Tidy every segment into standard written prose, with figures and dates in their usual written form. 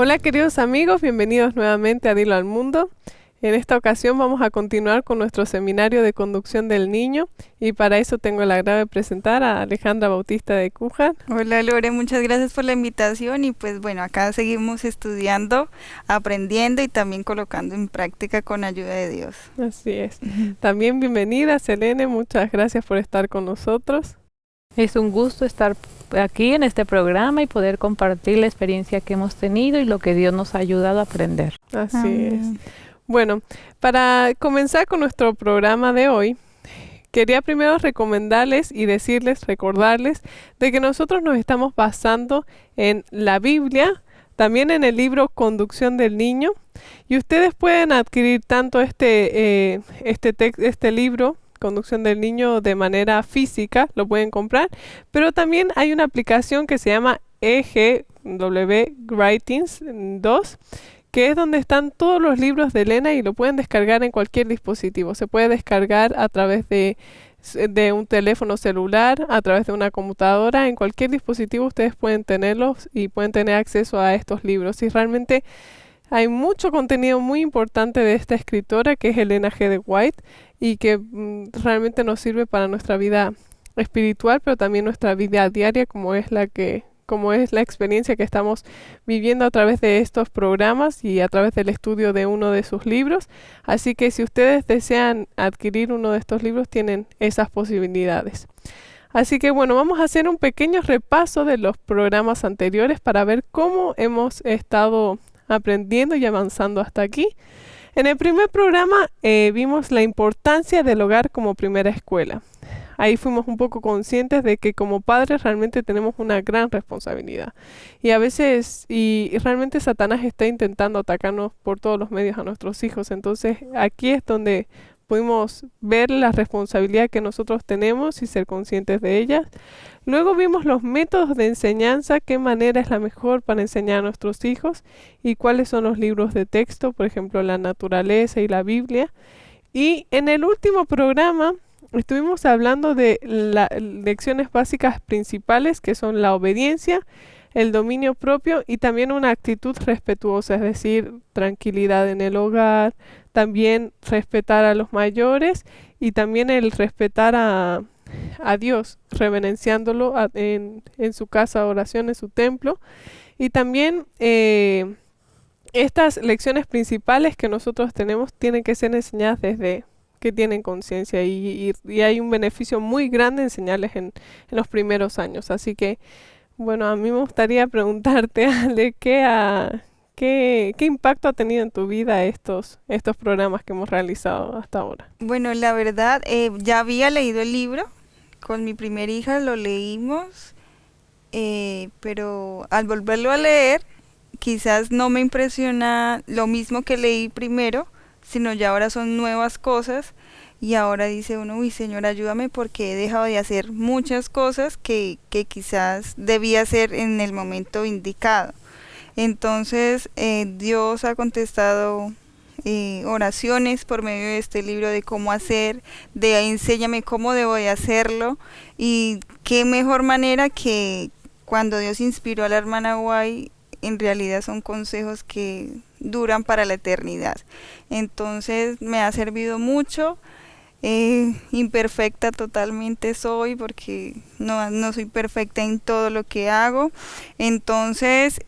Hola queridos amigos, bienvenidos nuevamente a Dilo al Mundo. En esta ocasión vamos a continuar con nuestro seminario de conducción del niño y para eso tengo el agrado de presentar a Alejandra Bautista de Cújar. Hola Lore, muchas gracias por la invitación y pues bueno, acá seguimos estudiando, aprendiendo y también colocando en práctica con ayuda de Dios. Así es. También bienvenida Selene, muchas gracias por estar con nosotros. Es un gusto estar aquí en este programa y poder compartir la experiencia que hemos tenido y lo que Dios nos ha ayudado a aprender. Así es. Bueno, para comenzar con nuestro programa de hoy, quería primero recomendarles y recordarles de que nosotros nos estamos basando en la Biblia, también en el libro Conducción del Niño, y ustedes pueden adquirir tanto este libro, Conducción del Niño, de manera física, lo pueden comprar, pero también hay una aplicación que se llama EGW Writings 2, que es donde están todos los libros de Elena y lo pueden descargar en cualquier dispositivo. Se puede descargar a través de un teléfono celular, a través de una computadora, en cualquier dispositivo ustedes pueden tenerlos y pueden tener acceso a estos libros. Y realmente hay mucho contenido muy importante de esta escritora que es Elena G. de White y que realmente nos sirve para nuestra vida espiritual, pero también nuestra vida diaria, como es la experiencia que estamos viviendo a través de estos programas y a través del estudio de uno de sus libros. Así que si ustedes desean adquirir uno de estos libros, tienen esas posibilidades. Así que bueno, vamos a hacer un pequeño repaso de los programas anteriores para ver cómo hemos estado aprendiendo y avanzando hasta aquí. En el primer programa vimos la importancia del hogar como primera escuela. Ahí fuimos un poco conscientes de que como padres realmente tenemos una gran responsabilidad. Y a veces, y realmente Satanás está intentando atacarnos por todos los medios a nuestros hijos. Entonces aquí es donde pudimos ver la responsabilidad que nosotros tenemos y ser conscientes de ellas. Luego vimos los métodos de enseñanza, qué manera es la mejor para enseñar a nuestros hijos y cuáles son los libros de texto, por ejemplo, la naturaleza y la Biblia. Y en el último programa estuvimos hablando de las lecciones básicas principales, que son la obediencia, el dominio propio y también una actitud respetuosa, es decir, tranquilidad en el hogar, también respetar a los mayores y también el respetar a Dios, reverenciándolo en su casa, oración, en su templo. Y también estas lecciones principales que nosotros tenemos tienen que ser enseñadas desde que tienen conciencia y hay un beneficio muy grande enseñarles en los primeros años. Así que, bueno, a mí me gustaría preguntarte, Ale, ¿qué impacto ha tenido en tu vida estos programas que hemos realizado hasta ahora? Bueno, la verdad, ya había leído el libro, con mi primera hija lo leímos, pero al volverlo a leer, quizás no me impresiona lo mismo que leí primero, sino ya ahora son nuevas cosas y ahora dice uno, uy Señor, ayúdame porque he dejado de hacer muchas cosas que quizás debía hacer en el momento indicado. Entonces Dios ha contestado oraciones por medio de este libro de cómo hacer, de enséñame cómo debo de hacerlo y qué mejor manera que cuando Dios inspiró a la hermana Guay, en realidad son consejos que duran para la eternidad. Entonces me ha servido mucho. Imperfecta totalmente soy porque no soy perfecta en todo lo que hago. Entonces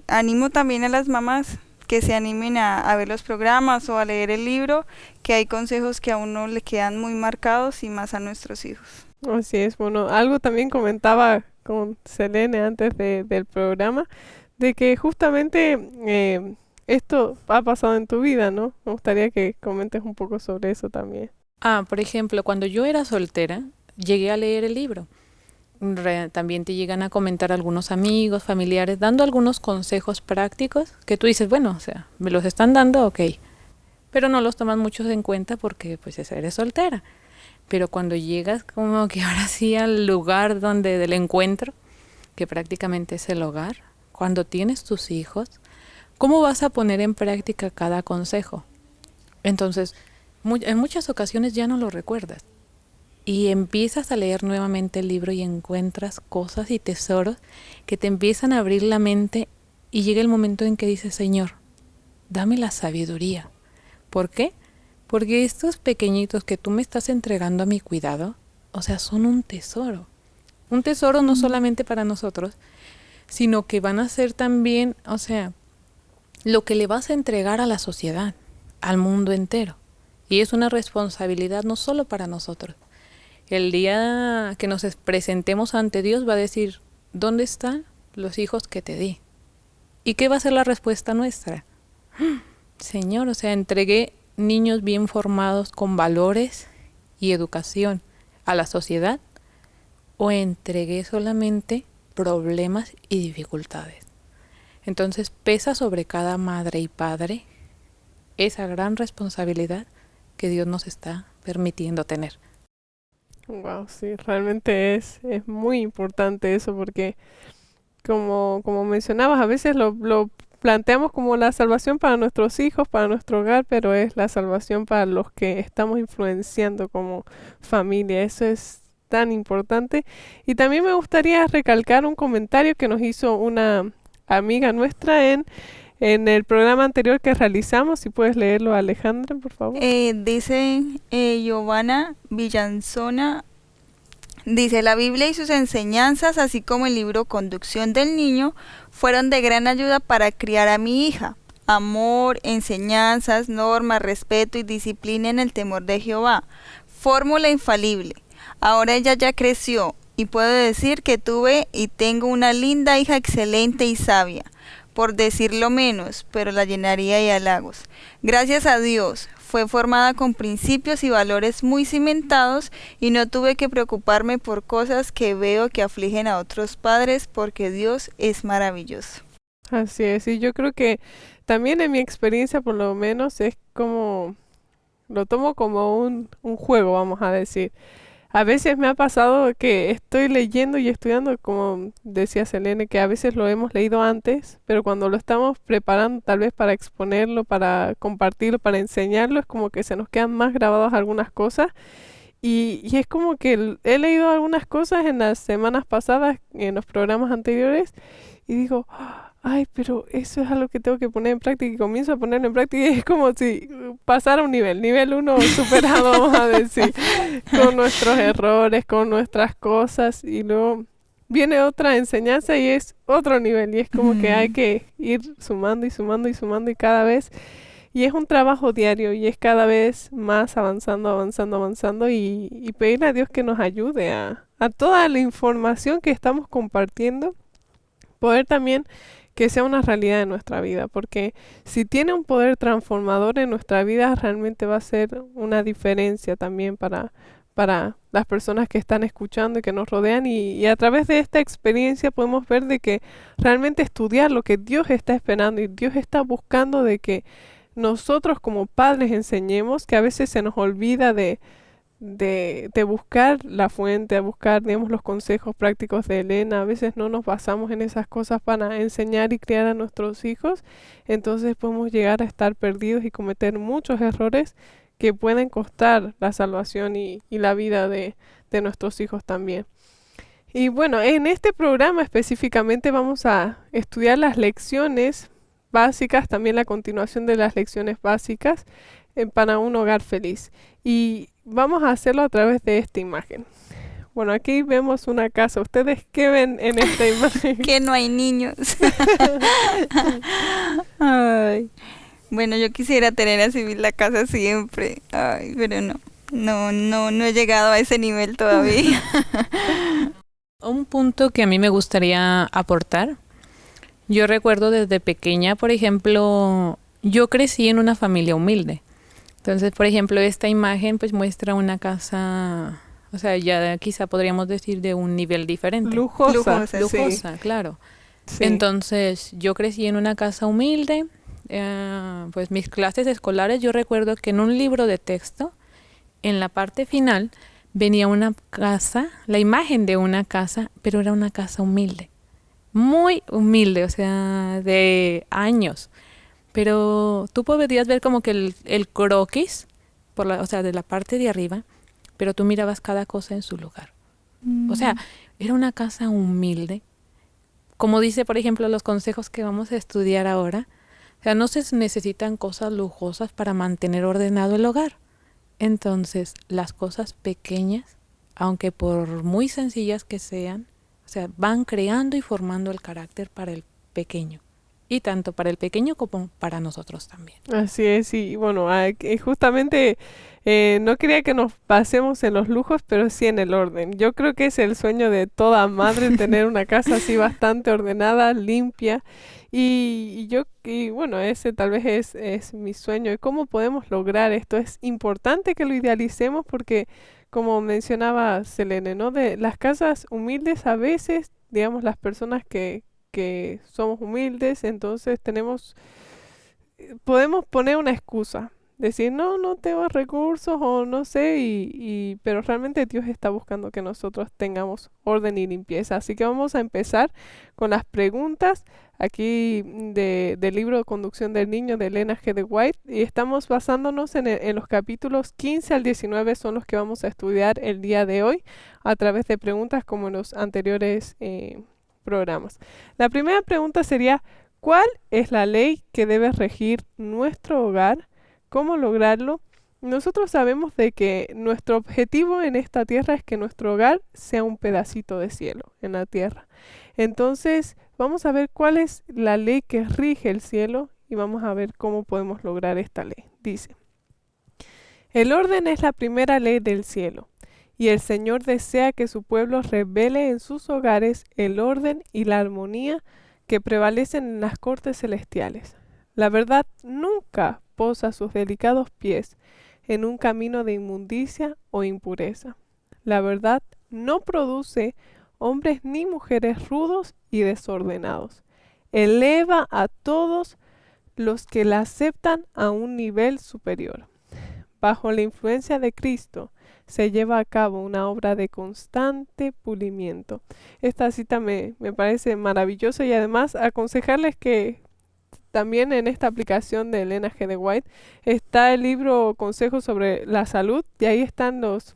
animo también a las mamás que se animen a ver los programas o a leer el libro, que hay consejos que a uno le quedan muy marcados y más a nuestros hijos. Así es, bueno, algo también comentaba con Selene antes del programa, de que justamente esto ha pasado en tu vida, ¿no? Me gustaría que comentes un poco sobre eso también. Por ejemplo, cuando yo era soltera, llegué a leer el libro. También te llegan a comentar algunos amigos, familiares, dando algunos consejos prácticos que tú dices, bueno, o sea, me los están dando, ok, pero no los tomas muchos en cuenta porque pues eres soltera. Pero cuando llegas como que ahora sí al lugar del encuentro, que prácticamente es el hogar, cuando tienes tus hijos, ¿cómo vas a poner en práctica cada consejo? Entonces, en muchas ocasiones ya no lo recuerdas. Y empiezas a leer nuevamente el libro y encuentras cosas y tesoros que te empiezan a abrir la mente y llega el momento en que dices, Señor, dame la sabiduría. ¿Por qué? Porque estos pequeñitos que tú me estás entregando a mi cuidado, o sea, son un tesoro. Un tesoro no solamente para nosotros, sino que van a ser también, o sea, lo que le vas a entregar a la sociedad, al mundo entero. Y es una responsabilidad no solo para nosotros. El día que nos presentemos ante Dios va a decir, ¿dónde están los hijos que te di? ¿Y qué va a ser la respuesta nuestra? Señor, o sea, entregué niños bien formados con valores y educación a la sociedad, o entregué solamente problemas y dificultades. Entonces pesa sobre cada madre y padre esa gran responsabilidad que Dios nos está permitiendo tener. Wow, sí, realmente es muy importante eso porque como mencionabas, a veces lo planteamos como la salvación para nuestros hijos, para nuestro hogar, pero es la salvación para los que estamos influenciando como familia. Eso es tan importante. Y también me gustaría recalcar un comentario que nos hizo una amiga nuestra en el programa anterior que realizamos. Si puedes leerlo, Alejandra, por favor. Dice Giovanna Villanzona, dice, la Biblia y sus enseñanzas, así como el libro Conducción del Niño, fueron de gran ayuda para criar a mi hija. Amor, enseñanzas, normas, respeto y disciplina en el temor de Jehová. Fórmula infalible. Ahora ella ya creció y puedo decir que tuve y tengo una linda hija excelente y sabia, por decirlo menos, pero la llenaría de halagos. Gracias a Dios, fue formada con principios y valores muy cimentados y no tuve que preocuparme por cosas que veo que afligen a otros padres porque Dios es maravilloso. Así es, y yo creo que también en mi experiencia por lo menos es como, lo tomo como un juego, vamos a decir. A veces me ha pasado que estoy leyendo y estudiando, como decía Selene, que a veces lo hemos leído antes, pero cuando lo estamos preparando tal vez para exponerlo, para compartirlo, para enseñarlo, es como que se nos quedan más grabadas algunas cosas. Y es como que he leído algunas cosas en las semanas pasadas, en los programas anteriores, y digo, ay, pero eso es algo que tengo que poner en práctica y comienzo a ponerlo en práctica y es como si pasara un nivel 1 superado, vamos a decir, con nuestros errores, con nuestras cosas y luego viene otra enseñanza y es otro nivel y es como que hay que ir sumando y sumando y sumando y cada vez, y es un trabajo diario y es cada vez más avanzando, avanzando, avanzando y pedirle a Dios que nos ayude a toda la información que estamos compartiendo, poder también que sea una realidad en nuestra vida, porque si tiene un poder transformador en nuestra vida, realmente va a ser una diferencia también para las personas que están escuchando y que nos rodean y a través de esta experiencia podemos ver de que realmente estudiar lo que Dios está esperando y Dios está buscando de que nosotros como padres enseñemos, que a veces se nos olvida de buscar la fuente, de buscar, digamos, los consejos prácticos de Elena. A veces no nos basamos en esas cosas para enseñar y criar a nuestros hijos. Entonces podemos llegar a estar perdidos y cometer muchos errores que pueden costar la salvación y la vida de nuestros hijos también. Y bueno, en este programa específicamente vamos a estudiar las lecciones básicas, también la continuación de las lecciones básicas para un hogar feliz. Y vamos a hacerlo a través de esta imagen. Bueno, aquí vemos una casa. ¿Ustedes qué ven en esta imagen? Que no hay niños. Ay. Bueno, yo quisiera tener así la casa siempre. Ay, pero no he llegado a ese nivel todavía. Un punto que a mí me gustaría aportar. Yo recuerdo desde pequeña, por ejemplo, yo crecí en una familia humilde. Entonces, por ejemplo, esta imagen pues muestra una casa, o sea, ya quizá podríamos decir de un nivel diferente. Lujosa, Lujosa, claro. Sí. Entonces, yo crecí en una casa humilde, pues mis clases escolares, yo recuerdo que en un libro de texto, en la parte final, venía una casa, la imagen de una casa, pero era una casa humilde, muy humilde, o sea, de años. Pero tú podrías ver como que el croquis, o sea, de la parte de arriba, pero tú mirabas cada cosa en su lugar. O sea, era una casa humilde, como dice, por ejemplo, los consejos que vamos a estudiar ahora, o sea, no se necesitan cosas lujosas para mantener ordenado el hogar. Entonces, las cosas pequeñas, aunque por muy sencillas que sean, o sea, van creando y formando el carácter para el pequeño. Y tanto para el pequeño como para nosotros también. Así es, y bueno, justamente no quería que nos pasemos en los lujos, pero sí en el orden. Yo creo que es el sueño de toda madre tener una casa así bastante ordenada, limpia, y bueno, ese tal vez es mi sueño. ¿Y cómo podemos lograr esto? Es importante que lo idealicemos porque, como mencionaba Selene, ¿no? De las casas humildes a veces, digamos, las personas que somos humildes, entonces podemos poner una excusa, decir, no, no tengo recursos o no sé, pero realmente Dios está buscando que nosotros tengamos orden y limpieza. Así que vamos a empezar con las preguntas aquí del libro de Conducción del Niño de Elena G. de White, y estamos basándonos en los capítulos 15 al 19, son los que vamos a estudiar el día de hoy a través de preguntas como en los anteriores programas. La primera pregunta sería, ¿cuál es la ley que debe regir nuestro hogar? ¿Cómo lograrlo? Nosotros sabemos de que nuestro objetivo en esta tierra es que nuestro hogar sea un pedacito de cielo en la tierra. Entonces, vamos a ver cuál es la ley que rige el cielo y vamos a ver cómo podemos lograr esta ley. Dice, el orden es la primera ley del cielo, y el Señor desea que su pueblo revele en sus hogares el orden y la armonía que prevalecen en las cortes celestiales. La verdad nunca posa sus delicados pies en un camino de inmundicia o impureza. La verdad no produce hombres ni mujeres rudos y desordenados. Eleva a todos los que la aceptan a un nivel superior. Bajo la influencia de Cristo se lleva a cabo una obra de constante pulimiento. Esta cita me parece maravillosa y además aconsejarles que también en esta aplicación de Elena G. de White está el libro Consejos sobre la Salud y ahí están los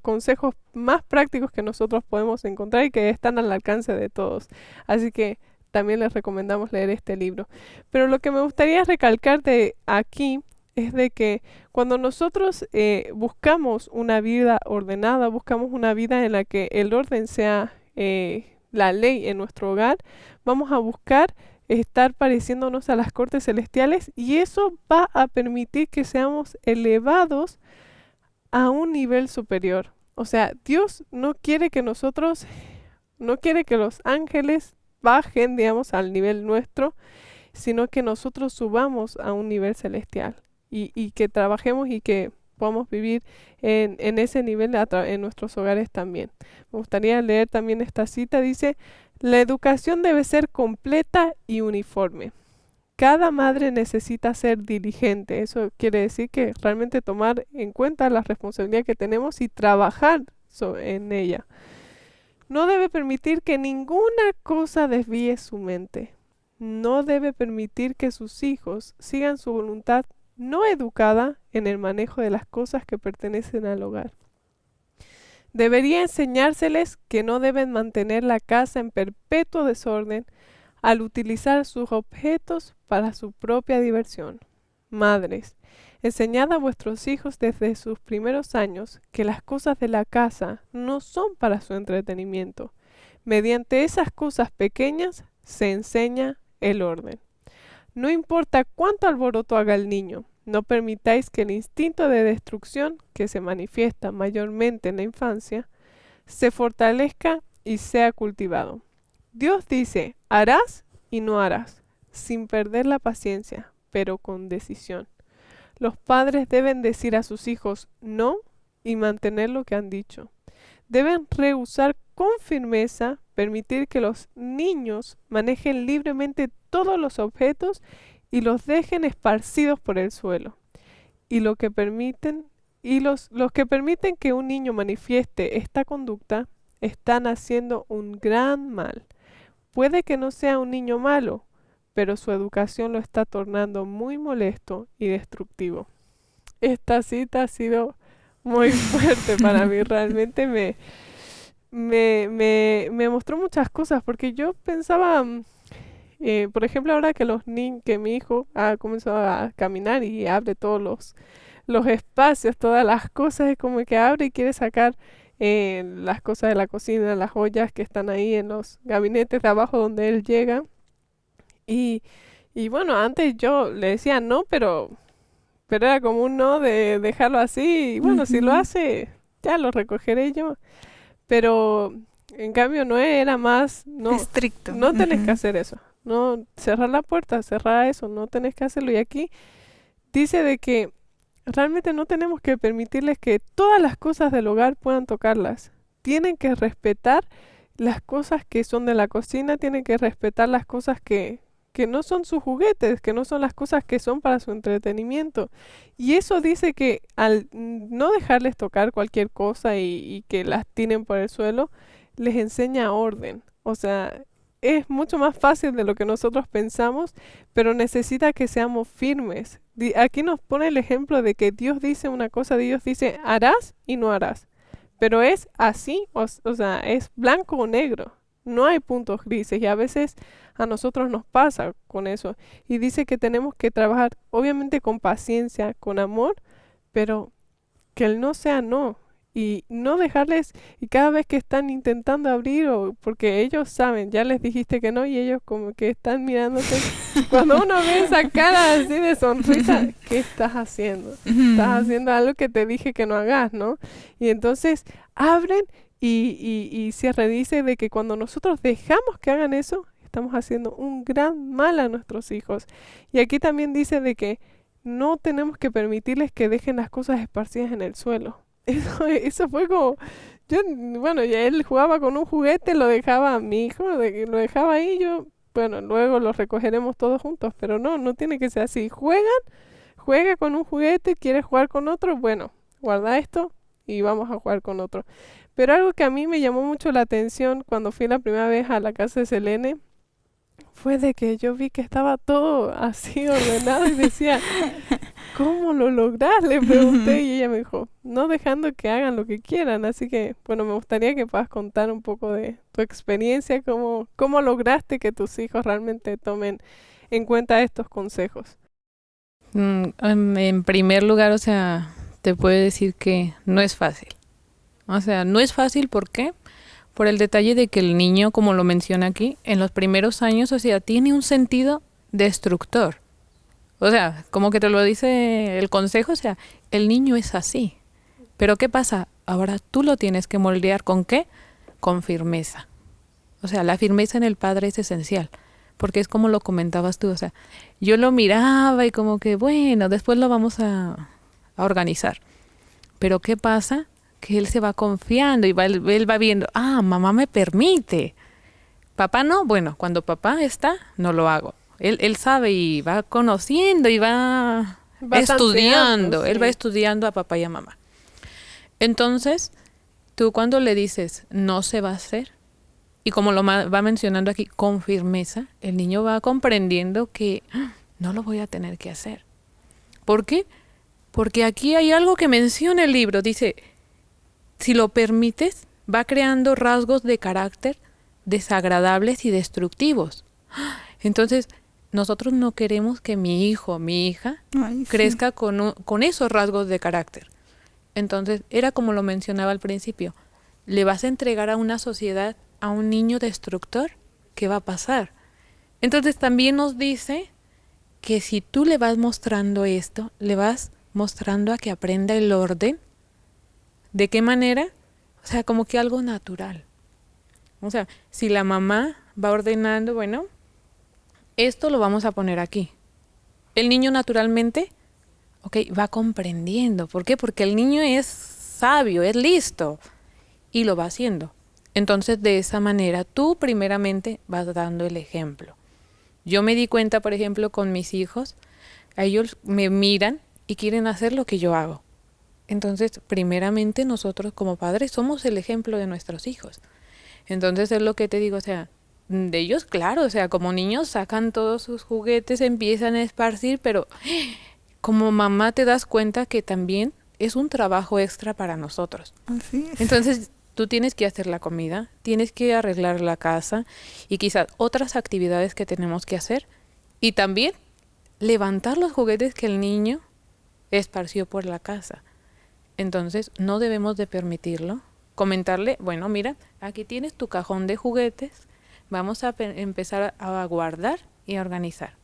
consejos más prácticos que nosotros podemos encontrar y que están al alcance de todos. Así que también les recomendamos leer este libro. Pero lo que me gustaría recalcar de aquí es de que cuando nosotros buscamos una vida ordenada, buscamos una vida en la que el orden sea la ley en nuestro hogar, vamos a buscar estar pareciéndonos a las cortes celestiales y eso va a permitir que seamos elevados a un nivel superior. O sea, Dios no quiere que no quiere que los ángeles bajen, digamos, al nivel nuestro, sino que nosotros subamos a un nivel celestial. Y que trabajemos y que podamos vivir en ese nivel en nuestros hogares también. Me gustaría leer también esta cita. Dice, la educación debe ser completa y uniforme. Cada madre necesita ser diligente. Eso quiere decir que realmente tomar en cuenta la responsabilidad que tenemos y trabajar en ella. No debe permitir que ninguna cosa desvíe su mente. No debe permitir que sus hijos sigan su voluntad no educada en el manejo de las cosas que pertenecen al hogar. Debería enseñárseles que no deben mantener la casa en perpetuo desorden al utilizar sus objetos para su propia diversión. Madres, enseñad a vuestros hijos desde sus primeros años que las cosas de la casa no son para su entretenimiento. Mediante esas cosas pequeñas se enseña el orden. No importa cuánto alboroto haga el niño, no permitáis que el instinto de destrucción, que se manifiesta mayormente en la infancia, se fortalezca y sea cultivado. Dios dice, harás y no harás, sin perder la paciencia, pero con decisión. Los padres deben decir a sus hijos no y mantener lo que han dicho. Deben rehusar con firmeza, permitir que los niños manejen libremente todos los objetos y los dejen esparcidos por el suelo. Y los que permiten que un niño manifieste esta conducta están haciendo un gran mal. Puede que no sea un niño malo, pero su educación lo está tornando muy molesto y destructivo. Esta cita ha sido muy fuerte para mí, realmente me mostró muchas cosas, porque yo pensaba, por ejemplo, ahora que que mi hijo ha comenzado a caminar y abre todos los espacios, todas las cosas, es como que abre y quiere sacar las cosas de la cocina, las ollas que están ahí en los gabinetes de abajo donde él llega. Y, y bueno, antes yo le decía no, pero era como un no de dejarlo así. Y bueno, si lo Ujú. hace, ya lo recogeré yo. Pero en cambio no era más, no, Estricto. no tenés que Ujú. hacer eso. No, cerrar la puerta, cerrar eso, no tenés que hacerlo. Y aquí dice de que realmente no tenemos que permitirles que todas las cosas del hogar puedan tocarlas. Tienen que respetar las cosas que son de la cocina, tienen que respetar las cosas que no son sus juguetes, que no son las cosas que son para su entretenimiento. Y eso dice que al no dejarles tocar cualquier cosa y que las tiren por el suelo, les enseña orden. O sea, es mucho más fácil de lo que nosotros pensamos, pero necesita que seamos firmes. Aquí nos pone el ejemplo de que Dios dice una cosa, Dios dice harás y no harás. Pero es así, o sea, es blanco o negro. No hay puntos grises y a veces a nosotros nos pasa con eso. Y dice que tenemos que trabajar, obviamente con paciencia, con amor, pero que el no sea no. Y no dejarles, y cada vez que están intentando abrir, o porque ellos saben, ya les dijiste que no, y ellos como que están mirándote. Cuando uno ve esa cara así de sonrisa, ¿qué estás haciendo? Estás Ujú. haciendo algo que te dije que no hagas, ¿no? Y entonces abren y cierre dice de que cuando nosotros dejamos que hagan eso, estamos haciendo un gran mal a nuestros hijos. Y aquí también dice de que no tenemos que permitirles que dejen las cosas esparcidas en el suelo. Eso fue como, yo, bueno, ya él jugaba con un juguete, lo dejaba a mi hijo, lo dejaba ahí, yo, bueno, luego lo recogeremos todos juntos, pero no, no tiene que ser así. Juega con un juguete, quieres jugar con otro, bueno, guarda esto y vamos a jugar con otro. Pero algo que a mí me llamó mucho la atención cuando fui la primera vez a la casa de Selene fue de que yo vi que estaba todo así ordenado y decía, ¿cómo lo lográs? Le pregunté y ella me dijo, no dejando que hagan lo que quieran. Así que, bueno, me gustaría que puedas contar un poco de tu experiencia, cómo lograste que tus hijos realmente tomen en cuenta estos consejos. En primer lugar, o sea, te puedo decir que no es fácil. O sea, no es fácil, ¿por qué? Por el detalle de que el niño, como lo menciona aquí, en los primeros años, o sea, tiene un sentido destructor. O sea, como que te lo dice el consejo, o sea, el niño es así. Pero ¿qué pasa? Ahora tú lo tienes que moldear ¿con qué? Con firmeza. O sea, la firmeza en el padre es esencial, porque es como lo comentabas tú, o sea, yo lo miraba y como que, bueno, después lo vamos a organizar. Pero ¿qué pasa? Que él se va confiando y él va viendo, ah, mamá me permite. Papá no, bueno, cuando papá está, no lo hago. Él sabe y va conociendo y va Va tanteando, estudiando, él va sí. estudiando a papá y a mamá. Entonces, tú cuando le dices, no se va a hacer, y como va mencionando aquí, con firmeza, el niño va comprendiendo que "Ah, no lo voy a tener que hacer". ¿Por qué? Porque aquí hay algo que menciona el libro. Dice, si lo permites, va creando rasgos de carácter desagradables y destructivos. Entonces, nosotros no queremos que mi hijo, mi hija, Ay, sí. crezca con esos rasgos de carácter. Entonces, era como lo mencionaba al principio. ¿Le vas a entregar a una sociedad a un niño destructor? ¿Qué va a pasar? Entonces, también nos dice que si tú le vas mostrando esto, le vas mostrando a que aprenda el orden. ¿De qué manera? O sea, como que algo natural. O sea, si la mamá va ordenando, bueno, esto lo vamos a poner aquí. El niño naturalmente, ok, va comprendiendo. ¿Por qué? Porque el niño es sabio, es listo y lo va haciendo. Entonces, de esa manera, tú primeramente vas dando el ejemplo. Yo me di cuenta, por ejemplo, con mis hijos, a ellos me miran y quieren hacer lo que yo hago. Entonces, primeramente nosotros como padres somos el ejemplo de nuestros hijos. Entonces es lo que te digo, o sea, de ellos, claro, o sea, como niños sacan todos sus juguetes, empiezan a esparcir, pero como mamá te das cuenta que también es un trabajo extra para nosotros. Así es. Entonces, tú tienes que hacer la comida, tienes que arreglar la casa y quizás otras actividades que tenemos que hacer. Y también levantar los juguetes que el niño esparció por la casa. Entonces, no debemos de permitirlo. Comentarle, bueno, mira, aquí tienes tu cajón de juguetes, vamos a empezar a guardar y a organizar.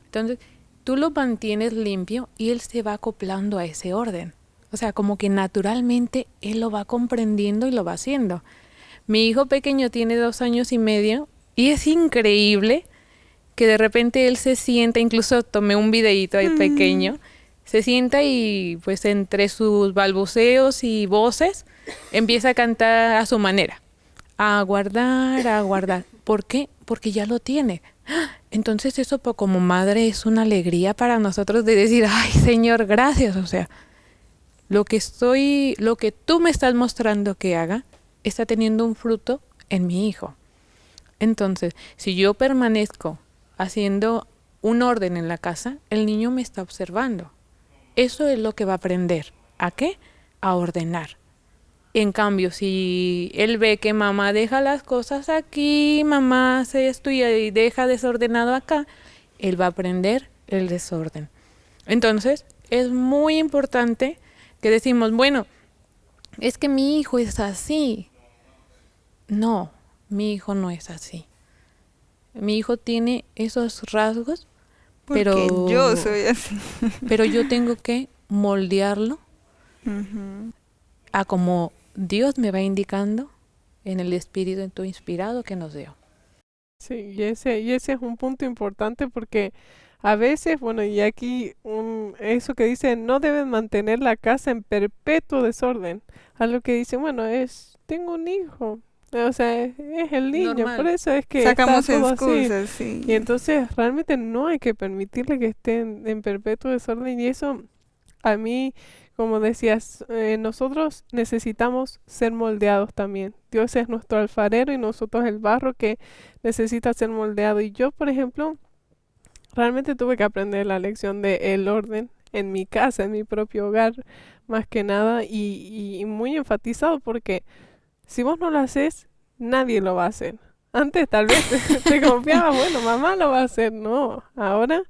Entonces, tú lo mantienes limpio y él se va acoplando a ese orden. O sea, como que naturalmente él lo va comprendiendo y lo va haciendo. Mi hijo pequeño tiene 2 años y medio y es increíble que de repente él se sienta, incluso tomé un videíto ahí pequeño, se sienta y pues entre sus balbuceos y voces empieza a cantar a su manera. A guardar, a guardar. ¿Por qué? Porque ya lo tiene. Entonces eso como madre es una alegría para nosotros de decir, ay Señor, gracias. O sea, lo que tú me estás mostrando que haga, está teniendo un fruto en mi hijo. Entonces, si yo permanezco haciendo un orden en la casa, el niño me está observando. Eso es lo que va a aprender. ¿A qué? A ordenar. En cambio, si él ve que mamá deja las cosas aquí, mamá hace esto y deja desordenado acá, él va a aprender el desorden. Entonces, es muy importante que decimos, bueno, es que mi hijo es así. No, mi hijo no es así. Mi hijo tiene esos rasgos, Porque pero yo soy así. pero yo tengo que moldearlo a como Dios me va indicando en el espíritu inspirado que nos dio. Sí, y ese es un punto importante porque a veces, bueno, y aquí eso que dice, no deben mantener la casa en perpetuo desorden. A lo que dice, bueno, tengo un hijo, o sea, es el niño, por Normal. eso es que Sacamos está todo así. excusas, sí. Y entonces realmente no hay que permitirle que esté en perpetuo desorden y eso a mí, como decías, nosotros necesitamos ser moldeados también. Dios es nuestro alfarero y nosotros el barro que necesita ser moldeado. Y yo, por ejemplo, realmente tuve que aprender la lección de el orden en mi casa, en mi propio hogar, más que nada, y muy enfatizado porque si vos no lo haces, nadie lo va a hacer. Antes tal vez te confiabas, bueno, mamá lo va a hacer. No, ahora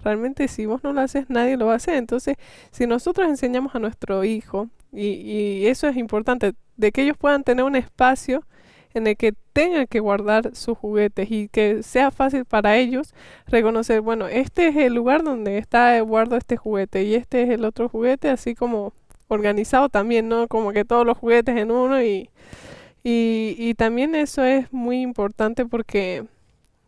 realmente si vos no lo haces, nadie lo va a hacer. Entonces, si nosotros enseñamos a nuestro hijo, y eso es importante, de que ellos puedan tener un espacio en el que tengan que guardar sus juguetes y que sea fácil para ellos reconocer, bueno, este es el lugar donde guardo este juguete y este es el otro juguete, así como organizado también, ¿no? Como que todos los juguetes en uno y también eso es muy importante porque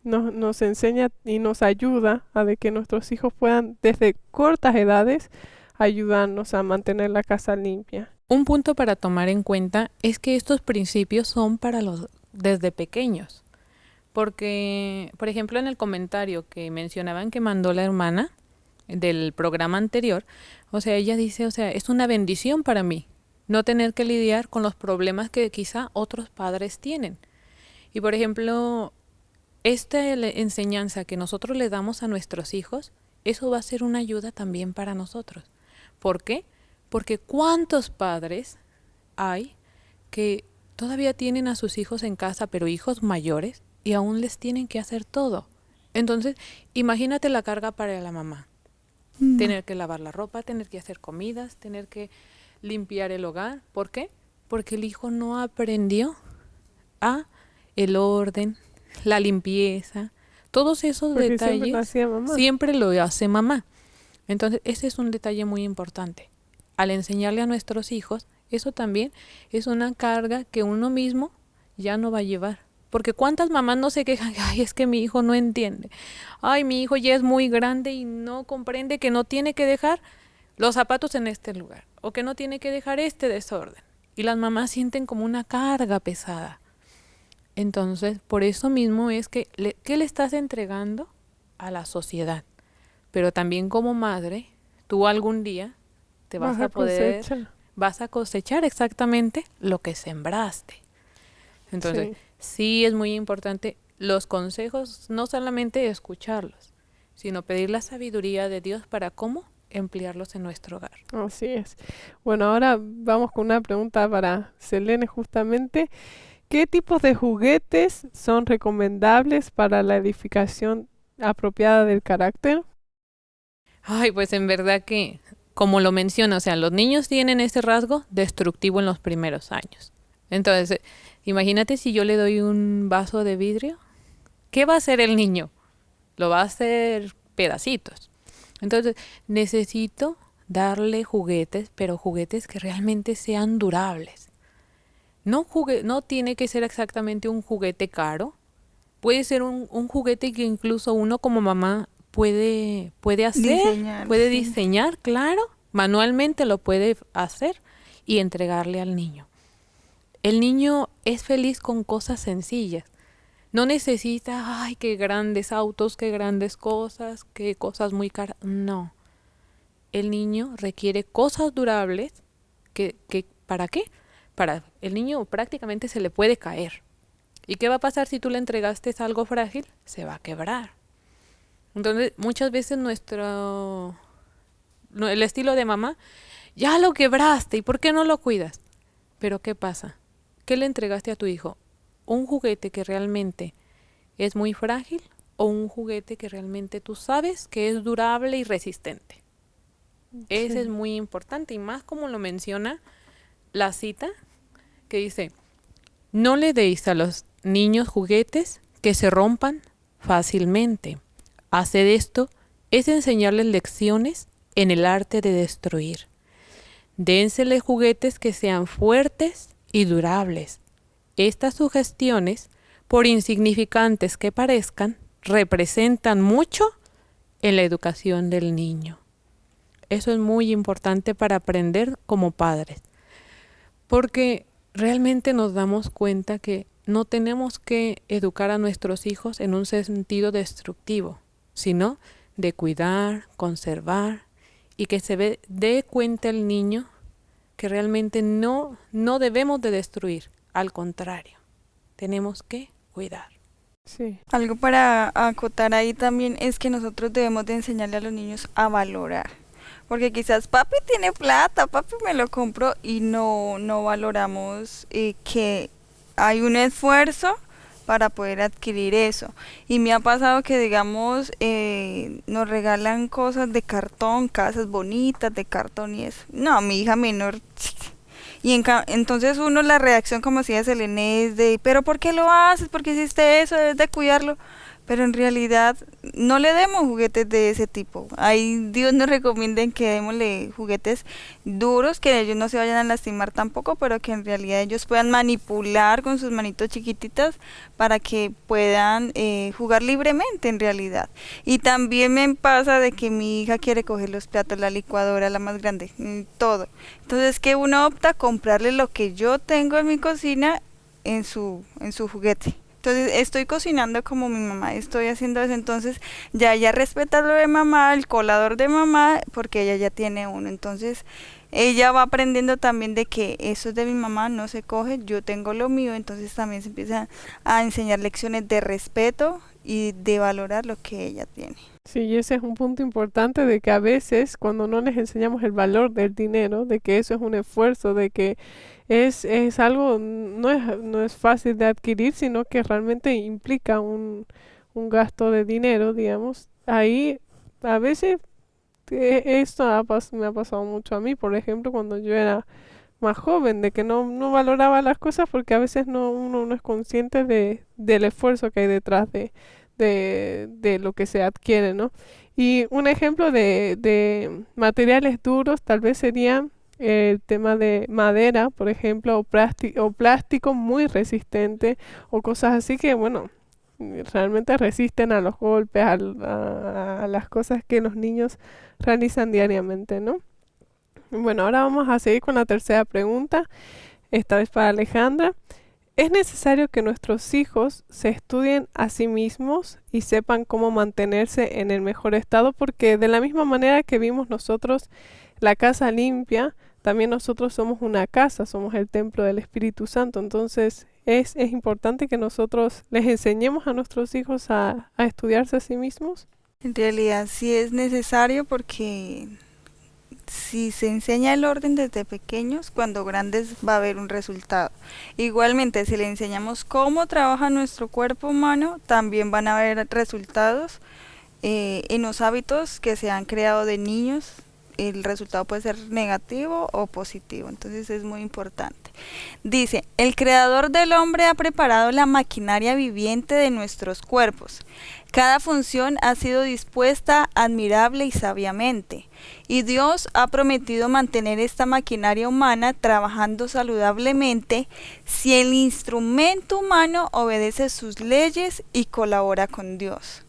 nos enseña y nos ayuda a de que nuestros hijos puedan desde cortas edades ayudarnos a mantener la casa limpia. Un punto para tomar en cuenta es que estos principios son para los desde pequeños. Porque, por ejemplo, en el comentario que mencionaban que mandó la hermana del programa anterior, o sea, ella dice, o sea, es una bendición para mí no tener que lidiar con los problemas que quizá otros padres tienen. Y, por ejemplo, esta enseñanza que nosotros le damos a nuestros hijos, eso va a ser una ayuda también para nosotros. ¿Por qué? Porque ¿cuántos padres hay que todavía tienen a sus hijos en casa, pero hijos mayores, y aún les tienen que hacer todo? Entonces, imagínate la carga para la mamá. Tener que lavar la ropa, tener que hacer comidas, tener que limpiar el hogar. ¿Por qué? Porque el hijo no aprendió a el orden, la limpieza, todos esos Porque detalles siempre lo hace mamá. Entonces, ese es un detalle muy importante. Al enseñarle a nuestros hijos, eso también es una carga que uno mismo ya no va a llevar. Porque cuántas mamás no se quejan, ay, es que mi hijo no entiende. Ay, mi hijo ya es muy grande y no comprende que no tiene que dejar los zapatos en este lugar o que no tiene que dejar este desorden. Y las mamás sienten como una carga pesada. Entonces, por eso mismo es que, ¿qué le estás entregando a la sociedad? Pero también como madre, tú algún día te vas a cosechar exactamente lo que sembraste. Entonces, sí es muy importante los consejos, no solamente escucharlos, sino pedir la sabiduría de Dios para cómo emplearlos en nuestro hogar. Así es. Bueno, ahora vamos con una pregunta para Selene justamente. ¿Qué tipos de juguetes son recomendables para la edificación apropiada del carácter? Ay, pues en verdad que, como lo menciono, o sea, los niños tienen ese rasgo destructivo en los primeros años. Entonces, imagínate si yo le doy un vaso de vidrio, ¿qué va a hacer el niño? Lo va a hacer pedacitos. Entonces, necesito darle juguetes, pero juguetes que realmente sean durables. No tiene que ser exactamente un juguete caro. Puede ser un juguete que incluso uno como mamá puede hacer, Diseñar, puede sí. diseñar, claro, manualmente lo puede hacer y entregarle al niño. El niño es feliz con cosas sencillas. No necesita, ay, qué grandes autos, qué grandes cosas, qué cosas muy caras. No. El niño requiere cosas durables ¿para qué? El niño prácticamente se le puede caer. ¿Y qué va a pasar si tú le entregaste algo frágil? Se va a quebrar. Entonces, muchas veces el estilo de mamá, ya lo quebraste, ¿y por qué no lo cuidas? Pero ¿qué pasa? ¿Qué le entregaste a tu hijo? ¿Un juguete que realmente es muy frágil o un juguete que realmente tú sabes que es durable y resistente? Ese es Sí. muy importante y más como lo menciona la cita que dice, no le deis a los niños juguetes que se rompan fácilmente. Hacer esto es enseñarles lecciones en el arte de destruir. Dénseles juguetes que sean fuertes y durables. Estas sugestiones, por insignificantes que parezcan, representan mucho en la educación del niño. Eso es muy importante para aprender como padres, porque realmente nos damos cuenta que no tenemos que educar a nuestros hijos en un sentido destructivo, sino de cuidar, conservar y que dé cuenta el niño que realmente no debemos de destruir, al contrario, tenemos que cuidar. Sí. Algo para acotar ahí también es que nosotros debemos de enseñarle a los niños a valorar. Porque quizás papi tiene plata, papi me lo compró y no valoramos que hay un esfuerzo para poder adquirir eso. Y me ha pasado que, digamos, nos regalan cosas de cartón, casas bonitas de cartón y eso. No, mi hija menor. Y entonces uno la reacción como decía Selene es de, pero ¿por qué lo haces? ¿Por qué hiciste eso? Debes de cuidarlo. Pero en realidad no le demos juguetes de ese tipo. Ahí Dios nos recomienda que démosle juguetes duros, que ellos no se vayan a lastimar tampoco, pero que en realidad ellos puedan manipular con sus manitos chiquititas para que puedan jugar libremente en realidad. Y también me pasa de que mi hija quiere coger los platos, la licuadora, la más grande, todo. Entonces que uno opta a comprarle lo que yo tengo en mi cocina en su juguete. Entonces estoy cocinando como mi mamá, estoy haciendo eso, entonces ya ella respeta lo de mamá, el colador de mamá, porque ella ya tiene uno. Entonces ella va aprendiendo también de que eso es de mi mamá, no se coge, yo tengo lo mío, entonces también se empieza a enseñar lecciones de respeto y de valorar lo que ella tiene. Sí, y ese es un punto importante de que a veces cuando no les enseñamos el valor del dinero, de que eso es un esfuerzo, de que es algo, no es fácil de adquirir, sino que realmente implica un gasto de dinero, digamos. Ahí a veces esto me ha pasado mucho a mí, por ejemplo, cuando yo era más joven, de que no valoraba las cosas porque a veces uno no es consciente del esfuerzo que hay detrás de lo que se adquiere, ¿no? Y un ejemplo de materiales duros tal vez sería el tema de madera, por ejemplo, o plástico muy resistente, o cosas así que, bueno, realmente resisten a los golpes, a las cosas que los niños realizan diariamente, ¿no? Bueno, ahora vamos a seguir con la tercera pregunta, esta vez para Alejandra. ¿Es necesario que nuestros hijos se estudien a sí mismos y sepan cómo mantenerse en el mejor estado? Porque de la misma manera que vimos nosotros la casa limpia, también nosotros somos una casa, somos el templo del Espíritu Santo. Entonces es importante que nosotros les enseñemos a nuestros hijos a estudiarse a sí mismos. En realidad sí es necesario porque si se enseña el orden desde pequeños, cuando grandes va a haber un resultado. Igualmente, si le enseñamos cómo trabaja nuestro cuerpo humano, también van a haber resultados en los hábitos que se han creado de niños. El resultado puede ser negativo o positivo, entonces es muy importante. Dice, el creador del hombre ha preparado la maquinaria viviente de nuestros cuerpos. Cada función ha sido dispuesta admirable y sabiamente, y Dios ha prometido mantener esta maquinaria humana trabajando saludablemente si el instrumento humano obedece sus leyes y colabora con Dios.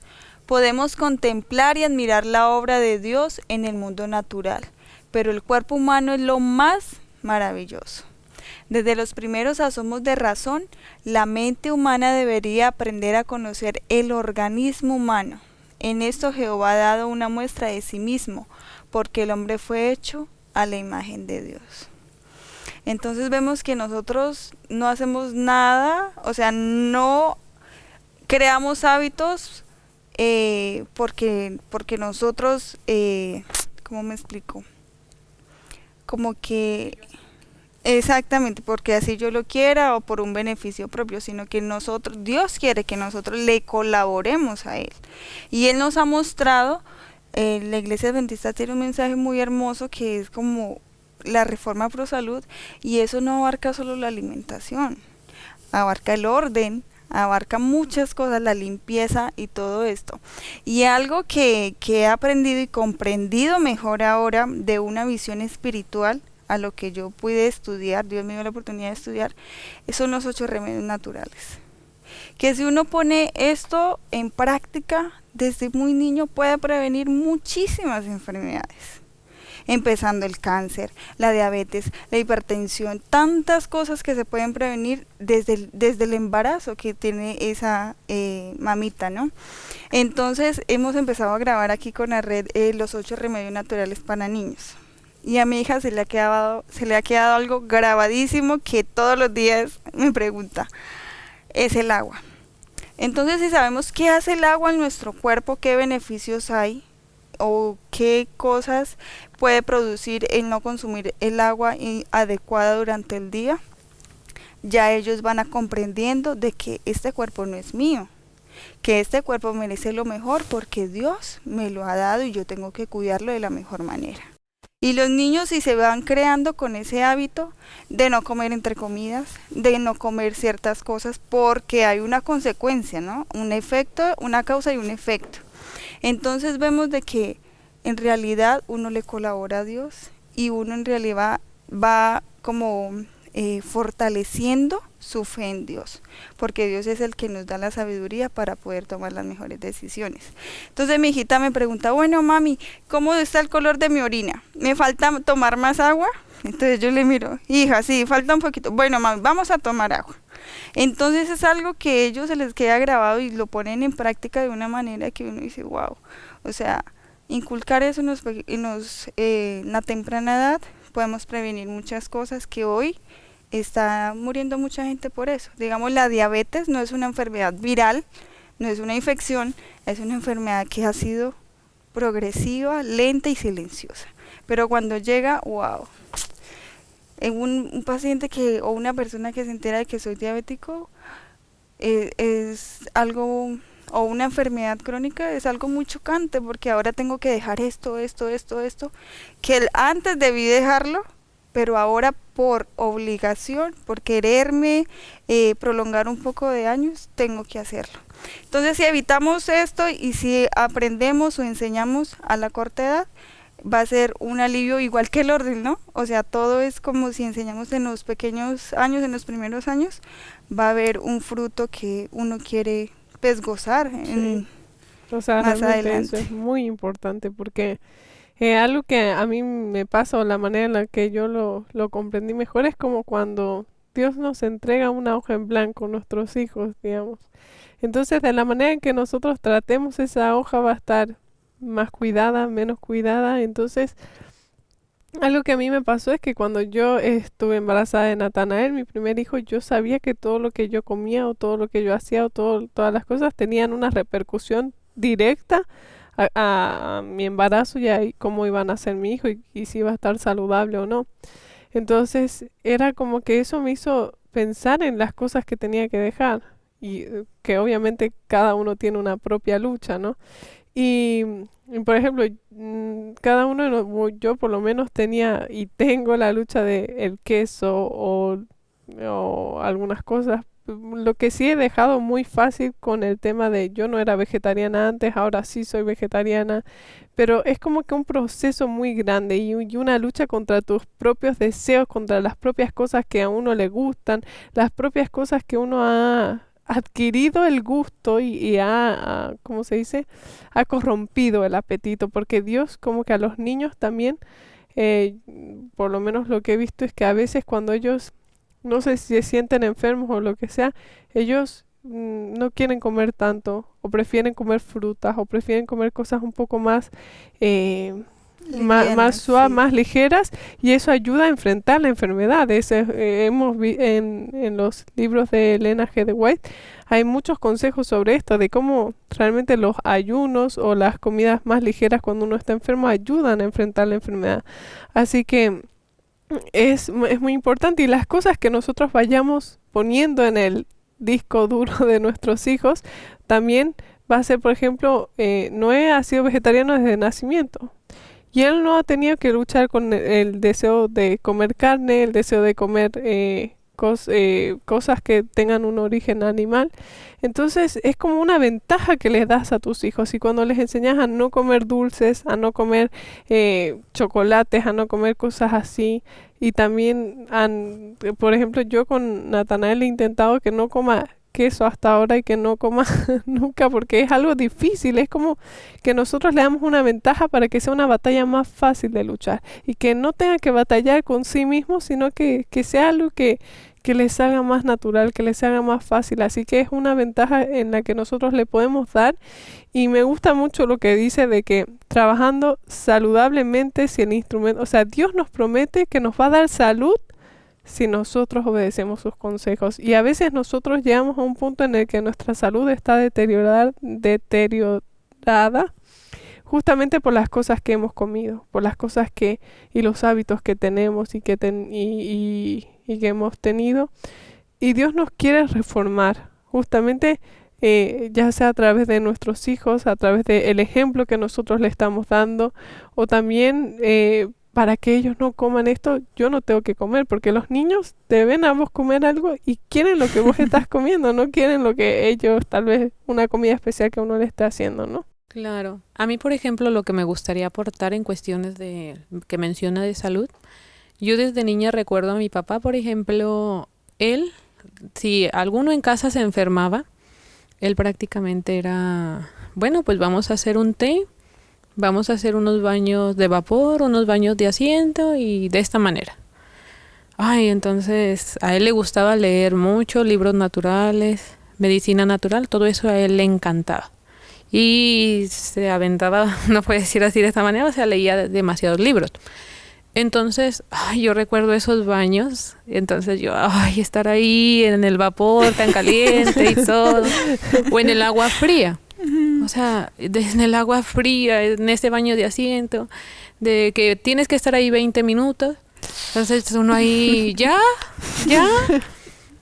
Podemos contemplar y admirar la obra de Dios en el mundo natural, pero el cuerpo humano es lo más maravilloso. Desde los primeros asomos de razón, la mente humana debería aprender a conocer el organismo humano. En esto Jehová ha dado una muestra de sí mismo, porque el hombre fue hecho a la imagen de Dios. Entonces vemos que nosotros no hacemos nada, o sea, no creamos hábitos porque nosotros, ¿cómo me explico? Como que, exactamente, porque así yo lo quiera o por un beneficio propio, sino que nosotros, Dios quiere que nosotros le colaboremos a Él. Y Él nos ha mostrado, la Iglesia Adventista tiene un mensaje muy hermoso que es como la reforma pro salud, y eso no abarca solo la alimentación, abarca el orden, abarca muchas cosas, la limpieza y todo esto. Y algo que he aprendido y comprendido mejor ahora de una visión espiritual a lo que yo pude estudiar, Dios me dio la oportunidad de estudiar, son los 8 remedios naturales. Que si uno pone esto en práctica desde muy niño puede prevenir muchísimas enfermedades. Empezando el cáncer, la diabetes, la hipertensión, tantas cosas que se pueden prevenir desde el embarazo que tiene esa mamita, ¿no? Entonces hemos empezado a grabar aquí con la red los 8 remedios naturales para niños. Y a mi hija se le ha quedado algo grabadísimo que todos los días me pregunta, es el agua. Entonces si sabemos qué hace el agua en nuestro cuerpo, qué beneficios hay, o qué cosas puede producir el no consumir el agua adecuada durante el día, ya ellos van a comprendiendo de que este cuerpo no es mío, que este cuerpo merece lo mejor porque Dios me lo ha dado y yo tengo que cuidarlo de la mejor manera. Y los niños, si se van creando con ese hábito de no comer entre comidas, de no comer ciertas cosas, porque hay una consecuencia, ¿no? Un efecto, una causa y un efecto. Entonces vemos de que en realidad uno le colabora a Dios y uno en realidad va como fortaleciendo su fe en Dios, porque Dios es el que nos da la sabiduría para poder tomar las mejores decisiones. Entonces mi hijita me pregunta, bueno mami, ¿cómo está el color de mi orina? ¿Me falta tomar más agua? Entonces yo le miro, hija, sí, falta un poquito. Bueno mami, vamos a tomar agua. Entonces es algo que a ellos se les queda grabado y lo ponen en práctica de una manera que uno dice, wow, o sea, inculcar eso en la temprana edad, podemos prevenir muchas cosas que hoy está muriendo mucha gente por eso. Digamos, la diabetes no es una enfermedad viral, no es una infección, es una enfermedad que ha sido progresiva, lenta y silenciosa. Pero cuando llega, wow, en un paciente o una persona que se entera de que soy diabético, es algo, o una enfermedad crónica, es algo muy chocante, porque ahora tengo que dejar esto, que antes debí dejarlo, pero ahora por obligación, por quererme prolongar un poco de años, tengo que hacerlo. Entonces, si evitamos esto y si aprendemos o enseñamos a la corta edad, va a ser un alivio igual que el orden, ¿no? O sea, todo es como si enseñamos en los pequeños años, en los primeros años, va a haber un fruto que uno quiere pues gozar o sea, más realmente eso adelante. es muy importante porque algo que a mí me pasa o la manera en la que yo lo comprendí mejor es como cuando Dios nos entrega una hoja en blanco, nuestros hijos, digamos. Entonces, de la manera en que nosotros tratemos esa hoja va a estar más cuidada, menos cuidada. Entonces, algo que a mí me pasó es que cuando yo estuve embarazada de Natanael, mi primer hijo, yo sabía que todo lo que yo comía o todo lo que yo hacía o todas las cosas tenían una repercusión directa a mi embarazo y cómo iban a ser mi hijo y si iba a estar saludable o no. Entonces era como que eso me hizo pensar en las cosas que tenía que dejar y que obviamente cada uno tiene una propia lucha, ¿no? Y, por ejemplo, cada uno de yo por lo menos tenía y tengo la lucha de el queso o algunas cosas. Lo que sí he dejado muy fácil con el tema de yo no era vegetariana antes, ahora sí soy vegetariana, pero es como que un proceso muy grande y una lucha contra tus propios deseos, contra las propias cosas que a uno le gustan, las propias cosas que uno ha adquirido el gusto y ¿cómo se dice? Ha corrompido el apetito, porque Dios como que a los niños también, eh, por lo menos lo que he visto es que a veces cuando ellos no sé si se sienten enfermos o lo que sea, ellos no quieren comer tanto o prefieren comer frutas o prefieren comer cosas un poco más, más Livianas, suaves, sí. más ligeras y eso ayuda a enfrentar la enfermedad. Hemos en los libros de Elena G. de White hay muchos consejos sobre esto, de cómo realmente los ayunos o las comidas más ligeras cuando uno está enfermo ayudan a enfrentar la enfermedad. Así que es muy importante y las cosas que nosotros vayamos poniendo en el disco duro de nuestros hijos también va a ser, por ejemplo, Noé ha sido vegetariano desde nacimiento y él no ha tenido que luchar con el deseo de comer carne, el deseo de comer cosas que tengan un origen animal. Entonces es como una ventaja que les das a tus hijos y cuando les enseñas a no comer dulces, a no comer chocolates, a no comer cosas así y también, por ejemplo, yo con Natanael he intentado que no coma queso hasta ahora y que no coma nunca porque es algo difícil, es como que nosotros le damos una ventaja para que sea una batalla más fácil de luchar y que no tenga que batallar con sí mismo, sino que sea algo que les haga más natural, que les haga más fácil. Así que es una ventaja en la que nosotros le podemos dar y me gusta mucho lo que dice de que trabajando saludablemente si el instrumento, o sea, Dios nos promete que nos va a dar salud si nosotros obedecemos sus consejos. Y a veces nosotros llegamos a un punto en el que nuestra salud está deteriorada justamente por las cosas que hemos comido, por las cosas y los hábitos que tenemos y que hemos tenido. Y Dios nos quiere reformar, justamente ya sea a través de nuestros hijos, a través del ejemplo que nosotros le estamos dando, o también para que ellos no coman esto, yo no tengo que comer, porque los niños te ven a vos comer algo y quieren lo que vos estás comiendo, no quieren lo que ellos, tal vez una comida especial que uno le está haciendo, ¿no? Claro. A mí, por ejemplo, lo que me gustaría aportar en cuestiones que menciona de salud, yo desde niña recuerdo a mi papá, por ejemplo, él, si alguno en casa se enfermaba, él prácticamente era, bueno, pues vamos a hacer un té, vamos a hacer unos baños de vapor, unos baños de asiento y de esta manera. Ay, entonces a él le gustaba leer mucho, libros naturales, medicina natural, todo eso a él le encantaba. Y se aventaba, no puedo decir así de esta manera, o sea, leía demasiados libros. Entonces, ay, yo recuerdo esos baños, entonces yo, ay, estar ahí en el vapor tan caliente y todo, o en el agua fría. O sea, en el agua fría, en ese baño de asiento, de que tienes que estar ahí 20 minutos. Entonces uno ahí, ya.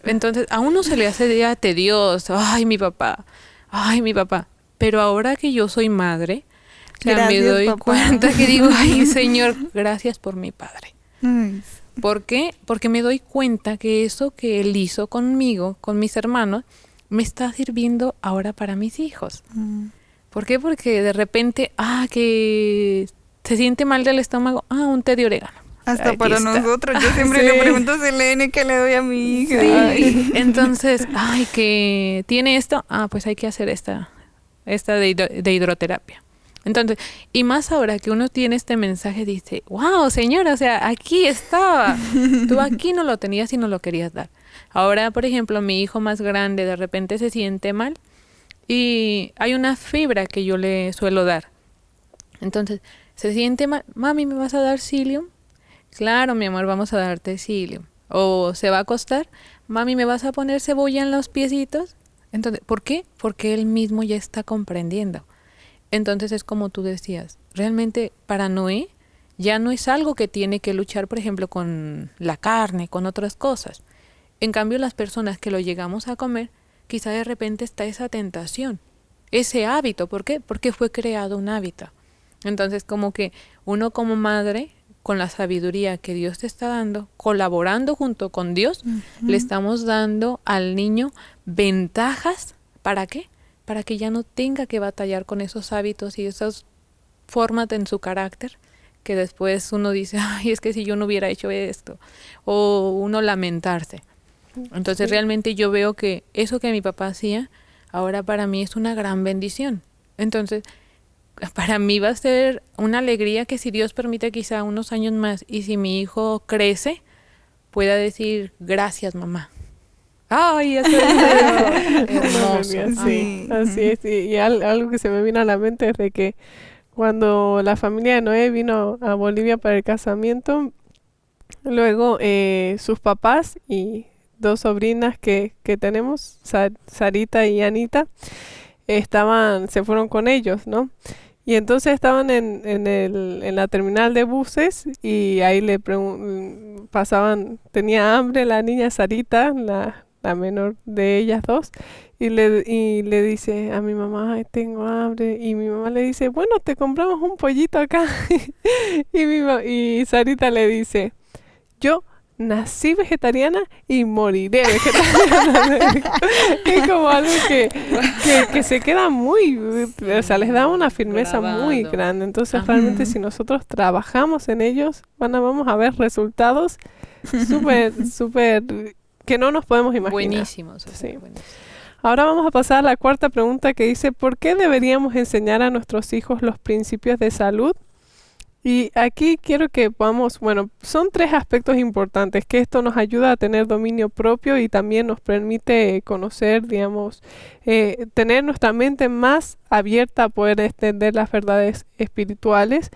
Entonces a uno se le hace ya tedioso, ay, mi papá. Pero ahora que yo soy madre, o sea, me Gracias, doy papá. cuenta que digo, ay, Señor, gracias por mi padre. Ay, ¿Por qué? Porque me doy cuenta que eso que él hizo conmigo, con mis hermanos, me está sirviendo ahora para mis hijos. ¿Por qué? Porque de repente, que se siente mal del estómago, un té de orégano. hasta Aquí para está. nosotros, yo siempre Sí. le pregunto a Selene qué le doy a mi hija. Sí. Ay. Entonces, que tiene esto, pues hay que hacer esta de hidroterapia. Entonces, y más ahora que uno tiene este mensaje, dice, wow, señora, o sea, aquí estaba. Tú aquí no lo tenías y no lo querías dar. Ahora, por ejemplo, mi hijo más grande de repente se siente mal y hay una fibra que yo le suelo dar. Entonces, se siente mal, mami, ¿me vas a dar Psyllium? Claro, mi amor, vamos a darte Psyllium. O se va a acostar, mami, ¿me vas a poner cebolla en los piecitos? Entonces, ¿por qué? Porque él mismo ya está comprendiendo. Entonces es como tú decías, realmente para Noé ya no es algo que tiene que luchar, por ejemplo, con la carne, con otras cosas. En cambio, las personas que lo llegamos a comer, quizá de repente está esa tentación, ese hábito. ¿Por qué? Porque fue creado un hábito. Entonces, como que uno como madre, con la sabiduría que Dios te está dando, colaborando junto con Dios, le estamos dando al niño ventajas. ¿Para qué? Para que ya no tenga que batallar con esos hábitos y esas formas en su carácter, que después uno dice, ay, es que si yo no hubiera hecho esto, o uno lamentarse. Entonces realmente yo veo que eso que mi papá hacía, ahora para mí es una gran bendición. Entonces, para mí va a ser una alegría que si Dios permite quizá unos años más y si mi hijo crece, pueda decir, gracias mamá. ¡Ay, eso es hermoso! Sí, así es. Y algo que se me vino a la mente es de que cuando la familia de Noé vino a Bolivia para el casamiento, luego sus papás y dos sobrinas que tenemos, Sarita y Anita, se fueron con ellos, ¿no? Y entonces estaban en la terminal de buses y ahí pasaban, tenía hambre la niña Sarita, la menor de ellas dos, y le dice a mi mamá, "Ay, tengo hambre", y mi mamá le dice, bueno, te compramos un pollito acá. Y Sarita le dice, yo nací vegetariana y moriré vegetariana. Es como algo que se queda o sea, les da una firmeza muy Grabado. grande. Entonces, Ajá. realmente, si nosotros trabajamos en ellos, vamos a ver resultados súper, que no nos podemos imaginar. Buenísimos. O sea, Sí. buenísimos. Ahora vamos a pasar a la cuarta pregunta que dice, ¿por qué deberíamos enseñar a nuestros hijos los principios de salud? Y aquí quiero que son tres aspectos importantes, que esto nos ayuda a tener dominio propio y también nos permite conocer, digamos, tener nuestra mente más abierta a poder extender las verdades espirituales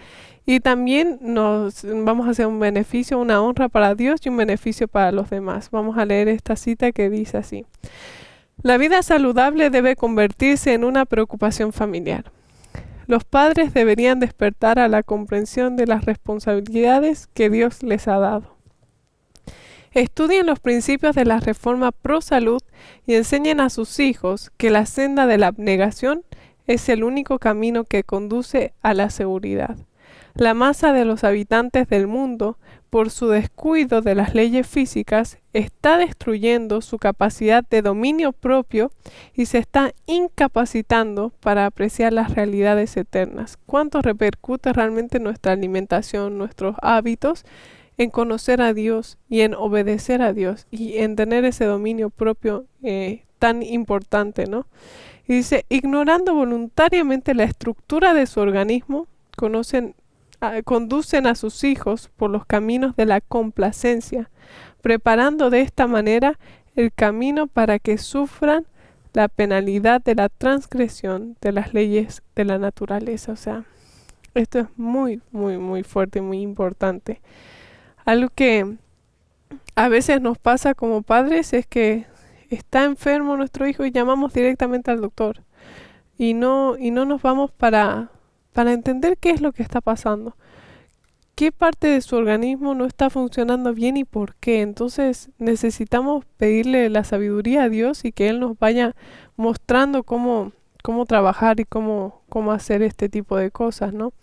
y también nos vamos a hacer un beneficio, una honra para Dios y un beneficio para los demás. Vamos a leer esta cita que dice así. La vida saludable debe convertirse en una preocupación familiar. Los padres deberían despertar a la comprensión de las responsabilidades que Dios les ha dado. Estudien los principios de la reforma pro salud y enseñen a sus hijos que la senda de la abnegación es el único camino que conduce a la seguridad. La masa de los habitantes del mundo, por su descuido de las leyes físicas, está destruyendo su capacidad de dominio propio y se está incapacitando para apreciar las realidades eternas. ¿Cuánto repercute realmente nuestra alimentación, nuestros hábitos, en conocer a Dios y en obedecer a Dios y en tener ese dominio propio tan importante, ¿no? Y dice, ignorando voluntariamente la estructura de su organismo, conducen a sus hijos por los caminos de la complacencia, preparando de esta manera el camino para que sufran la penalidad de la transgresión de las leyes de la naturaleza. O sea, esto es muy, muy, muy fuerte y muy importante. Algo que a veces nos pasa como padres es que está enfermo nuestro hijo y llamamos directamente al doctor y no nos vamos para entender qué es lo que está pasando, qué parte de su organismo no está funcionando bien y por qué. Entonces necesitamos pedirle la sabiduría a Dios y que Él nos vaya mostrando cómo trabajar y cómo hacer este tipo de cosas, ¿no?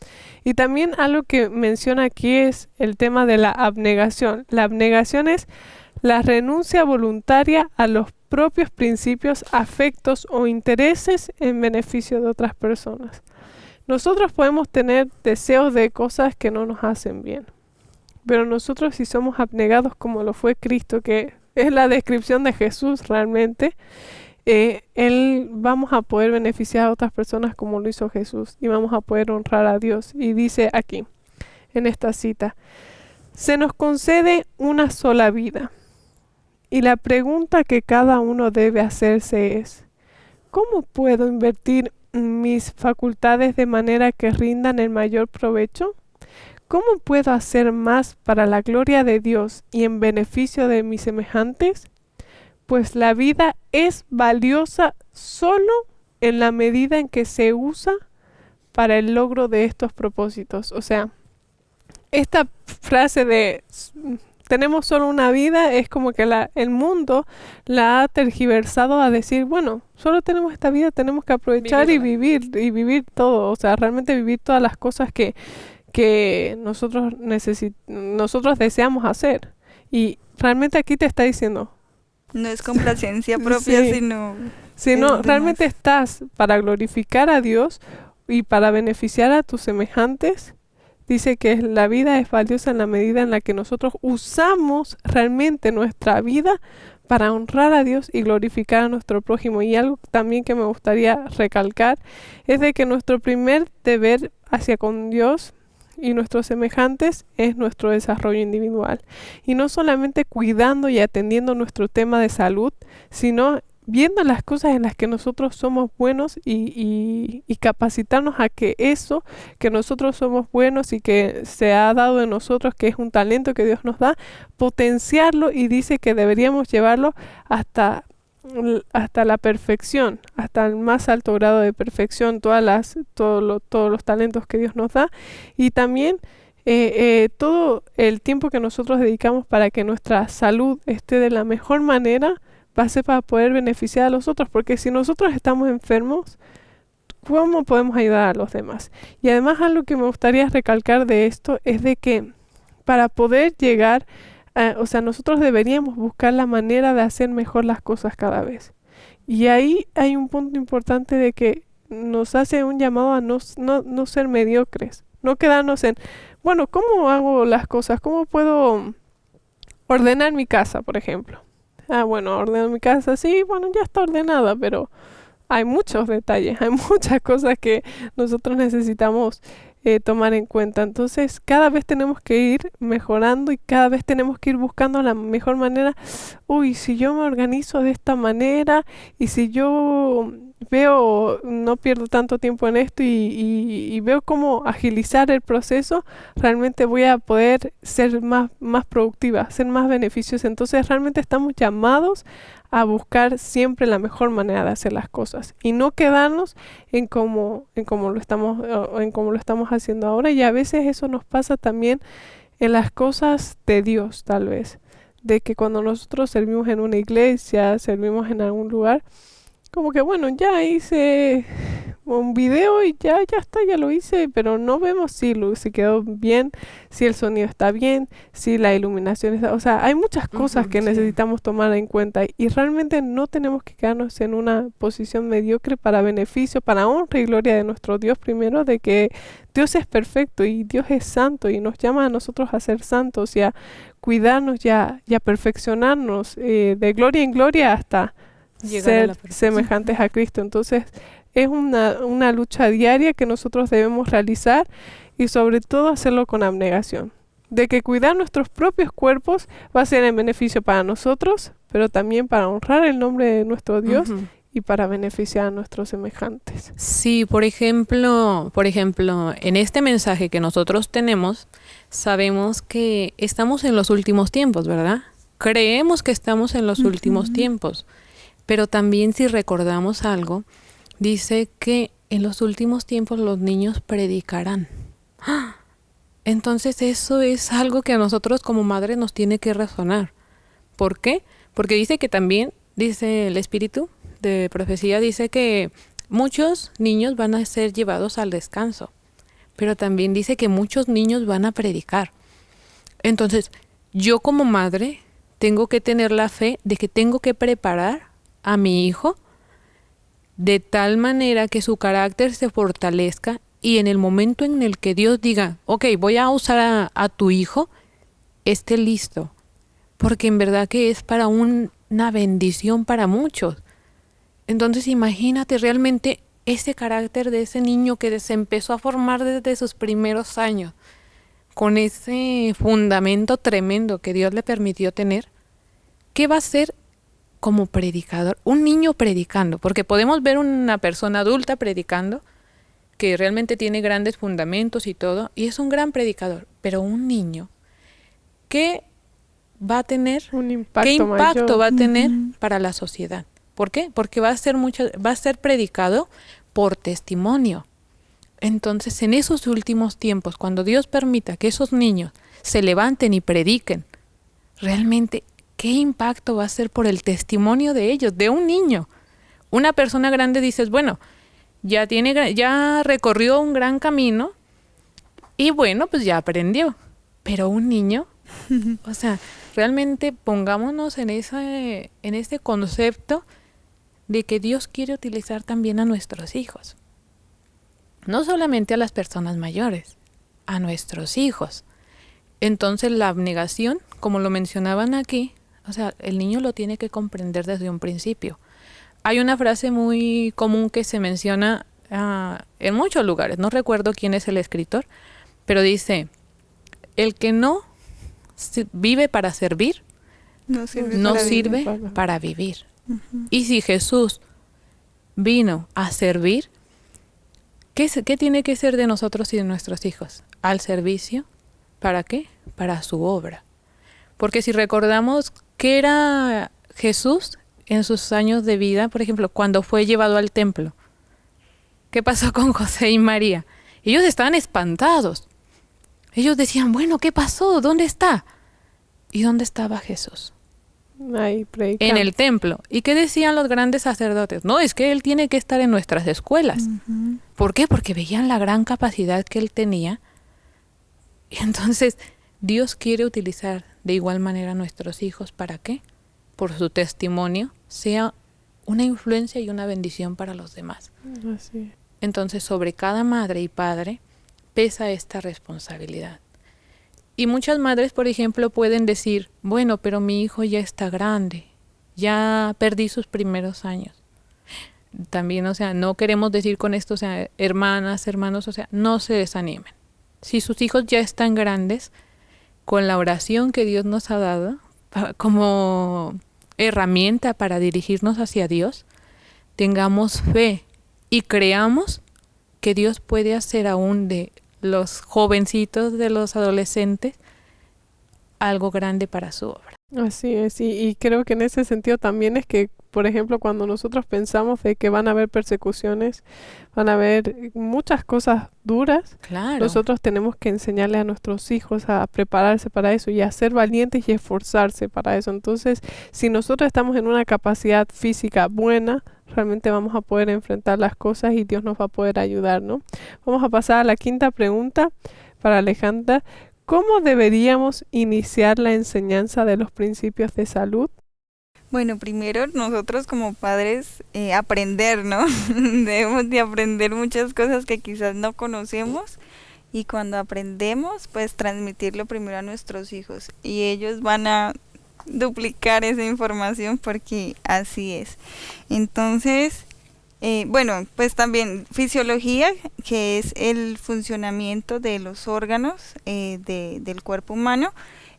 Y también algo que menciona aquí es el tema de la abnegación. La abnegación es la renuncia voluntaria a los propios principios, afectos o intereses en beneficio de otras personas. Nosotros podemos tener deseos de cosas que no nos hacen bien, pero nosotros si somos abnegados como lo fue Cristo, que es la descripción de Jesús realmente, vamos a poder beneficiar a otras personas como lo hizo Jesús y vamos a poder honrar a Dios. Y dice aquí, en esta cita, se nos concede una sola vida y la pregunta que cada uno debe hacerse es, ¿cómo puedo invertir mis facultades de manera que rindan el mayor provecho? ¿Cómo puedo hacer más para la gloria de Dios y en beneficio de mis semejantes? Pues la vida es valiosa solo en la medida en que se usa para el logro de estos propósitos. O sea, esta frase de tenemos solo una vida es como que el mundo la ha tergiversado a decir, bueno, solo tenemos esta vida, tenemos que aprovechar y vivir todo, o sea, realmente vivir todas las cosas que nosotros deseamos hacer. Y realmente aquí te está diciendo, No es complacencia propia, Sí. sino... sino es realmente demás. estás para glorificar a Dios y para beneficiar a tus semejantes. Dice que la vida es valiosa en la medida en la que nosotros usamos realmente nuestra vida para honrar a Dios y glorificar a nuestro prójimo. Y algo también que me gustaría recalcar es de que nuestro primer deber hacia con Dios y nuestros semejantes es nuestro desarrollo individual. Y no solamente cuidando y atendiendo nuestro tema de salud, sino viendo las cosas en las que nosotros somos buenos y capacitarnos a que eso que nosotros somos buenos y que se ha dado en nosotros, que es un talento que Dios nos da, potenciarlo, y dice que deberíamos llevarlo hasta la perfección, hasta el más alto grado de perfección, todos los talentos que Dios nos da, y también todo el tiempo que nosotros dedicamos para que nuestra salud esté de la mejor manera, va a ser para poder beneficiar a los otros, porque si nosotros estamos enfermos, ¿cómo podemos ayudar a los demás? Y además algo que me gustaría recalcar de esto es de que para poder llegar, o sea, nosotros deberíamos buscar la manera de hacer mejor las cosas cada vez. Y ahí hay un punto importante de que nos hace un llamado a no ser mediocres, no quedarnos en, bueno, ¿cómo hago las cosas? ¿Cómo puedo ordenar mi casa, por ejemplo? Bueno, ordeno mi casa, sí, bueno, ya está ordenada, pero hay muchos detalles, hay muchas cosas que nosotros necesitamos tomar en cuenta. Entonces, cada vez tenemos que ir mejorando y cada vez tenemos que ir buscando la mejor manera. Uy, si yo me organizo de esta manera y si yo veo, no pierdo tanto tiempo en esto y veo cómo agilizar el proceso, realmente voy a poder ser más productiva, ser más beneficiosa. Entonces, realmente estamos llamados a buscar siempre la mejor manera de hacer las cosas y no quedarnos en cómo lo estamos haciendo ahora. Y a veces eso nos pasa también en las cosas de Dios, tal vez, de que cuando nosotros servimos en una iglesia, servimos en algún lugar, como que bueno, ya hice un video y ya está, ya lo hice, pero no vemos si quedó bien, si el sonido está bien, si la iluminación está, o sea, hay muchas cosas que Sí. necesitamos tomar en cuenta y realmente no tenemos que quedarnos en una posición mediocre para beneficio, para honra y gloria de nuestro Dios primero, de que Dios es perfecto y Dios es santo y nos llama a nosotros a ser santos y a cuidarnos y a perfeccionarnos de gloria en gloria hasta Llegar a ser la perfección. semejantes a Cristo. Entonces es una lucha diaria que nosotros debemos realizar y sobre todo hacerlo con abnegación. De que cuidar nuestros propios cuerpos va a ser en beneficio para nosotros, pero también para honrar el nombre de nuestro Dios Ujú. y para beneficiar a nuestros semejantes. Sí, por ejemplo, en este mensaje que nosotros tenemos, sabemos que estamos en los últimos tiempos, ¿verdad? Creemos que estamos en los últimos tiempos, pero también si recordamos algo, dice que en los últimos tiempos los niños predicarán. ¡Ah! Entonces eso es algo que a nosotros como madres nos tiene que resonar. ¿Por qué? Porque dice que también, dice el Espíritu de profecía, dice que muchos niños van a ser llevados al descanso, pero también dice que muchos niños van a predicar. Entonces, yo como madre tengo que tener la fe de que tengo que preparar a mi hijo de tal manera que su carácter se fortalezca y en el momento en el que Dios diga, ok, voy a usar a tu hijo, esté listo. Porque en verdad que es para una bendición para muchos. Entonces imagínate realmente ese carácter de ese niño que se empezó a formar desde sus primeros años, con ese fundamento tremendo que Dios le permitió tener. ¿Qué va a ser como predicador? Un niño predicando, porque podemos ver una persona adulta predicando, que realmente tiene grandes fundamentos y todo, y es un gran predicador, pero un niño, ¿qué va a tener? Un impacto ¿Qué impacto mayor. va a tener para la sociedad? ¿Por qué? Porque va a ser predicado por testimonio. Entonces, en esos últimos tiempos, cuando Dios permita que esos niños se levanten y prediquen, realmente, ¿qué impacto va a ser por el testimonio de ellos, de un niño? Una persona grande dices, bueno, ya recorrió un gran camino y bueno, pues ya aprendió. Pero un niño, o sea, realmente pongámonos en ese concepto de que Dios quiere utilizar también a nuestros hijos. No solamente a las personas mayores, a nuestros hijos. Entonces la abnegación, como lo mencionaban aquí, o sea, el niño lo tiene que comprender desde un principio. Hay una frase muy común que se menciona en muchos lugares, no recuerdo quién es el escritor, pero dice, el que no vive para servir, no sirve para vivir. Uh-huh. Y si Jesús vino a servir, ¿qué tiene que ser de nosotros y de nuestros hijos? Al servicio, ¿para qué? Para su obra. Porque si recordamos que era Jesús en sus años de vida, por ejemplo, cuando fue llevado al templo, ¿qué pasó con José y María? Ellos estaban espantados. Ellos decían, bueno, ¿qué pasó? ¿Dónde está? ¿Y dónde estaba Jesús? Ahí, en el templo. ¿Y qué decían los grandes sacerdotes? No, es que él tiene que estar en nuestras escuelas. Uh-huh. ¿Por qué? Porque veían la gran capacidad que él tenía. Y entonces Dios quiere utilizar de igual manera a nuestros hijos. ¿Para qué? Por su testimonio sea una influencia y una bendición para los demás. Así. Entonces sobre cada madre y padre pesa esta responsabilidad. Y muchas madres, por ejemplo, pueden decir, bueno, pero mi hijo ya está grande, ya perdí sus primeros años. También, o sea, no queremos decir con esto, o sea, hermanas, hermanos, o sea, no se desanimen. Si sus hijos ya están grandes, con la oración que Dios nos ha dado, como herramienta para dirigirnos hacia Dios, tengamos fe y creamos que Dios puede hacer aún de los jovencitos, de los adolescentes, algo grande para su obra. Así es, y creo que en ese sentido también es que, por ejemplo, cuando nosotros pensamos de que van a haber persecuciones, van a haber muchas cosas duras, claro, nosotros tenemos que enseñarle a nuestros hijos a prepararse para eso y a ser valientes y esforzarse para eso. Entonces, si nosotros estamos en una capacidad física buena, realmente vamos a poder enfrentar las cosas y Dios nos va a poder ayudar, ¿no? Vamos a pasar a la quinta pregunta para Alejandra. ¿Cómo deberíamos iniciar la enseñanza de los principios de salud? Bueno, primero nosotros como padres aprender, ¿no? Debemos de aprender muchas cosas que quizás no conocemos y cuando aprendemos, pues transmitirlo primero a nuestros hijos y ellos van a duplicar esa información porque así es. Entonces, bueno, pues también fisiología, que es el funcionamiento de los órganos del cuerpo humano.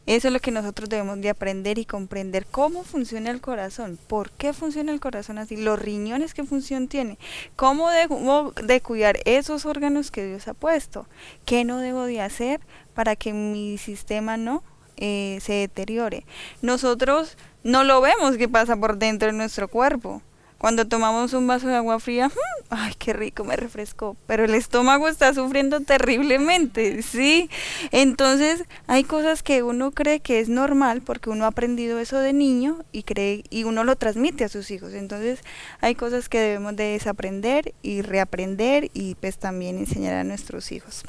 Eso es lo que nosotros debemos de aprender y comprender cómo funciona el corazón, por qué funciona el corazón así, los riñones qué función tiene, cómo de cuidar esos órganos que Dios ha puesto, qué no debo de hacer para que mi sistema no se deteriore. Nosotros no lo vemos que pasa por dentro de nuestro cuerpo. Cuando tomamos un vaso de agua fría, ¡ay, qué rico, me refrescó! Pero el estómago está sufriendo terriblemente, ¿sí? Entonces, hay cosas que uno cree que es normal porque uno ha aprendido eso de niño y uno lo transmite a sus hijos. Entonces, hay cosas que debemos de desaprender y reaprender y pues también enseñar a nuestros hijos.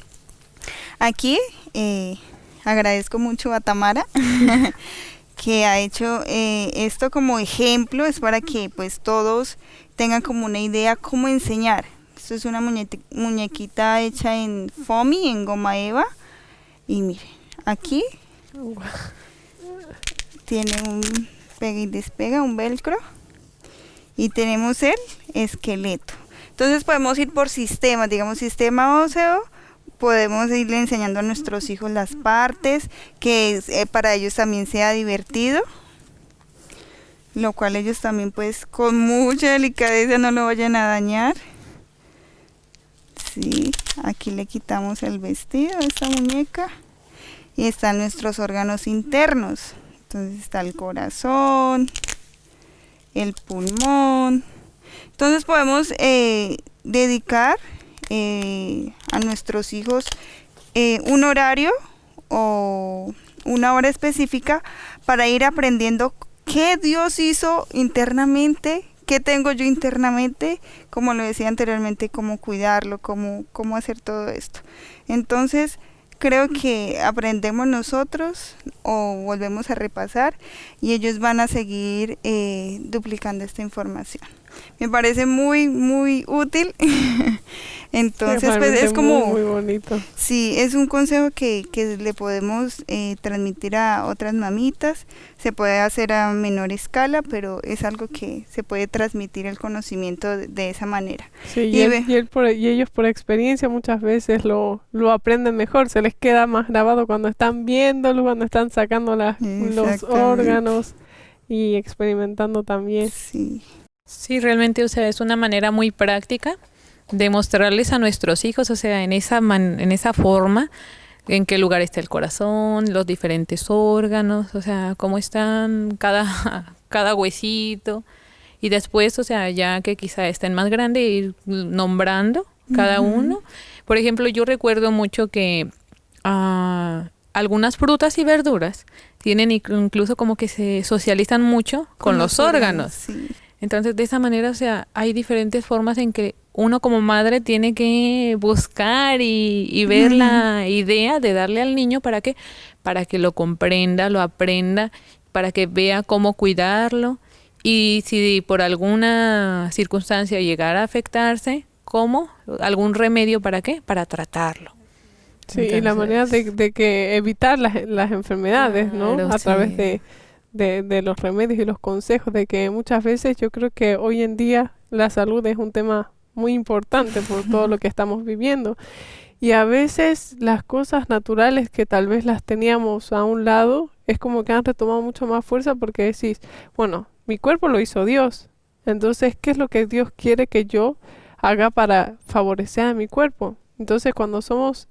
Aquí, agradezco mucho a Tamara que ha hecho esto como ejemplo, es para que pues todos tengan como una idea cómo enseñar. Esto es una muñequita hecha en foamy, en goma eva, y miren, aquí tiene un pega y despega, un velcro, y tenemos el esqueleto. Entonces podemos ir por sistemas, digamos sistema óseo, podemos irle enseñando a nuestros hijos las partes, que para ellos también sea divertido, lo cual ellos también pues con mucha delicadeza no lo vayan a dañar. Sí, aquí le quitamos el vestido de esta muñeca y están nuestros órganos internos. Entonces está el corazón, el pulmón. Entonces podemos dedicar a nuestros hijos un horario o una hora específica para ir aprendiendo qué Dios hizo internamente, qué tengo yo internamente, como lo decía anteriormente, cómo cuidarlo, cómo hacer todo esto. Entonces, creo que aprendemos nosotros o volvemos a repasar y ellos van a seguir duplicando esta información. Me parece muy, muy útil. Entonces, pues es como, muy bonito. Sí, es un consejo que le podemos transmitir a otras mamitas. Se puede hacer a menor escala, pero es algo que se puede transmitir el conocimiento de esa manera. Sí, y ellos por experiencia muchas veces lo aprenden mejor, se les queda más grabado cuando están viéndolo, cuando están sacando los órganos y experimentando también. Sí. Sí, realmente, o sea, es una manera muy práctica de mostrarles a nuestros hijos, o sea, en esa forma, en qué lugar está el corazón, los diferentes órganos, o sea, cómo están cada huesito. Y después, o sea, ya que quizá estén más grandes, ir nombrando cada uno. Por ejemplo, yo recuerdo mucho que algunas frutas y verduras tienen incluso como que se socializan mucho con los órganos. Sí. Entonces, de esa manera, o sea, hay diferentes formas en que uno como madre tiene que buscar y ver la idea de darle al niño para que lo comprenda, lo aprenda, para que vea cómo cuidarlo. Y si por alguna circunstancia llegara a afectarse, ¿cómo? ¿Algún remedio para qué? Para tratarlo. Sí, entonces, y la manera de que evitar las enfermedades, ¿no? Claro, A través de los remedios y los consejos, de que muchas veces yo creo que hoy en día la salud es un tema muy importante por todo lo que estamos viviendo. Y a veces las cosas naturales que tal vez las teníamos a un lado, es como que han retomado mucho más fuerza porque decís, bueno, mi cuerpo lo hizo Dios. Entonces, ¿qué es lo que Dios quiere que yo haga para favorecer a mi cuerpo? Entonces, cuando somos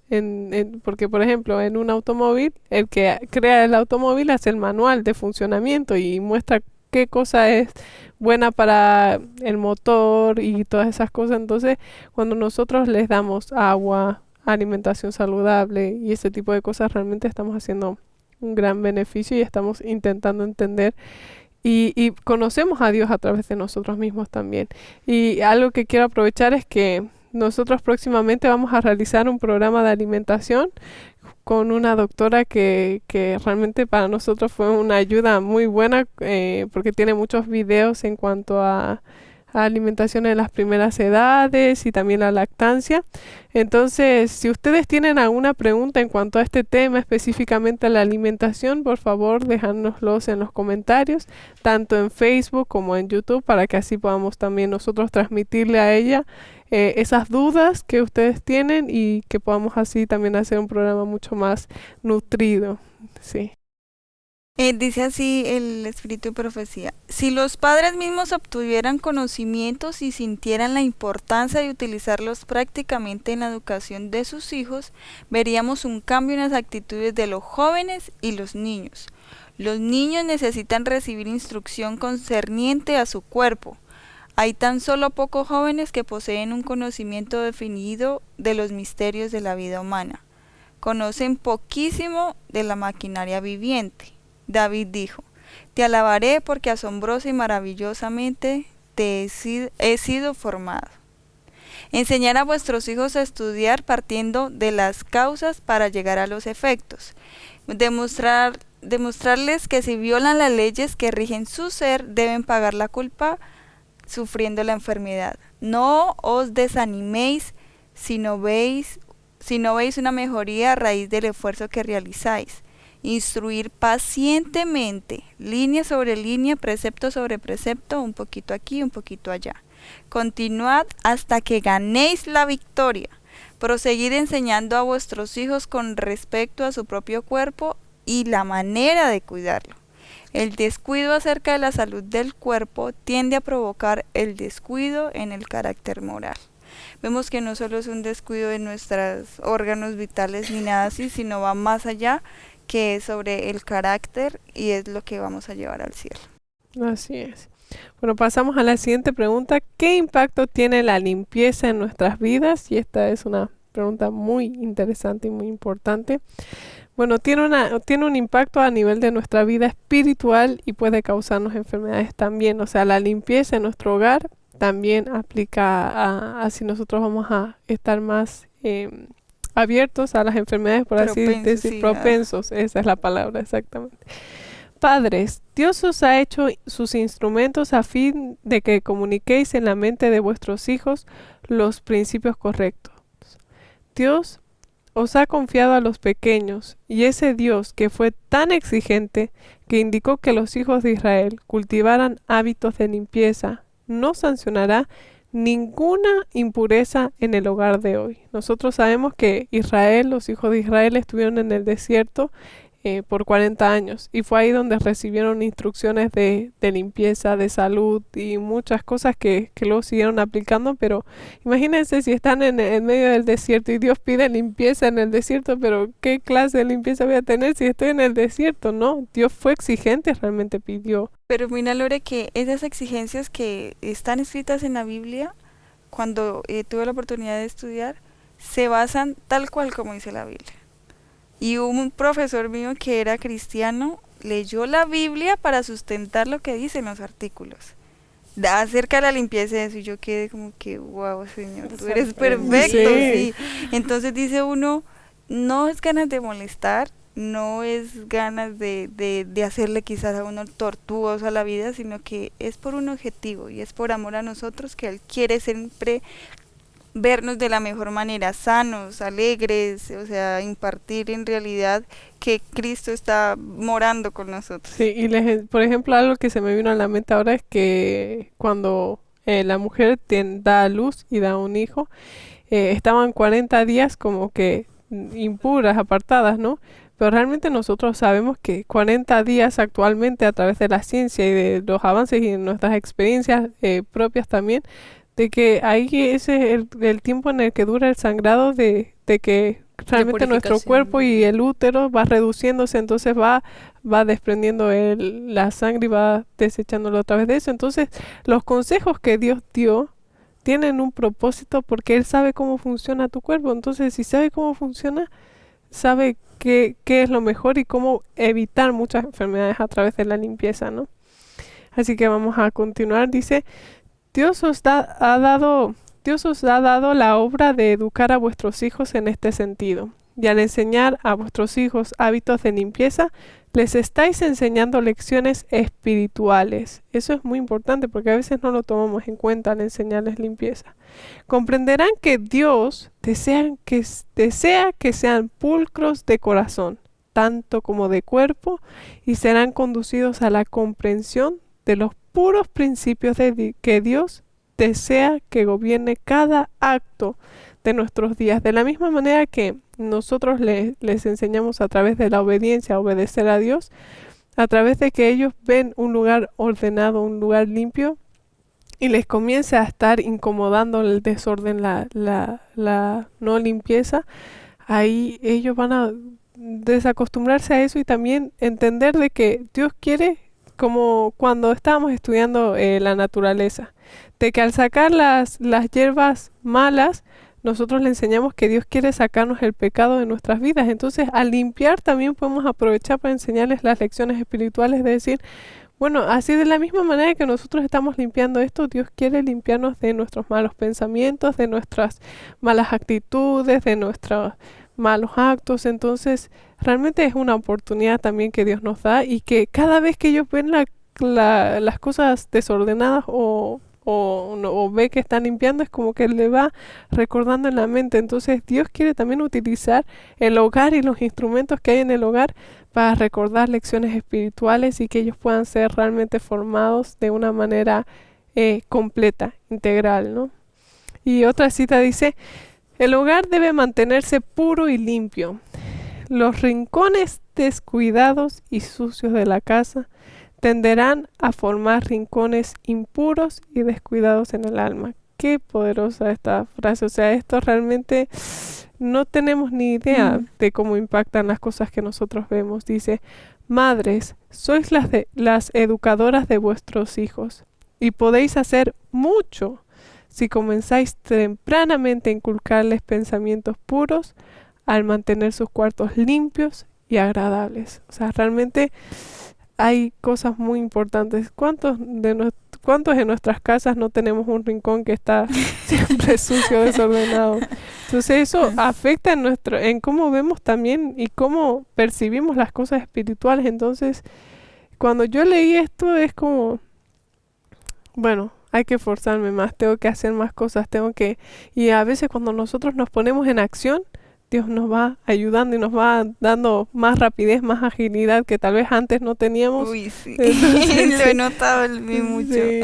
porque por ejemplo, en un automóvil, el que crea el automóvil hace el manual de funcionamiento y muestra qué cosa es buena para el motor y todas esas cosas. Entonces, cuando nosotros les damos agua, alimentación saludable y ese tipo de cosas, realmente estamos haciendo un gran beneficio y estamos intentando entender y conocemos a Dios a través de nosotros mismos también. Y algo que quiero aprovechar es que nosotros próximamente vamos a realizar un programa de alimentación con una doctora que realmente para nosotros fue una ayuda muy buena porque tiene muchos videos en cuanto a alimentación en las primeras edades y también la lactancia. Entonces, si ustedes tienen alguna pregunta en cuanto a este tema, específicamente a la alimentación, por favor, dejárnoslos en los comentarios, tanto en Facebook como en YouTube, para que así podamos también nosotros transmitirle a ella esas dudas que ustedes tienen y que podamos así también hacer un programa mucho más nutrido. Sí. Dice así el espíritu de profecía: si los padres mismos obtuvieran conocimientos y sintieran la importancia de utilizarlos prácticamente en la educación de sus hijos, veríamos un cambio en las actitudes de los jóvenes y los niños. Los niños necesitan recibir instrucción concerniente a su cuerpo. Hay tan solo pocos jóvenes que poseen un conocimiento definido de los misterios de la vida humana. Conocen poquísimo de la maquinaria viviente. David dijo: te alabaré porque asombrosa y maravillosamente he sido formado. Enseñar a vuestros hijos a estudiar partiendo de las causas para llegar a los efectos. Demostrarles que si violan las leyes que rigen su ser, deben pagar la culpa sufriendo la enfermedad. No os desaniméis si no veis una mejoría a raíz del esfuerzo que realizáis. Instruir pacientemente, línea sobre línea, precepto sobre precepto, un poquito aquí, un poquito allá. Continuad hasta que ganéis la victoria. Proseguid enseñando a vuestros hijos con respecto a su propio cuerpo y la manera de cuidarlo. El descuido acerca de la salud del cuerpo tiende a provocar el descuido en el carácter moral. Vemos que no solo es un descuido de nuestros órganos vitales ni nada así, sino va más allá, que es sobre el carácter y es lo que vamos a llevar al cielo. Así es. Bueno, pasamos a la siguiente pregunta. ¿Qué impacto tiene la limpieza en nuestras vidas? Y esta es una pregunta muy interesante y muy importante. Bueno, tiene un impacto a nivel de nuestra vida espiritual y puede causarnos enfermedades también. O sea, la limpieza en nuestro hogar también aplica a si nosotros vamos a estar más abiertos a las enfermedades, por así Propensos, decir, sí, propensos. Esa es la palabra, exactamente. Padres, Dios os ha hecho sus instrumentos a fin de que comuniquéis en la mente de vuestros hijos los principios correctos. Dios os ha confiado a los pequeños, y ese Dios que fue tan exigente que indicó que los hijos de Israel cultivaran hábitos de limpieza, no sancionará ninguna impureza en el hogar de hoy. Nosotros sabemos que Israel, los hijos de Israel estuvieron en el desierto por 40 años y fue ahí donde recibieron instrucciones de limpieza, de salud y muchas cosas que luego siguieron aplicando, pero imagínense si están en medio del desierto y Dios pide limpieza en el desierto, pero ¿qué clase de limpieza voy a tener si estoy en el desierto? No, Dios fue exigente, realmente pidió. Pero mira, Lore, que esas exigencias que están escritas en la Biblia, cuando tuve la oportunidad de estudiar, se basan tal cual como dice la Biblia. Y un profesor mío que era cristiano leyó la Biblia para sustentar lo que dicen los artículos acerca de la limpieza de eso, y yo quedé como que, wow, Señor, tú eres perfecto, sí. Entonces dice uno, no es ganas de molestar, no es ganas de hacerle quizás a uno tortuoso a la vida, sino que es por un objetivo y es por amor a nosotros que Él quiere siempre vernos de la mejor manera, sanos, alegres, o sea, impartir en realidad que Cristo está morando con nosotros. Sí, y por ejemplo, algo que se me vino a la mente ahora es que cuando la mujer da a luz y da un hijo, estaban 40 días como que impuras, apartadas, ¿no? Pero realmente nosotros sabemos que 40 días actualmente a través de la ciencia y de los avances y de nuestras experiencias propias también, de que ahí ese es el tiempo en el que dura el sangrado de que realmente nuestro cuerpo y el útero va reduciéndose, entonces va desprendiendo la sangre y va desechándolo a través de eso. Entonces, los consejos que Dios dio tienen un propósito porque Él sabe cómo funciona tu cuerpo. Entonces, si sabe cómo funciona, sabe qué es lo mejor y cómo evitar muchas enfermedades a través de la limpieza, ¿no? Así que vamos a continuar. Dice, Dios os ha dado la obra de educar a vuestros hijos en este sentido. Y al enseñar a vuestros hijos hábitos de limpieza, les estáis enseñando lecciones espirituales. Eso es muy importante porque a veces no lo tomamos en cuenta al enseñarles limpieza. Comprenderán que Dios desea que sean pulcros de corazón, tanto como de cuerpo, y serán conducidos a la comprensión de los puros principios que Dios desea que gobierne cada acto de nuestros días, de la misma manera que nosotros les enseñamos a través de la obediencia a obedecer a Dios, a través de que ellos ven un lugar ordenado, un lugar limpio, y les comienza a estar incomodando el desorden, la no limpieza, ahí ellos van a desacostumbrarse a eso y también entender de que Dios quiere, como cuando estábamos estudiando la naturaleza, de que al sacar las hierbas malas, nosotros le enseñamos que Dios quiere sacarnos el pecado de nuestras vidas. Entonces, al limpiar también podemos aprovechar para enseñarles las lecciones espirituales de decir, bueno, así de la misma manera que nosotros estamos limpiando esto, Dios quiere limpiarnos de nuestros malos pensamientos, de nuestras malas actitudes, de nuestros malos actos. Entonces, realmente es una oportunidad también que Dios nos da y que cada vez que ellos ven las cosas desordenadas o ve que están limpiando, es como que le va recordando en la mente. Entonces Dios quiere también utilizar el hogar y los instrumentos que hay en el hogar para recordar lecciones espirituales y que ellos puedan ser realmente formados de una manera completa, integral, ¿no? Y otra cita dice, el hogar debe mantenerse puro y limpio. Los rincones descuidados y sucios de la casa tenderán a formar rincones impuros y descuidados en el alma. Qué poderosa esta frase. O sea, esto realmente no tenemos ni idea de cómo impactan las cosas que nosotros vemos. Dice, madres, sois las educadoras de vuestros hijos. y podéis hacer mucho si comenzáis tempranamente a inculcarles pensamientos puros al mantener sus cuartos limpios y agradables. O sea, realmente hay cosas muy importantes. ¿Cuántos en nuestras casas no tenemos un rincón que está siempre sucio, desordenado? Entonces eso afecta en cómo vemos también y cómo percibimos las cosas espirituales. Entonces, cuando yo leí esto es como, bueno, hay que esforzarme más, tengo que hacer más cosas, y a veces cuando nosotros nos ponemos en acción, Dios nos va ayudando y nos va dando más rapidez, más agilidad que tal vez antes no teníamos. Uy, sí. Entonces, Lo he notado mucho. sí.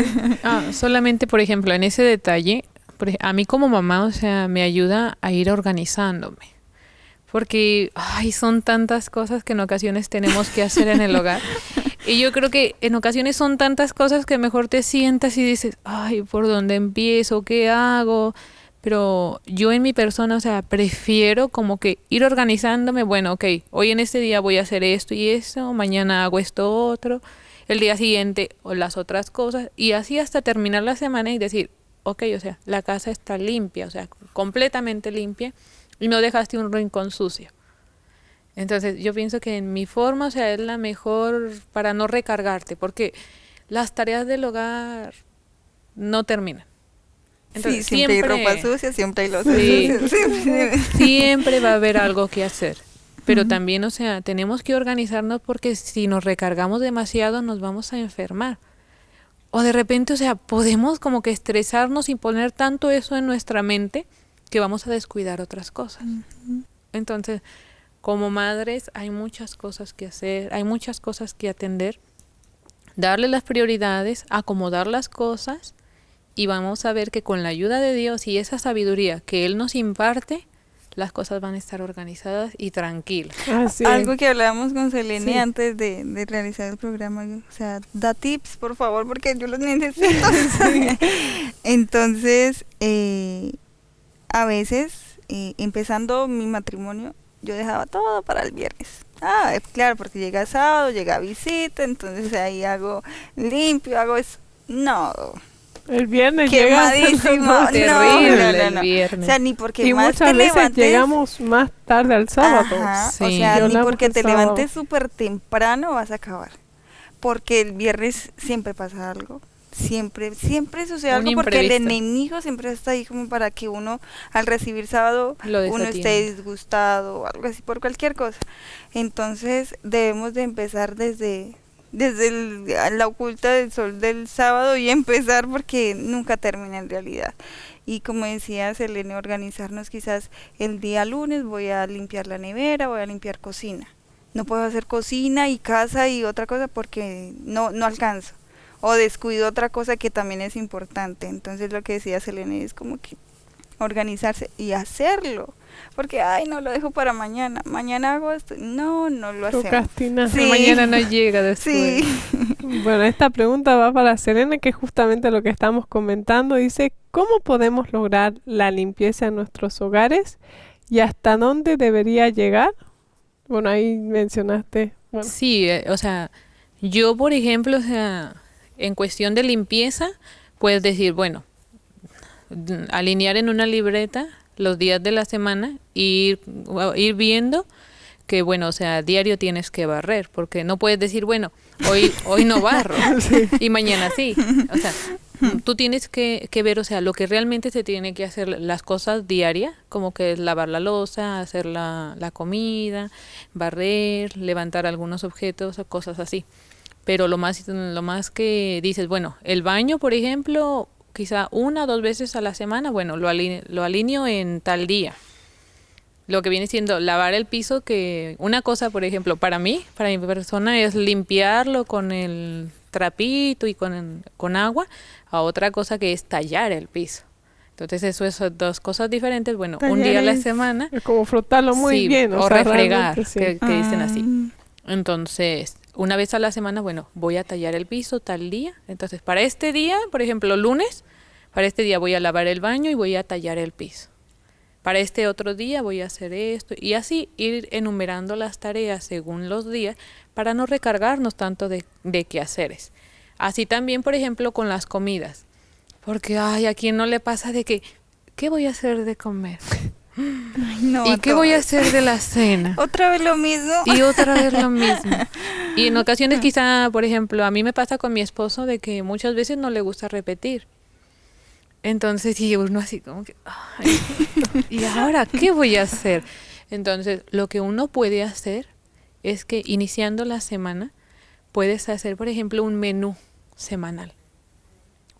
Solamente, por ejemplo, en ese detalle, a mí como mamá, o sea, me ayuda a ir organizándome. Porque, son tantas cosas que en ocasiones tenemos que hacer en el hogar. Y yo creo que en ocasiones son tantas cosas que mejor te sientas y dices, ¿por dónde empiezo? ¿Qué hago? Pero yo en mi persona, o sea, prefiero como que ir organizándome. Bueno, ok, hoy en este día voy a hacer esto y eso, mañana hago esto otro, el día siguiente o las otras cosas, y así hasta terminar la semana y decir, ok, o sea, la casa está limpia, o sea, completamente limpia, y no dejaste un rincón sucio. Entonces yo pienso que en mi forma, o sea, es la mejor para no recargarte, porque las tareas del hogar no terminan. Entonces, siempre hay ropa sucia, siempre hay losa Sí. sucia. Siempre va a haber algo que hacer. Pero también, o sea, tenemos que organizarnos porque si nos recargamos demasiado nos vamos a enfermar. O de repente, o sea, podemos como que estresarnos y poner tanto eso en nuestra mente que vamos a descuidar otras cosas. Entonces, como madres hay muchas cosas que hacer, hay muchas cosas que atender, darle las prioridades, acomodar las cosas, y vamos a ver que con la ayuda de Dios y esa sabiduría que Él nos imparte, las cosas van a estar organizadas y tranquilas. Algo que hablábamos con Selene Sí. antes de realizar el programa, o sea, da tips, por favor, porque yo los necesito. Entonces, a veces, empezando mi matrimonio, yo dejaba todo para el viernes. Claro, porque llega sábado, llega visita, entonces ahí hago limpio, hago eso. No, El viernes llega quemadísimo. Terrible el no. viernes. O sea, ni porque y más muchas te veces levantes. llegamos más tarde al sábado. Ajá, Sí. o Y sea, ni hablamos porque el te sábado. levantes súper temprano vas a acabar. Porque el viernes siempre pasa algo. Siempre sucede Un algo porque el imprevisto. enemigo siempre está ahí como para que uno, al recibir sábado, Lo uno desatiende. esté disgustado o algo así por cualquier cosa. Entonces debemos de empezar desde la oculta del sol del sábado y empezar porque nunca termina en realidad. Y como decía Selene, organizarnos quizás el día lunes voy a limpiar la nevera, voy a limpiar cocina. No puedo hacer cocina y casa y otra cosa porque no alcanzo. O descuido otra cosa que también es importante. Entonces lo que decía Selene es como que organizarse y hacerlo. Porque, no lo dejo para mañana. Mañana hago esto. No lo hacemos. Procrastinar. Sí. Mañana no llega después. Sí. Bueno, esta pregunta va para Selena, que es justamente lo que estamos comentando. Dice, ¿cómo podemos lograr la limpieza en nuestros hogares y hasta dónde debería llegar? Bueno, ahí mencionaste. Bueno, Sí, o sea, yo por ejemplo, o sea, en cuestión de limpieza, puedes decir, bueno, alinear en una libreta los días de la semana e ir viendo que, bueno, o sea, diario tienes que barrer, porque no puedes decir, bueno, hoy no barro y mañana sí. O sea, tú tienes que ver, o sea, lo que realmente se tiene que hacer, las cosas diarias, como que es lavar la loza, hacer la comida, barrer, levantar algunos objetos o cosas así. Pero lo más que dices, bueno, el baño, por ejemplo, quizá 1 o 2 veces a la semana, bueno, lo alineo en tal día. Lo que viene siendo lavar el piso, que una cosa, por ejemplo, para mi persona es limpiarlo con el trapito y con agua, a otra cosa que es tallar el piso. Entonces eso es 2 cosas diferentes. Bueno, un día a la semana. es como frotarlo muy Sí, bien. o sea, refregar, realmente sí. que dicen así. Entonces, una vez a la semana, bueno, voy a tallar el piso tal día. Entonces, para este día, por ejemplo, lunes, para este día voy a lavar el baño y voy a tallar el piso. Para este otro día voy a hacer esto. Y así ir enumerando las tareas según los días para no recargarnos tanto de quehaceres. Así también, por ejemplo, con las comidas. Porque, ay, ¿a quién no le pasa de que, ¿qué voy a hacer de comer? Ay, no, ¿Y a qué voy a todos. hacer de la cena? Otra vez lo mismo. Y otra vez lo mismo. Y en ocasiones quizá, por ejemplo, a mí me pasa con mi esposo de que muchas veces no le gusta repetir. Entonces, y uno así como que, ay, ¿y ahora qué voy a hacer? Entonces, lo que uno puede hacer es que iniciando la semana, puedes hacer, por ejemplo, un menú semanal.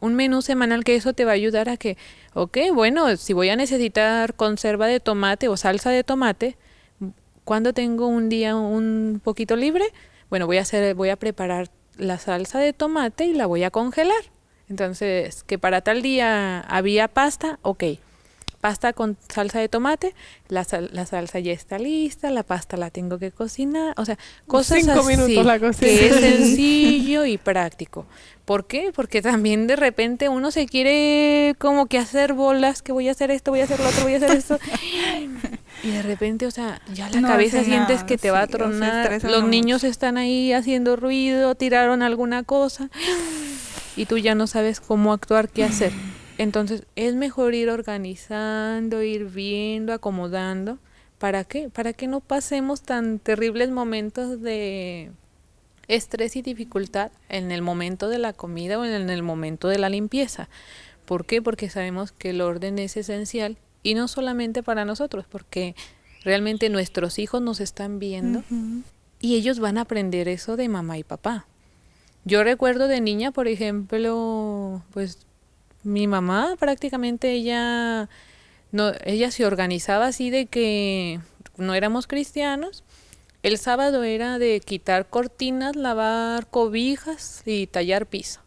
Un menú semanal que eso te va a ayudar a que, ok, bueno, si voy a necesitar conserva de tomate o salsa de tomate, cuando tengo un día un poquito libre, bueno, voy a preparar la salsa de tomate y la voy a congelar. Entonces, que para tal día había pasta, ok, pasta con salsa de tomate, la salsa ya está lista, la pasta la tengo que cocinar, o sea, cosas 5 minutos así, la cocina. que es sencillo y práctico. ¿Por qué? Porque también de repente uno se quiere como que hacer bolas, que voy a hacer esto, voy a hacer lo otro, voy a hacer esto. Y de repente, o sea, ya la No cabeza hace sientes nada, que te va a sí, o se tronar, estresa los uno niños mucho. están ahí haciendo ruido, tiraron alguna cosa y tú ya no sabes cómo actuar, qué hacer. Entonces es mejor ir organizando, ir viendo, acomodando. ¿Para qué? Para que no pasemos tan terribles momentos de estrés y dificultad en el momento de la comida o en el momento de la limpieza. ¿Por qué? Porque sabemos que el orden es esencial y no solamente para nosotros, porque realmente nuestros hijos nos están viendo Ujú. y ellos van a aprender eso de mamá y papá. Yo recuerdo de niña, por ejemplo, pues mi mamá prácticamente ella no, ella se organizaba así de que no éramos cristianos. El sábado era de quitar cortinas, lavar cobijas y tallar piso.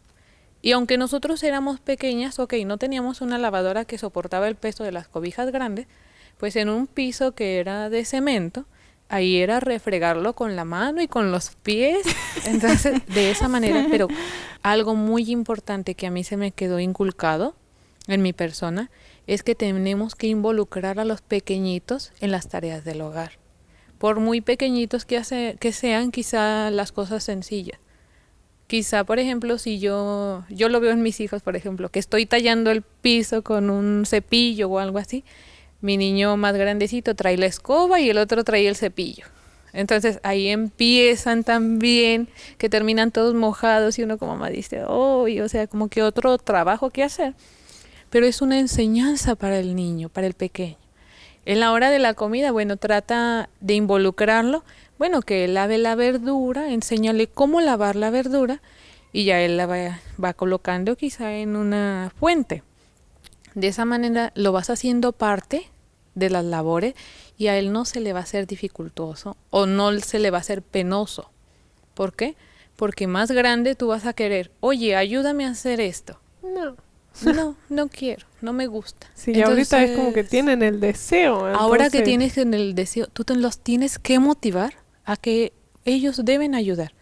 Y aunque nosotros éramos pequeñas, ok, no teníamos una lavadora que soportaba el peso de las cobijas grandes, pues en un piso que era de cemento, ahí era refregarlo con la mano y con los pies. Entonces, de esa manera, pero algo muy importante que a mí se me quedó inculcado en mi persona es que tenemos que involucrar a los pequeñitos en las tareas del hogar. Por muy pequeñitos que sean, quizá las cosas sencillas. Quizá, por ejemplo, si yo lo veo en mis hijos, por ejemplo, que estoy tallando el piso con un cepillo o algo así, mi niño más grandecito trae la escoba y el otro trae el cepillo. Entonces ahí empiezan también, que terminan todos mojados y uno como mamá dice, oh, o sea, como que otro trabajo que hacer. Pero es una enseñanza para el niño, para el pequeño. En la hora de la comida, bueno, trata de involucrarlo, bueno, que él lave la verdura, enséñale cómo lavar la verdura y ya él la va colocando quizá en una fuente. De esa manera lo vas haciendo parte de las labores y a él no se le va a hacer dificultoso o no se le va a hacer penoso. ¿Por qué? Porque más grande tú vas a querer, oye, ayúdame a hacer esto. No. No, no quiero, no me gusta. Sí, ahorita es como que Entonces, tienen el deseo. ahora que Entonces, tienes en el deseo, tú los tienes que motivar a que ellos deben ayudar.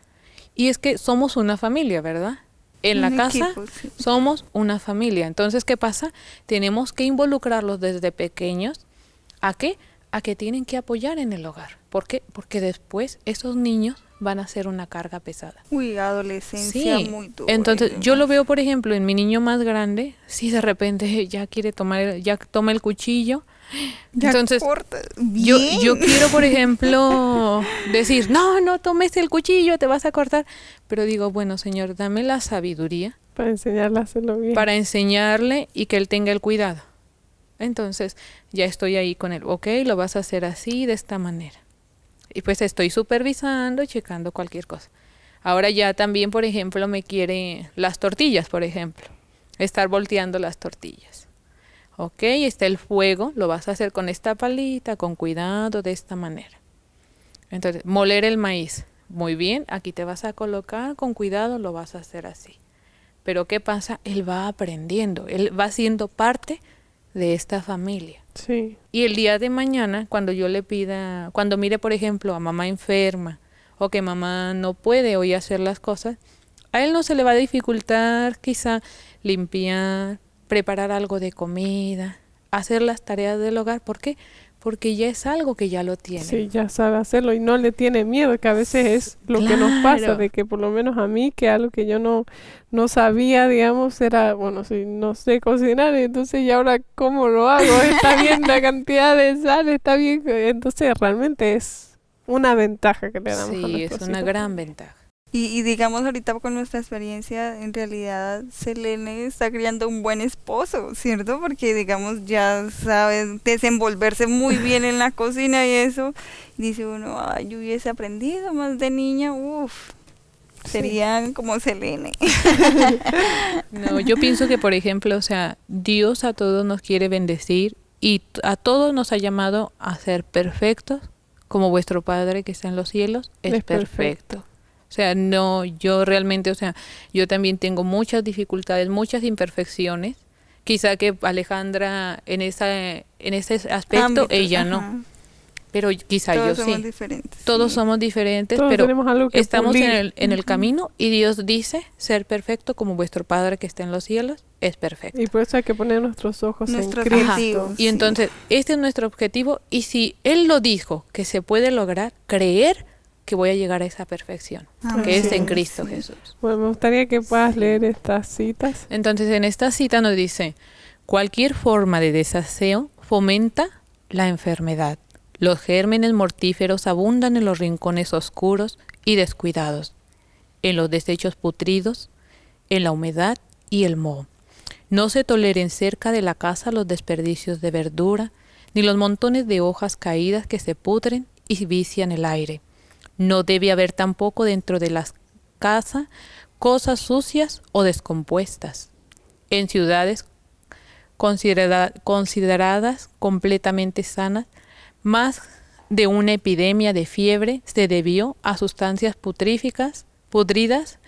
Y es que somos una familia, ¿verdad? En la Un casa equipo, sí. somos una familia. Entonces, ¿qué pasa? Tenemos que involucrarlos desde pequeños. ¿A qué? A que tienen que apoyar en el hogar. ¿Por qué? Porque después esos niños van a ser una carga pesada. Uy, adolescencia Sí, muy dura. entonces y yo lo demás. veo, por ejemplo, en mi niño más grande, si de repente ya quiere tomar, ya toma el cuchillo. Ya Entonces, corta. yo Bien. quiero, por ejemplo, decir, no, no tomes el cuchillo, te vas a cortar. Pero digo, bueno, Señor, dame la sabiduría para enseñarle a hacerlo bien. para enseñarle y que él tenga el cuidado. Entonces, ya estoy ahí con él, ok, lo vas a hacer así, de esta manera. Y pues estoy supervisando, checando cualquier cosa. Ahora ya también, por ejemplo, me quiere las tortillas, por ejemplo. Estar volteando las tortillas. Ok, está el fuego, lo vas a hacer con esta palita, con cuidado, de esta manera. Entonces, moler el maíz. Muy bien, aquí te vas a colocar, con cuidado lo vas a hacer así. Pero ¿qué pasa? Él va aprendiendo, él va siendo parte de esta familia. Sí. Y el día de mañana, cuando yo le pida, cuando mire, por ejemplo, a mamá enferma o que mamá no puede hoy hacer las cosas, a él no se le va a dificultar quizá limpiar, preparar algo de comida, hacer las tareas del hogar. ¿Por qué? porque ya es algo que ya lo tiene. Sí, ya sabe hacerlo y no le tiene miedo, que a veces es lo que nos pasa, Claro. de que por lo menos a mí, que algo que yo no sabía, digamos, era, bueno, si no sé cocinar, entonces, ¿y ahora cómo lo hago? Está bien la cantidad de sal, está bien, entonces realmente es una ventaja que le damos a Sí, es nuestros una hijos. gran ventaja. Y digamos ahorita con nuestra experiencia, en realidad Selene está criando un buen esposo, ¿cierto? Porque digamos ya sabe desenvolverse muy bien en la cocina y eso. Dice uno, ay, yo hubiese aprendido más de niña, uff, Sí. serían como Selene. No, yo pienso que, por ejemplo, o sea, Dios a todos nos quiere bendecir y a todos nos ha llamado a ser perfectos, como vuestro Padre que está en los cielos es Es perfecto. perfecto. O sea, no, yo realmente, o sea, yo también tengo muchas dificultades, muchas imperfecciones. Quizá que Alejandra en ese aspecto, Ámbito, ella no, ajá. pero quizá Todos yo somos sí. diferentes. Todos sí. somos diferentes, Todos pero tenemos algo que estamos pulir. en el camino y Dios dice ser perfecto como vuestro Padre que está en los cielos es perfecto. Y por eso hay que poner nuestros ojos Nuestro en Cristo. objetivo. Y Sí. entonces, este es nuestro objetivo y si Él lo dijo que se puede lograr, creer que voy a llegar a esa perfección, Amén. que es en Sí, Cristo sí. Jesús. Bueno, me gustaría que puedas Sí. leer estas citas. Entonces, en esta cita nos dice, cualquier forma de desaseo fomenta la enfermedad. Los gérmenes mortíferos abundan en los rincones oscuros y descuidados, en los desechos putridos, en la humedad y el moho. No se toleren cerca de la casa los desperdicios de verdura, ni los montones de hojas caídas que se pudren y vician el aire. No debe haber tampoco dentro de las casas cosas sucias o descompuestas. En ciudades consideradas completamente sanas, más de una epidemia de fiebre se debió a sustancias pudridas,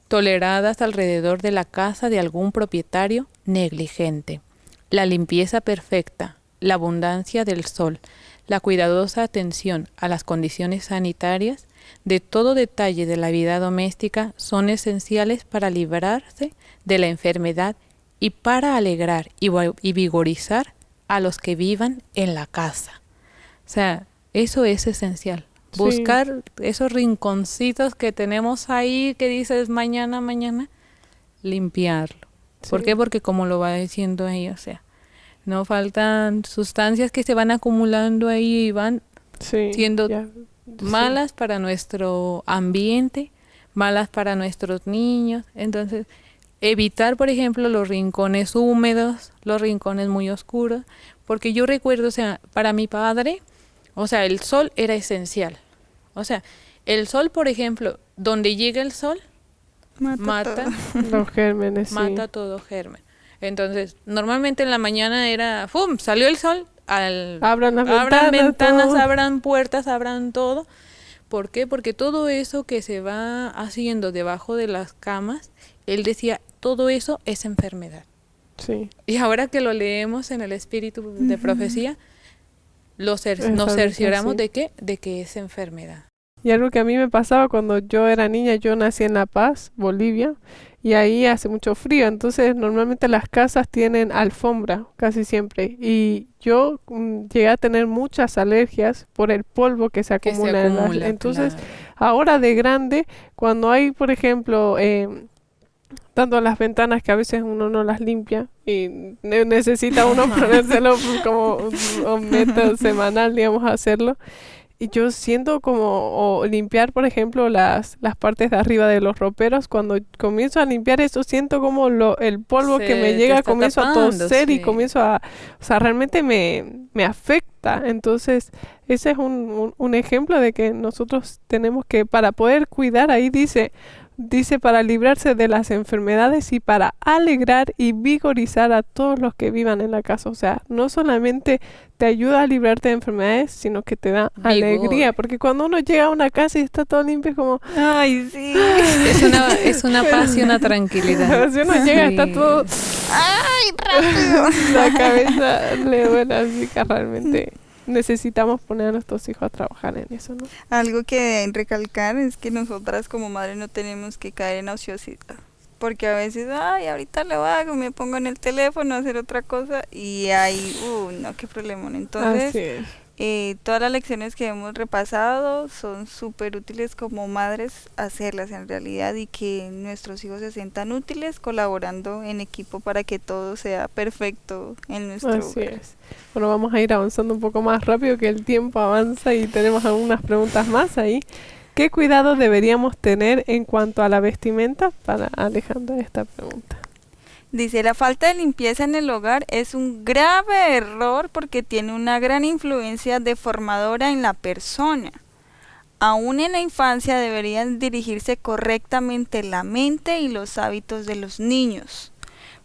toleradas alrededor de la casa de algún propietario negligente. La limpieza perfecta, la abundancia del sol, la cuidadosa atención a las condiciones sanitarias de todo detalle de la vida doméstica son esenciales para librarse de la enfermedad y para alegrar y vigorizar a los que vivan en la casa. O sea, eso es esencial. Sí. Buscar esos rinconcitos que tenemos ahí que dices mañana, limpiarlo. ¿Por Sí. qué? Porque como lo va diciendo ahí, o sea, no faltan sustancias que se van acumulando ahí y van Sí, siendo ya, sí. malas para nuestro ambiente, malas para nuestros niños. Entonces, evitar, por ejemplo, los rincones húmedos, los rincones muy oscuros, porque yo recuerdo, o sea, para mi padre, o sea, el sol era esencial. O sea, el sol, por ejemplo, donde llega el sol, mata Los gérmenes, sí. mata todo germen. Entonces, normalmente en la mañana era, ¡fum! Salió el sol, Abran las abran ventanas, ventanas, todo. abran puertas, abran todo. ¿Por qué? Porque todo eso que se va haciendo debajo de las camas, él decía, todo eso es enfermedad. Sí, Y ahora que lo leemos en el espíritu de profecía, nos Exacto, cercioramos sí. de qué, de que es enfermedad. y algo que a mí me pasaba cuando yo era niña, yo nací en La Paz, Bolivia, y ahí hace mucho frío, entonces normalmente las casas tienen alfombra, casi siempre, y yo llegué a tener muchas alergias por el polvo que se Que se acumula en las... acumula, Entonces, claro. ahora de grande, cuando hay, por ejemplo, tanto las ventanas que a veces uno no las limpia y necesita uno ponérselo como un método semanal, digamos, hacerlo. Y yo siento como o limpiar, por ejemplo, las partes de arriba de los roperos. Cuando comienzo a limpiar eso, siento como el polvo que me Te llega, está comienzo a tapando, toser y sí. comienzo a... O sea, realmente me afecta. Entonces, ese es un ejemplo de que nosotros tenemos que, para poder cuidar, ahí dice para librarse de las enfermedades y para alegrar y vigorizar a todos los que vivan en la casa. O sea, no solamente te ayuda a librarte de enfermedades, sino que te da Vigor. alegría. Porque cuando uno llega a una casa y está todo limpio, es como... Ay, sí. Es una paz y una tranquilidad. Si uno llega, está Sí. todo... Ay, rápido. La cabeza le duele, así que realmente necesitamos poner a nuestros hijos a trabajar en eso, ¿no? Algo que recalcar es que nosotras como madres no tenemos que caer en ociosidad. porque a veces, ay, ahorita lo hago, me pongo en el teléfono a hacer otra cosa y ahí, no, qué problema. Entonces, Así es. todas las lecciones que hemos repasado son súper útiles como madres hacerlas en realidad y que nuestros hijos se sientan útiles colaborando en equipo para que todo sea perfecto en nuestro Así hogar. es. Bueno, vamos a ir avanzando un poco más rápido que el tiempo avanza y tenemos algunas preguntas más ahí. ¿Qué cuidado deberíamos tener en cuanto a la vestimenta? Para Alejandra esta pregunta. Dice, la falta de limpieza en el hogar es un grave error porque tiene una gran influencia deformadora en la persona. Aún en la infancia deberían dirigirse correctamente la mente y los hábitos de los niños.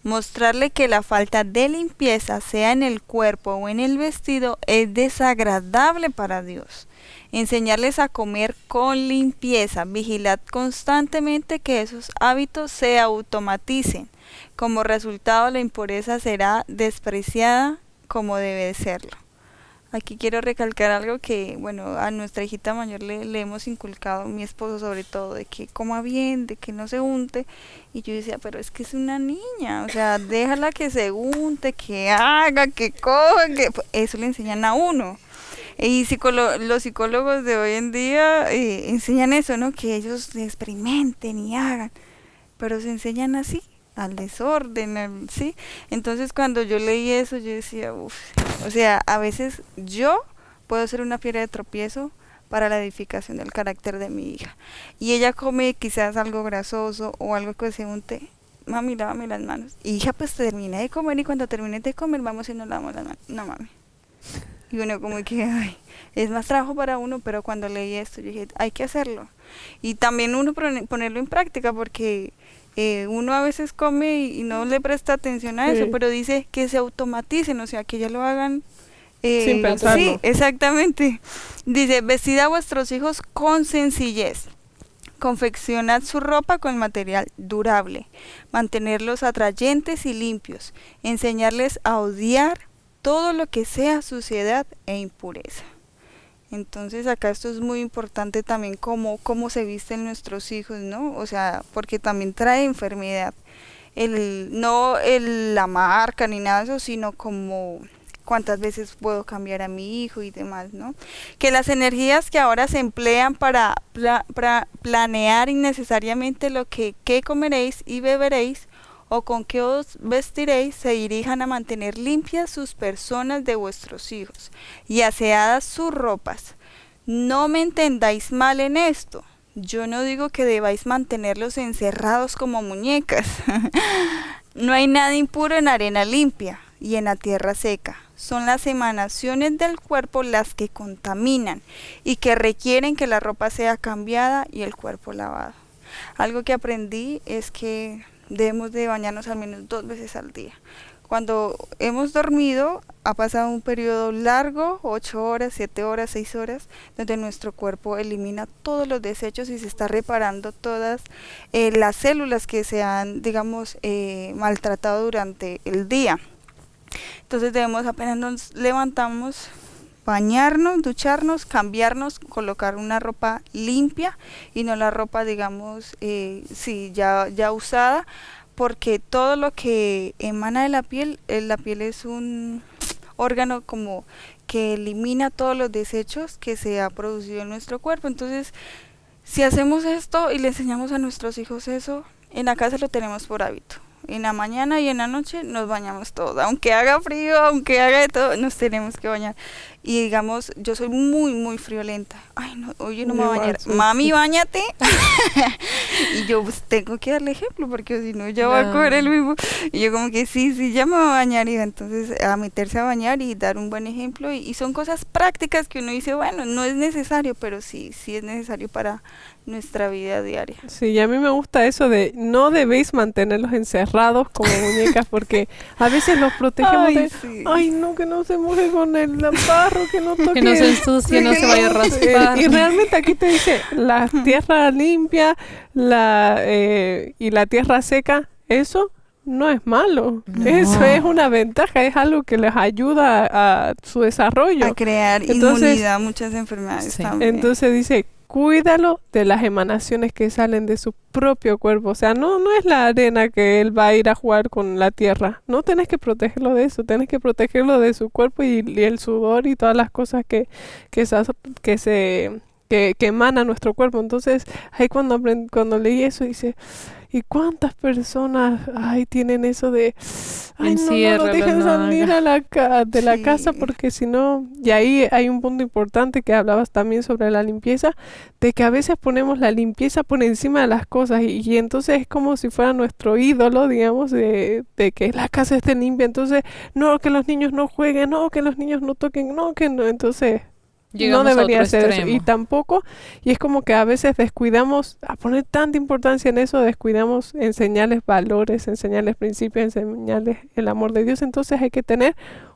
Mostrarle que la falta de limpieza, sea en el cuerpo o en el vestido, es desagradable para Dios. Enseñarles a comer con limpieza. Vigilad constantemente que esos hábitos se automaticen. Como resultado, la impureza será despreciada como debe de serlo. Aquí quiero recalcar algo que, bueno, a nuestra hijita mayor le hemos inculcado, mi esposo sobre todo, de que coma bien, de que no se unte. Y yo decía, pero es que es una niña, o sea, déjala que se unte, que haga, que coja, que eso le enseñan a uno. Y los psicólogos de hoy en día enseñan eso, ¿no? Que ellos experimenten y hagan, pero se enseñan así, al desorden, ¿sí? Entonces cuando yo leí eso, yo decía, uff, o sea, a veces yo puedo ser una piedra de tropiezo para la edificación del carácter de mi hija. Y ella come quizás algo grasoso o algo que se unte, mami, lávame las manos. Y hija, pues termina de comer y cuando termines de comer vamos y nos lavamos las manos. No, mami. Y uno como que, ay, es más trabajo para uno, pero cuando leí esto yo dije, hay que hacerlo. Y también uno ponerlo en práctica porque uno a veces come y no le presta atención a eso, pero dice que se automaticen, o sea, que ya lo hagan. Sin pensarlo. Sí, exactamente. Dice, vestid a vuestros hijos con sencillez. Confeccionad su ropa con material durable. Mantenerlos atrayentes y limpios. Enseñarles a odiar todo lo que sea suciedad e impureza. Entonces acá esto es muy importante también cómo se visten nuestros hijos, ¿no? O sea, porque también trae enfermedad. No la marca ni nada de eso, sino como cuántas veces puedo cambiar a mi hijo y demás, ¿no? Que las energías que ahora se emplean para planear innecesariamente lo que qué comeréis y beberéis o con qué os vestiréis, se dirijan a mantener limpias sus personas de vuestros hijos y aseadas sus ropas. No me entendáis mal en esto. Yo no digo que debáis mantenerlos encerrados como muñecas. No hay nada impuro en arena limpia y en la tierra seca. Son las emanaciones del cuerpo las que contaminan y que requieren que la ropa sea cambiada y el cuerpo lavado. Algo que aprendí es que debemos de bañarnos al menos 2 veces al día. Cuando hemos dormido, ha pasado un periodo largo, 8 horas, 7 horas, 6 horas, donde nuestro cuerpo elimina todos los desechos y se está reparando todas las células que se han, digamos, maltratado durante el día. Entonces debemos, apenas nos levantamos, bañarnos, ducharnos, cambiarnos, colocar una ropa limpia y no la ropa, digamos, ya usada, porque todo lo que emana de la piel es un órgano como que elimina todos los desechos que se ha producido en nuestro cuerpo. Entonces, si hacemos esto y le enseñamos a nuestros hijos eso, en la casa lo tenemos por hábito. En la mañana y en la noche nos bañamos todos, aunque haga frío, aunque haga de todo, nos tenemos que bañar. Y digamos, yo soy muy friolenta. Ay, no, oye, no me voy a bañar. Mami, báñate. Y yo pues, tengo que darle ejemplo, porque si no, ella va a coger el mismo. Y yo como que sí, ya me voy a bañar. Y entonces a meterse a bañar y dar un buen ejemplo. Y son cosas prácticas que uno dice, bueno, no es necesario, pero sí es necesario para nuestra vida diaria. Sí, y a mí me gusta eso de no debéis mantenerlos encerrados como muñecas porque a veces los protegemos ay no, que no se moje con el barro, que no toque, que no se ensucie, no se vaya a raspar. Y realmente aquí te dice la tierra limpia y la tierra seca, eso no es malo, eso es una ventaja, es algo que les ayuda a su desarrollo. A crear inmunidad a muchas enfermedades también. Entonces dice, cuídalo de las emanaciones que salen de su propio cuerpo. O sea, no es la arena que él va a ir a jugar con la tierra. No tenés que protegerlo de eso, tenés que protegerlo de su cuerpo y el sudor y todas las cosas que, se, que se que emana nuestro cuerpo. Entonces, ahí cuando leí eso, dice, ¿y cuántas personas tienen eso de, no lo dejen salir de la casa porque si no, y ahí hay un punto importante que hablabas también sobre la limpieza, de que a veces ponemos la limpieza por encima de las cosas y entonces es como si fuera nuestro ídolo, digamos, de que la casa esté limpia. Entonces, no, que los niños no jueguen, no, que los niños no toquen, no, que no, entonces... Llegamos no debería a otro ser extremo. eso. Y tampoco, y es como que a veces descuidamos, a poner tanta importancia en eso, descuidamos enseñarles valores, enseñarles principios, enseñarles el amor de Dios. Entonces hay que tener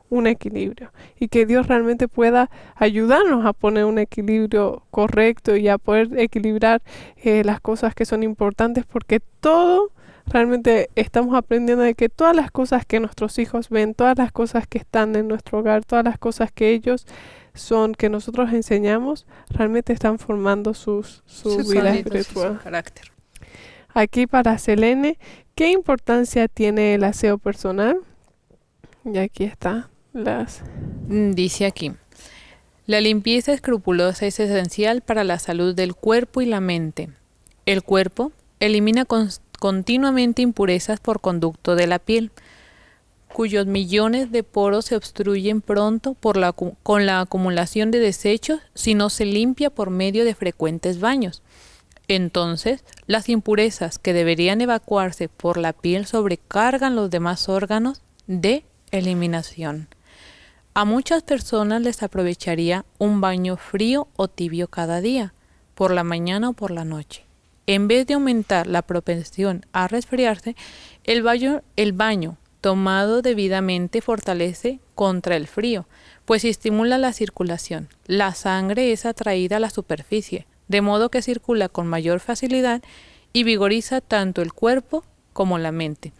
un equilibrio y que Dios realmente pueda ayudarnos a poner un equilibrio correcto y a poder equilibrar las cosas que son importantes, porque todo realmente estamos aprendiendo de que todas las cosas que nuestros hijos ven, todas las cosas que están en nuestro hogar, todas las cosas que ellos son, que nosotros enseñamos, realmente están formando su vida espiritual. Su carácter. Aquí para Selene, ¿qué importancia tiene el aseo personal? Y aquí está Dice aquí, la limpieza escrupulosa es esencial para la salud del cuerpo y la mente. El cuerpo elimina continuamente impurezas por conducto de la piel, cuyos millones de poros se obstruyen pronto con la acumulación de desechos si no se limpia por medio de frecuentes baños. Entonces, las impurezas que deberían evacuarse por la piel sobrecargan los demás órganos de eliminación. A muchas personas les aprovecharía un baño frío o tibio cada día, por la mañana o por la noche. En vez de aumentar la propensión a resfriarse, el baño tomado debidamente fortalece contra el frío, pues estimula la circulación. La sangre es atraída a la superficie, de modo que circula con mayor facilidad y vigoriza tanto el cuerpo como la mente.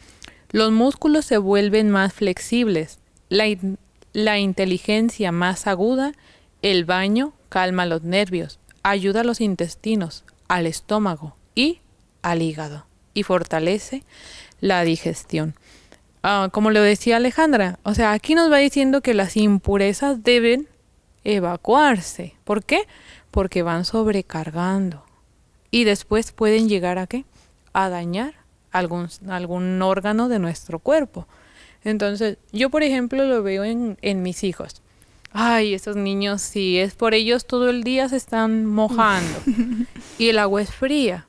Los músculos se vuelven más flexibles, la inteligencia más aguda, el baño calma los nervios, ayuda a los intestinos, al estómago y al hígado y fortalece la digestión. Como lo decía Alejandra, o sea, aquí nos va diciendo que las impurezas deben evacuarse. ¿Por qué? Porque van sobrecargando y después pueden llegar ¿a qué? A dañar algún órgano de nuestro cuerpo. Entonces, yo por ejemplo lo veo en mis hijos. Ay, esos niños, si es por ellos todo el día se están mojando y el agua es fría.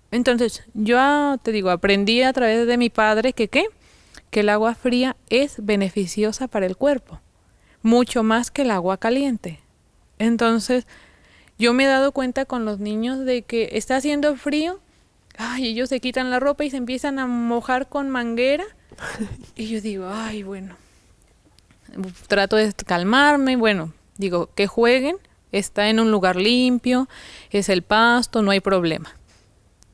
Entonces, yo te digo, aprendí a través de mi padre que el agua fría es beneficiosa para el cuerpo, mucho más que el agua caliente. Entonces, yo me he dado cuenta con los niños de que está haciendo frío, ellos se quitan la ropa y se empiezan a mojar con manguera. Y yo digo, bueno, trato de calmarme, bueno, digo, que jueguen, está en un lugar limpio, es el pasto, no hay problema.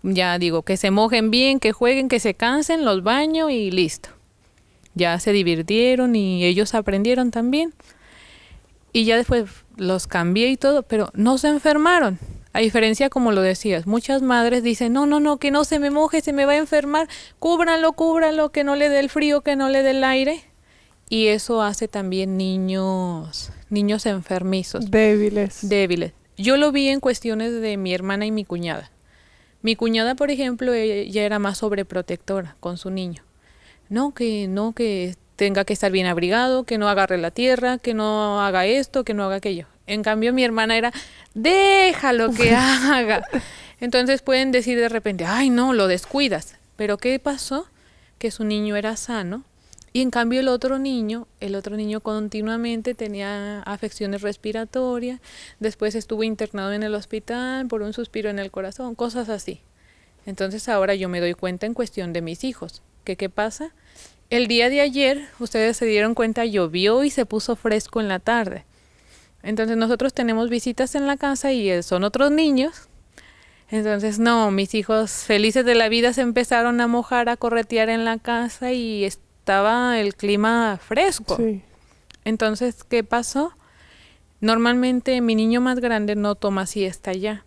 Ya digo, que se mojen bien, que jueguen, que se cansen, los baño y listo. Ya se divirtieron y ellos aprendieron también. Y ya después los cambié y todo, pero no se enfermaron. A diferencia, como lo decías, muchas madres dicen, no, que no se me moje, se me va a enfermar, cúbralo, que no le dé el frío, que no le dé el aire. Y eso hace también niños enfermizos. Débiles. Yo lo vi en cuestiones de mi hermana y mi cuñada. Mi cuñada, por ejemplo, ella era más sobreprotectora con su niño. No, que tenga que estar bien abrigado, que no agarre la tierra, que no haga esto, que no haga aquello. En cambio, mi hermana era, déjalo que haga. Entonces pueden decir de repente, no, lo descuidas. Pero ¿qué pasó? Que su niño era sano. Y en cambio el otro niño continuamente tenía afecciones respiratorias, después estuvo internado en el hospital por un suspiro en el corazón, cosas así. Entonces ahora yo me doy cuenta en cuestión de mis hijos. ¿Qué pasa? El día de ayer, ustedes se dieron cuenta, llovió y se puso fresco en la tarde. Entonces nosotros tenemos visitas en la casa y son otros niños. Entonces mis hijos felices de la vida se empezaron a mojar, a corretear en la casa y estaba el clima fresco. Sí. Entonces, ¿qué pasó? Normalmente mi niño más grande no toma siesta ya.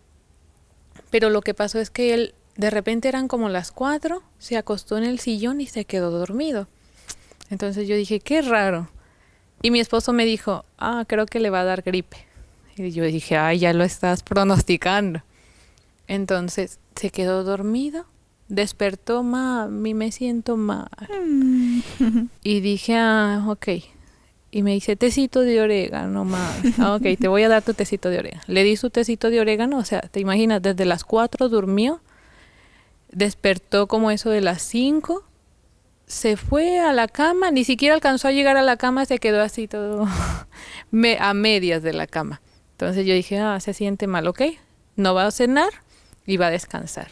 Pero lo que pasó es que él, de repente eran como las 4, se acostó en el sillón y se quedó dormido. Entonces yo dije, qué raro. Y mi esposo me dijo, creo que le va a dar gripe. Y yo dije, ya lo estás pronosticando. Entonces se quedó dormido, despertó, mami, me siento mal. Y dije, ok. Y me dice, tecito de orégano, mami. Ok, te voy a dar tu tecito de orégano. Le di su tecito de orégano, o sea, te imaginas, desde las 4 durmió, despertó como eso de las 5, se fue a la cama, ni siquiera alcanzó a llegar a la cama, se quedó así todo a medias de la cama. Entonces yo dije, se siente mal, ok, no va a cenar y va a descansar.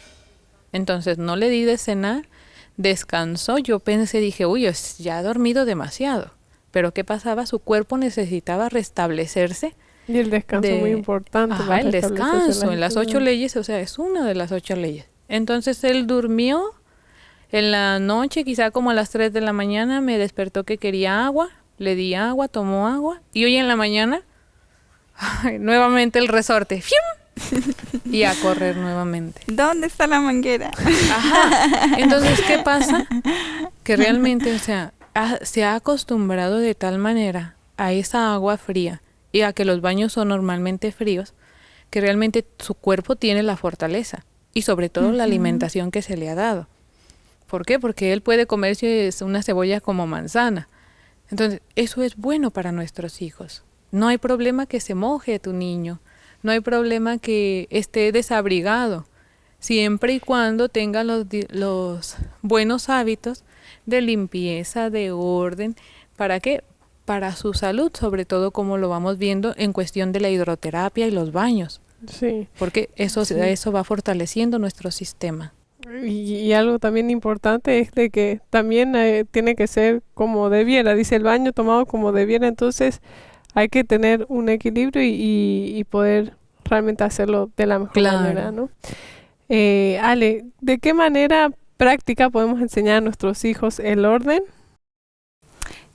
Entonces no le di de cenar, descansó, yo pensé, dije, uy, ya ha dormido demasiado. Pero ¿qué pasaba? Su cuerpo necesitaba restablecerse. Y el descanso es muy importante. El descanso, en las 8 leyes, o sea, es una de las 8 leyes. Entonces él durmió, en la noche, quizá como a las 3 de la mañana, me despertó que quería agua, le di agua, tomó agua, y hoy en la mañana, nuevamente el resorte, ¡fium! Y a correr nuevamente. ¿Dónde está la manguera? Ajá. Entonces, ¿qué pasa? Que realmente, o sea, se ha acostumbrado de tal manera a esa agua fría y a que los baños son normalmente fríos, que realmente su cuerpo tiene la fortaleza y sobre todo la alimentación que se le ha dado. ¿Por qué? Porque él puede comerse una cebolla como manzana. Entonces, eso es bueno para nuestros hijos. No hay problema que se moje tu niño, no hay problema que esté desabrigado, siempre y cuando tenga los buenos hábitos de limpieza, de orden. ¿Para qué? Para su salud, sobre todo como lo vamos viendo en cuestión de la hidroterapia y los baños. Sí. Porque eso va fortaleciendo nuestro sistema. Y algo también importante es de que también tiene que ser como debiera, dice el baño tomado como debiera, entonces hay que tener un equilibrio y poder realmente hacerlo de la mejor manera, ¿no? Ale, ¿de qué manera práctica podemos enseñar a nuestros hijos el orden?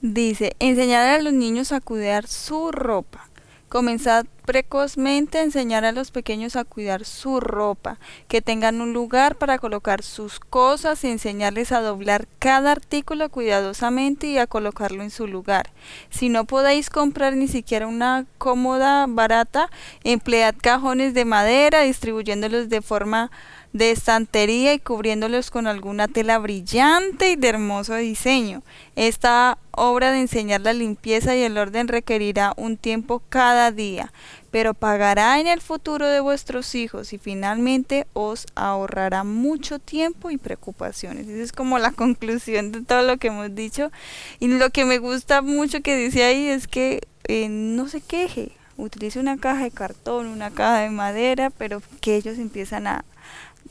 Dice, enseñar a los niños a cuidar su ropa. Comenzad precozmente a enseñar a los pequeños a cuidar su ropa, que tengan un lugar para colocar sus cosas y enseñarles a doblar cada artículo cuidadosamente y a colocarlo en su lugar. Si no podéis comprar ni siquiera una cómoda barata, emplead cajones de madera, distribuyéndolos de forma de estantería y cubriéndolos con alguna tela brillante y de hermoso diseño. Esta obra de enseñar la limpieza y el orden requerirá un tiempo cada día, pero pagará en el futuro de vuestros hijos y finalmente os ahorrará mucho tiempo y preocupaciones. Esa es como la conclusión de todo lo que hemos dicho. Y lo que me gusta mucho que dice ahí es que no se queje, utilice una caja de cartón, una caja de madera, pero que ellos empiezan a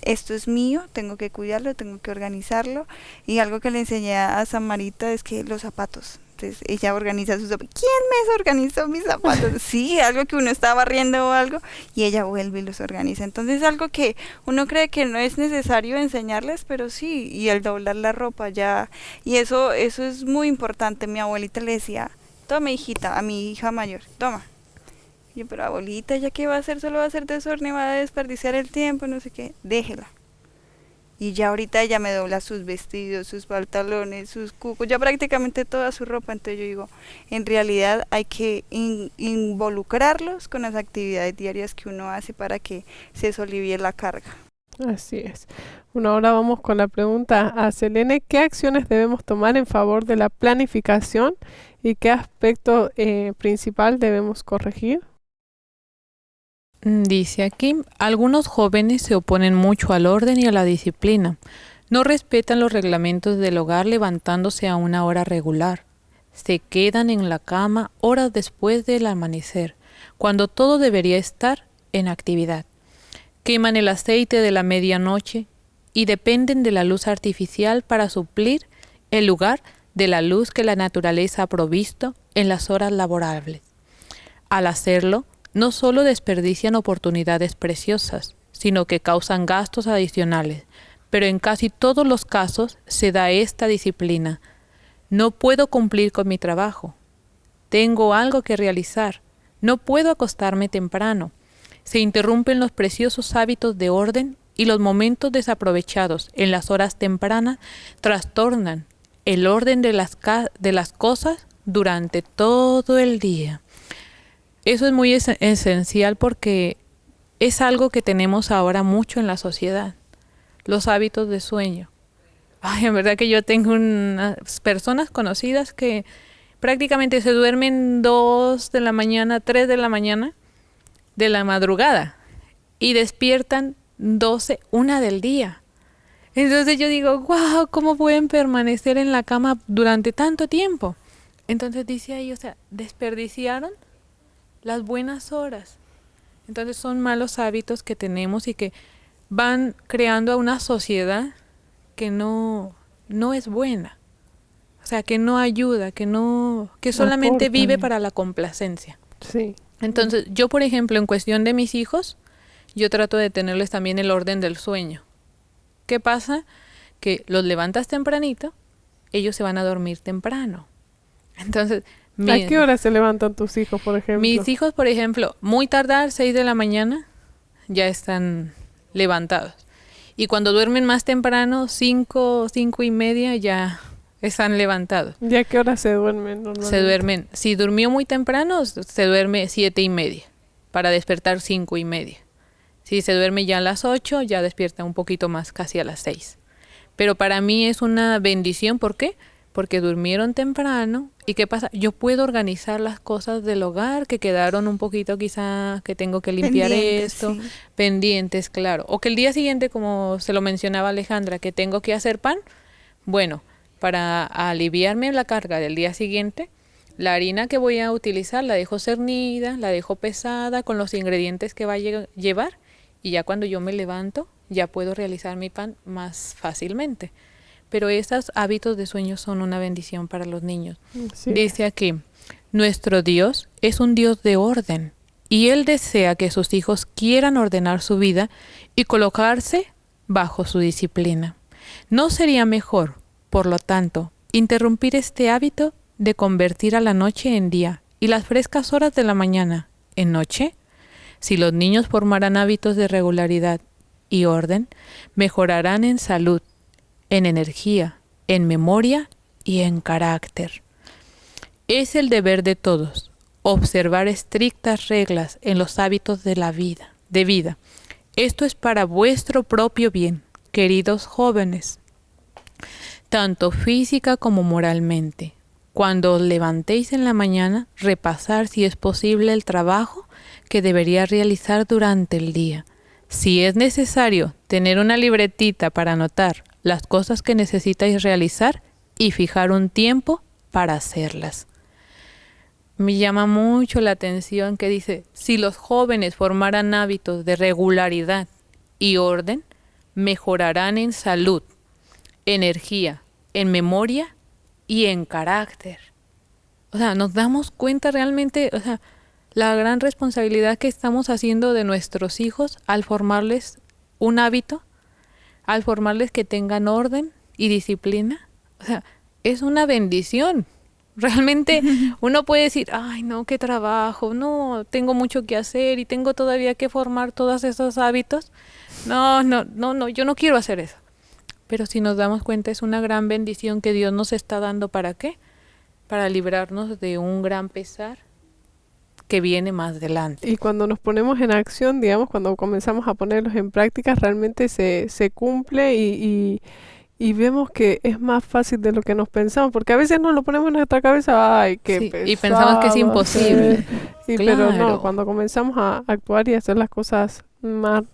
esto es mío, tengo que cuidarlo, tengo que organizarlo. Y algo que le enseñé a Samarita es que los zapatos, entonces ella organiza sus zapatos. ¿Quién me organizó mis zapatos? Sí, algo que uno está barriendo o algo y ella vuelve y los organiza. Entonces algo que uno cree que no es necesario enseñarles, pero sí, y el doblar la ropa ya, y eso es muy importante. Mi abuelita le decía, toma hijita, a mi hija mayor, toma. Yo, pero abuelita, ¿ya qué va a hacer? Solo va a hacer desorden, va a desperdiciar el tiempo, no sé qué. Déjela. Y ya ahorita ella me dobla sus vestidos, sus pantalones, sus cucos, ya prácticamente toda su ropa. Entonces yo digo, en realidad hay que involucrarlos con las actividades diarias que uno hace para que se solivie la carga. Así es. Bueno, ahora vamos con la pregunta a Selene. ¿Qué acciones debemos tomar en favor de la planificación y qué aspecto principal debemos corregir? Dice aquí, algunos jóvenes se oponen mucho al orden y a la disciplina. No respetan los reglamentos del hogar levantándose a una hora regular. Se quedan en la cama horas después del amanecer, cuando todo debería estar en actividad. Queman el aceite de la medianoche y dependen de la luz artificial para suplir el lugar de la luz que la naturaleza ha provisto en las horas laborables. Al hacerlo, no solo desperdician oportunidades preciosas, sino que causan gastos adicionales, pero en casi todos los casos se da esta disciplina. No puedo cumplir con mi trabajo. Tengo algo que realizar. No puedo acostarme temprano. se interrumpen los preciosos hábitos de orden y los momentos desaprovechados en las horas tempranas trastornan el orden de las cosas durante todo el día. Eso es muy esencial porque es algo que tenemos ahora mucho en la sociedad, los hábitos de sueño. Ay, en verdad que yo tengo unas personas conocidas que prácticamente se duermen 2 de la mañana, 3 de la mañana, de la madrugada, y despiertan 12, 1 del día. Entonces yo digo, wow, ¿cómo pueden permanecer en la cama durante tanto tiempo? Entonces dice ahí, o sea, desperdiciaron las buenas horas. Entonces son malos hábitos que tenemos y que van creando a una sociedad que no es buena. O sea, que no ayuda, que solamente vive para la complacencia. Sí. Entonces, yo, por ejemplo, en cuestión de mis hijos, yo trato de tenerles también el orden del sueño. ¿Qué pasa? Que los levantas tempranito, ellos se van a dormir temprano. Entonces, ¿a qué hora se levantan tus hijos, por ejemplo? mis hijos, por ejemplo, muy tardar, 6 de la mañana, ya están levantados. Y cuando duermen más temprano, 5, 5:30, ya están levantados. ¿Y a qué hora se duermen normalmente? Se duermen, si durmió muy temprano, se duerme 7:30, para despertar 5:30. Si se duerme ya a las 8, ya despierta un poquito más, casi a las 6. Pero para mí es una bendición, ¿por qué? Porque durmieron temprano. ¿Y qué pasa? Yo puedo organizar las cosas del hogar que quedaron un poquito quizá, que tengo que limpiar Pendientes, esto, sí. pendientes, claro. O que el día siguiente, como se lo mencionaba Alejandra, que tengo que hacer pan. Bueno, para aliviarme la carga del día siguiente, la harina que voy a utilizar la dejo cernida, la dejo pesada con los ingredientes que va a llevar, y ya cuando yo me levanto ya puedo realizar mi pan más fácilmente. Pero estos hábitos de sueño son una bendición para los niños. Sí. Dice aquí, nuestro Dios es un Dios de orden y Él desea que sus hijos quieran ordenar su vida y colocarse bajo su disciplina. ¿No sería mejor, por lo tanto, interrumpir este hábito de convertir a la noche en día y las frescas horas de la mañana en noche? Si los niños formarán hábitos de regularidad y orden, mejorarán en salud, en energía, en memoria y en carácter. Es el deber de todos observar estrictas reglas en los hábitos de la vida. Esto es para vuestro propio bien, queridos jóvenes, tanto física como moralmente. Cuando os levantéis en la mañana, repasar si es posible el trabajo que debería realizar durante el día. Si es necesario, tener una libretita para anotar las cosas que necesitáis realizar y fijar un tiempo para hacerlas. Me llama mucho la atención que dice, si los jóvenes formaran hábitos de regularidad y orden, mejorarán en salud, energía, en memoria y en carácter. O sea, nos damos cuenta realmente, o sea, la gran responsabilidad que estamos haciendo de nuestros hijos al formarles un hábito, al formarles que tengan orden y disciplina. O sea, es una bendición. Realmente uno puede decir, ay no, qué trabajo, no, tengo mucho que hacer y tengo todavía que formar todos esos hábitos. No, yo no quiero hacer eso. Pero si nos damos cuenta es una gran bendición que Dios nos está dando. ¿Para qué? Para librarnos de un gran pesar que viene más adelante. Y cuando nos ponemos en acción, digamos, cuando comenzamos a ponerlos en práctica, realmente se cumple y vemos que es más fácil de lo que nos pensamos, porque a veces nos lo ponemos en nuestra cabeza, ay, qué Sí, pesado. y pensamos que es imposible. Sí, pero no, Claro. cuando comenzamos a actuar y hacer las cosas más,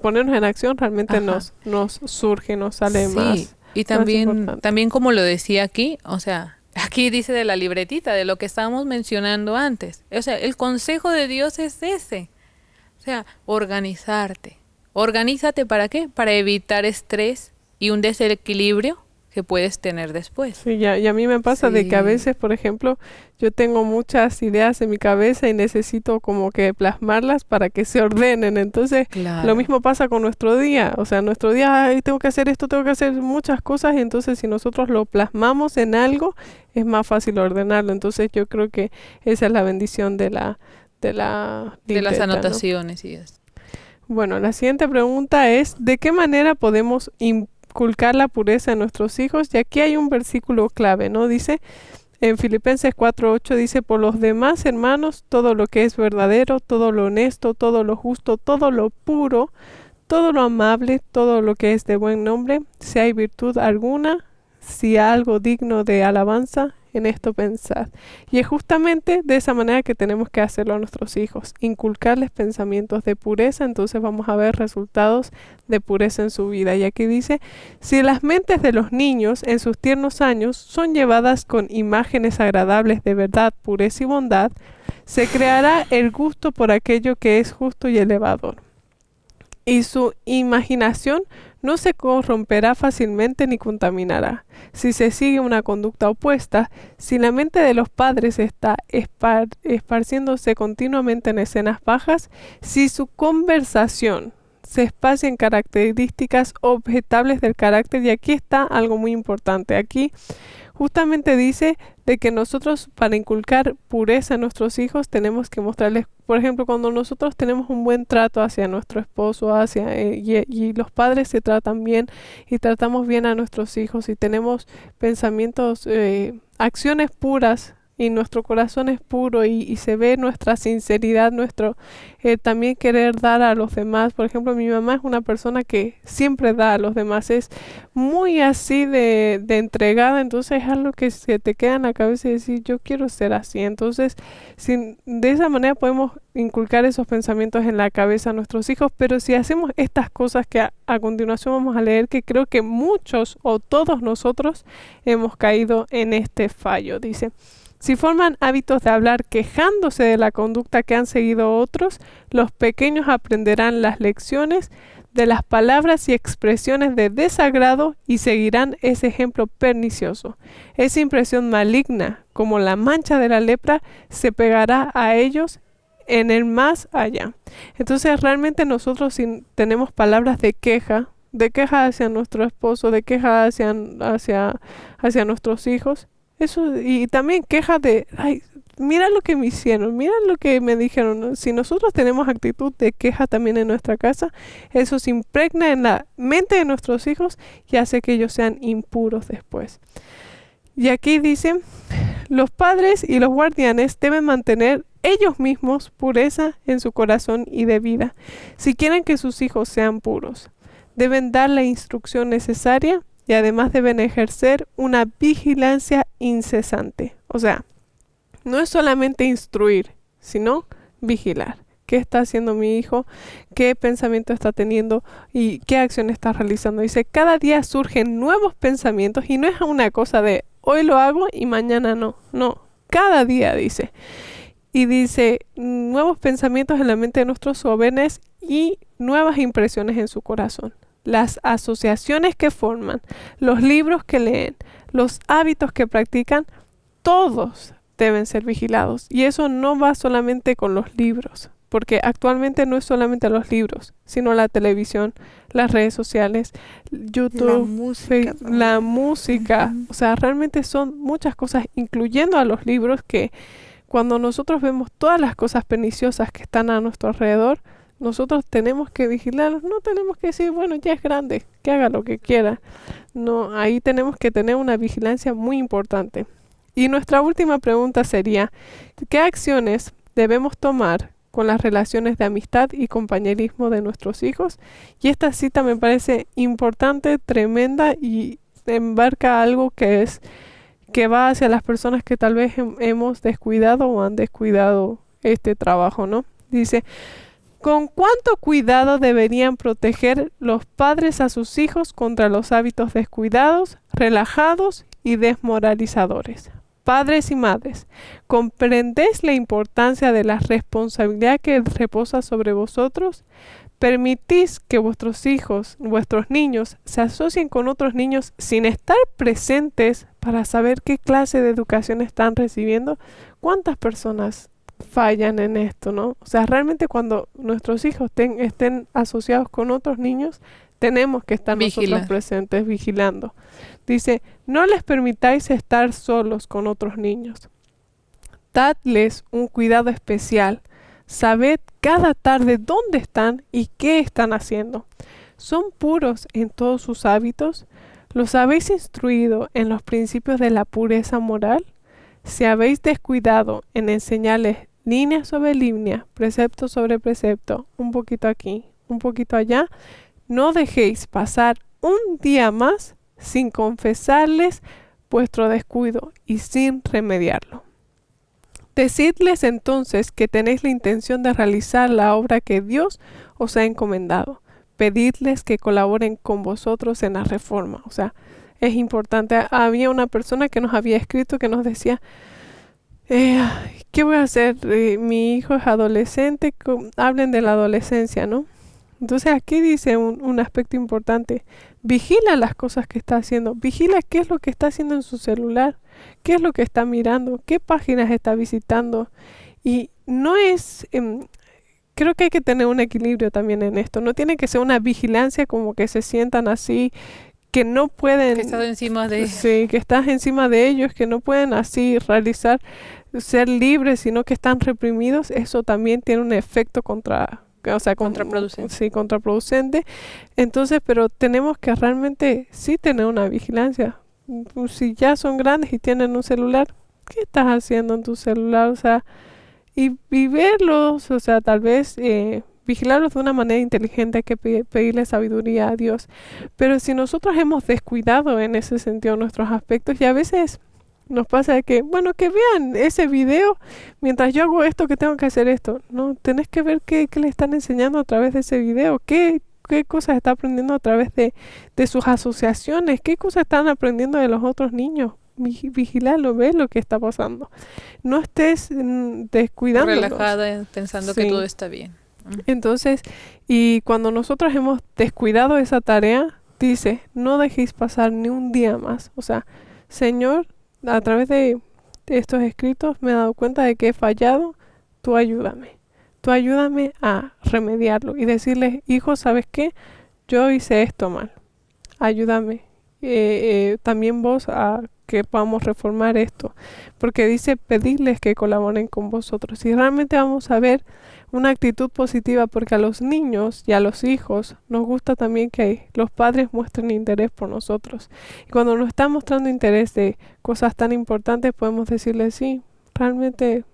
ponernos en acción, realmente Ajá. nos surge, nos sale Sí, más. y también, importante. también como lo decía aquí, o sea, aquí dice de la libretita, de lo que estábamos mencionando antes. O sea, el consejo de Dios es ese. O sea, organizarte. Organízate ¿para qué? Para evitar estrés y un desequilibrio que puedes tener después. Sí, y a mí me pasa de que a Sí. veces, por ejemplo, yo tengo muchas ideas en mi cabeza y necesito como que plasmarlas para que se ordenen. Entonces, Claro. lo mismo pasa con nuestro día. O sea, nuestro día, ay, tengo que hacer esto, tengo que hacer muchas cosas. Y entonces, si nosotros lo plasmamos en algo, es más fácil ordenarlo. Entonces, yo creo que esa es la bendición de de la De las libreta, ¿no? anotaciones y eso. Bueno, la siguiente pregunta es, ¿de qué manera podemos inculcar la pureza en nuestros hijos? Y aquí hay un versículo clave, ¿no? Dice, en Filipenses 4:8 dice, por los demás, hermanos, todo lo que es verdadero, todo lo honesto, todo lo justo, todo lo puro, todo lo amable, todo lo que es de buen nombre, si hay virtud alguna, si algo digno de alabanza, en esto pensad. Y es justamente de esa manera que tenemos que hacerlo a nuestros hijos, inculcarles pensamientos de pureza, entonces vamos a ver resultados de pureza en su vida. Y aquí dice, si las mentes de los niños en sus tiernos años son llevadas con imágenes agradables de verdad, pureza y bondad, se creará el gusto por aquello que es justo y elevador. Y su imaginación no se corromperá fácilmente ni contaminará. Si se sigue una conducta opuesta, si la mente de los padres está esparciéndose continuamente en escenas bajas, si su conversación se espacia en características objetables del carácter, y aquí está algo muy importante. Aquí justamente dice de que nosotros para inculcar pureza a nuestros hijos tenemos que mostrarles, por ejemplo, cuando nosotros tenemos un buen trato hacia nuestro esposo, y los padres se tratan bien y tratamos bien a nuestros hijos y tenemos pensamientos, acciones puras y nuestro corazón es puro y se ve nuestra sinceridad, nuestro también querer dar a los demás. Por ejemplo, mi mamá es una persona que siempre da a los demás, es muy así de entregada, entonces es algo que se te queda en la cabeza y decir, yo quiero ser así. Entonces, de esa manera podemos inculcar esos pensamientos en la cabeza a nuestros hijos, pero si hacemos estas cosas que a continuación vamos a leer, que creo que muchos o todos nosotros hemos caído en este fallo, dice. Si forman hábitos de hablar quejándose de la conducta que han seguido otros, los pequeños aprenderán las lecciones de las palabras y expresiones de desagrado y seguirán ese ejemplo pernicioso. Esa impresión maligna, como la mancha de la lepra, se pegará a ellos en el más allá. Entonces realmente nosotros, si tenemos palabras de queja hacia nuestro esposo, de queja hacia nuestros hijos, eso, y también queja de, ay, mira lo que me hicieron, mira lo que me dijeron, ¿no? Si nosotros tenemos actitud de queja también en nuestra casa, eso se impregna en la mente de nuestros hijos y hace que ellos sean impuros después. Y aquí dice, los padres y los guardianes deben mantener ellos mismos pureza en su corazón y de vida, si quieren que sus hijos sean puros. Deben dar la instrucción necesaria y además deben ejercer una vigilancia incesante. O sea, no es solamente instruir, sino vigilar. ¿Qué está haciendo mi hijo? ¿Qué pensamiento está teniendo? ¿Y qué acción está realizando? Dice, cada día surgen nuevos pensamientos y no es una cosa de hoy lo hago y mañana no. No, cada día dice. Y dice, nuevos pensamientos en la mente de nuestros jóvenes y nuevas impresiones en su corazón. Las asociaciones que forman, los libros que leen, los hábitos que practican, todos deben ser vigilados. Y eso no va solamente con los libros, porque actualmente no es solamente los libros, sino la televisión, las redes sociales, YouTube, la música. O sea, realmente son muchas cosas, incluyendo a los libros, que cuando nosotros vemos todas las cosas perniciosas que están a nuestro alrededor, nosotros tenemos que vigilarlos, no tenemos que decir, bueno, ya es grande, que haga lo que quiera. No, ahí tenemos que tener una vigilancia muy importante. Y nuestra última pregunta sería, ¿qué acciones debemos tomar con las relaciones de amistad y compañerismo de nuestros hijos? Y esta cita me parece importante, tremenda, y embarca algo que va hacia las personas que tal vez hemos descuidado o han descuidado este trabajo, ¿no? Dice, ¿con cuánto cuidado deberían proteger los padres a sus hijos contra los hábitos descuidados, relajados y desmoralizadores? Padres y madres, ¿comprendéis la importancia de la responsabilidad que reposa sobre vosotros? ¿Permitís que vuestros hijos, vuestros niños, se asocien con otros niños sin estar presentes para saber qué clase de educación están recibiendo? ¿Cuántas personas fallan en esto, no? O sea, realmente cuando nuestros hijos estén asociados con otros niños, tenemos que estar nosotros presentes, vigilando. Dice, no les permitáis estar solos con otros niños. Dadles un cuidado especial. Sabed cada tarde dónde están y qué están haciendo. ¿Son puros en todos sus hábitos? ¿Los habéis instruido en los principios de la pureza moral? Si habéis descuidado en enseñarles línea sobre línea, precepto sobre precepto, un poquito aquí, un poquito allá, no dejéis pasar un día más sin confesarles vuestro descuido y sin remediarlo. Decidles entonces que tenéis la intención de realizar la obra que Dios os ha encomendado. Pedidles que colaboren con vosotros en la reforma. O sea, es importante. Había una persona que nos había escrito que nos decía, ¿qué voy a hacer? Mi hijo es adolescente, hablen de la adolescencia, ¿no? Entonces aquí dice un aspecto importante. Vigila las cosas que está haciendo. Vigila qué es lo que está haciendo en su celular. Qué es lo que está mirando. Qué páginas está visitando. Y no es... creo que hay que tener un equilibrio también en esto. No tiene que ser una vigilancia como que se sientan así, que no pueden... Que estás encima de ellos. Sí, que estás encima de ellos, que no pueden así realizar, ser libres, sino que están reprimidos. Eso también tiene un efecto contraproducente. Sí, contraproducente. Entonces, pero tenemos que realmente sí tener una vigilancia. Si ya son grandes y tienen un celular, ¿qué estás haciendo en tu celular? O sea, y verlos, o sea, tal vez vigilarlos de una manera inteligente, hay que pedirle sabiduría a Dios. Pero si nosotros hemos descuidado en ese sentido nuestros aspectos, y a veces nos pasa de que, bueno, que vean ese video mientras yo hago esto, que tengo que hacer esto. No, tenés que ver qué le están enseñando a través de ese video, qué cosas está aprendiendo a través de sus asociaciones, qué cosas están aprendiendo de los otros niños. Vigilarlo, ver lo que está pasando. No estés descuidándolos. Relajada pensando que todo está bien. Entonces, y cuando nosotros hemos descuidado esa tarea, dice, no dejéis pasar ni un día más. O sea, Señor, a través de estos escritos me he dado cuenta de que he fallado, tú ayúdame. Tú ayúdame a remediarlo y decirles, hijo, ¿sabes qué? Yo hice esto mal. Ayúdame. También vos a que podamos reformar esto. Porque dice, pedirles que colaboren con vosotros. Y realmente vamos a ver una actitud positiva, porque a los niños y a los hijos nos gusta también que los padres muestren interés por nosotros. Y cuando nos están mostrando interés de cosas tan importantes, podemos decirles, sí, realmente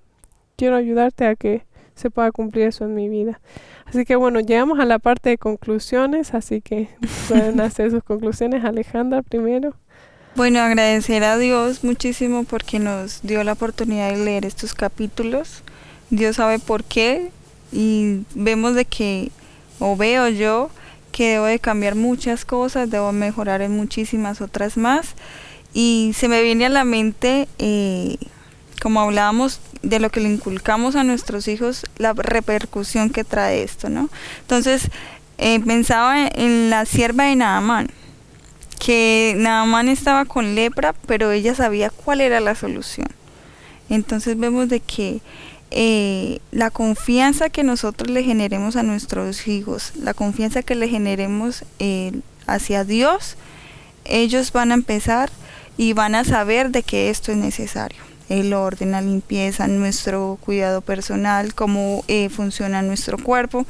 quiero ayudarte a que se pueda cumplir eso en mi vida. Así que bueno, llegamos a la parte de conclusiones, así que pueden hacer sus conclusiones. Alejandra, primero. Bueno, agradecer a Dios muchísimo porque nos dio la oportunidad de leer estos capítulos. Dios sabe por qué, y vemos de que, o veo yo, que debo de cambiar muchas cosas, debo mejorar en muchísimas otras más. Y se me viene a la mente, como hablábamos de lo que le inculcamos a nuestros hijos, la repercusión que trae esto, ¿no? Entonces, pensaba en la sierva de Naamán, que Naamán estaba con lepra, pero ella sabía cuál era la solución. Entonces vemos de que la confianza que nosotros le generemos a nuestros hijos, la confianza que le generemos hacia Dios, ellos van a empezar y van a saber de que esto es necesario. El orden, la limpieza, nuestro cuidado personal, cómo funciona nuestro cuerpo.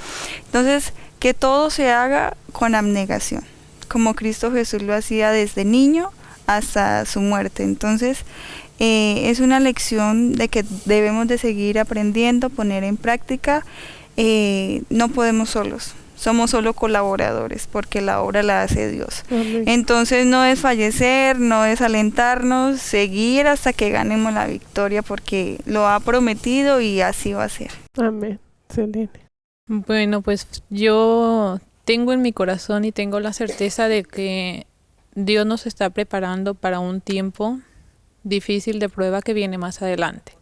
Entonces, que todo se haga con abnegación, como Cristo Jesús lo hacía desde niño hasta su muerte. Entonces, es una lección de que debemos de seguir aprendiendo, poner en práctica. No podemos solos, somos solo colaboradores, porque la obra la hace Dios. Amén. Entonces no es fallecer, no es alentarnos, seguir hasta que ganemos la victoria, porque lo ha prometido y así va a ser. Amén. Selene. Bueno, pues yo tengo en mi corazón y tengo la certeza de que Dios nos está preparando para un tiempo difícil de prueba que viene más adelante.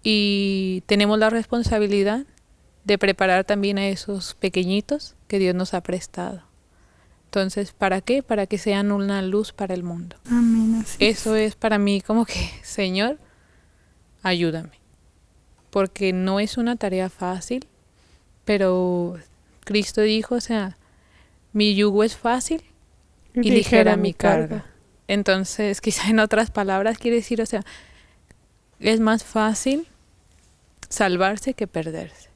Y tenemos la responsabilidad de preparar también a esos pequeñitos que Dios nos ha prestado. Entonces, ¿para qué? Para que sean una luz para el mundo. Amén. Eso es para mí como que, Señor, ayúdame. Porque no es una tarea fácil, pero Cristo dijo, o sea, mi yugo es fácil y ligera mi carga. Entonces, quizá en otras palabras quiere decir, o sea, es más fácil salvarse que perderse.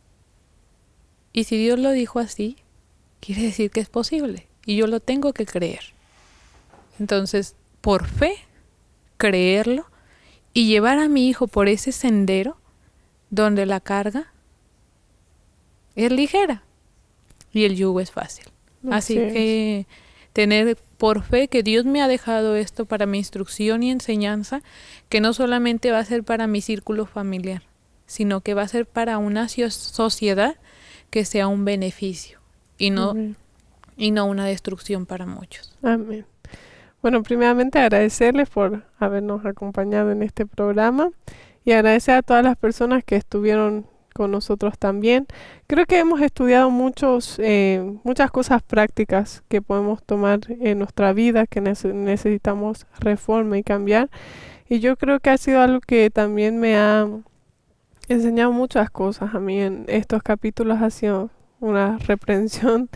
Y si Dios lo dijo así, quiere decir que es posible. Y yo lo tengo que creer. Entonces, por fe, creerlo y llevar a mi hijo por ese sendero donde la carga es ligera y el yugo es fácil. Así que tener por fe que Dios me ha dejado esto para mi instrucción y enseñanza, que no solamente va a ser para mi círculo familiar, sino que va a ser para una sociedad que sea un beneficio y no una destrucción para muchos. Amén. Bueno, primeramente agradecerles por habernos acompañado en este programa y agradecer a todas las personas que estuvieron con nosotros también. Creo que hemos estudiado muchas cosas prácticas que podemos tomar en nuestra vida, que necesitamos reforma y cambiar. Y yo creo que ha sido algo que también me ha enseñado muchas cosas. A mí en estos capítulos ha sido una reprensión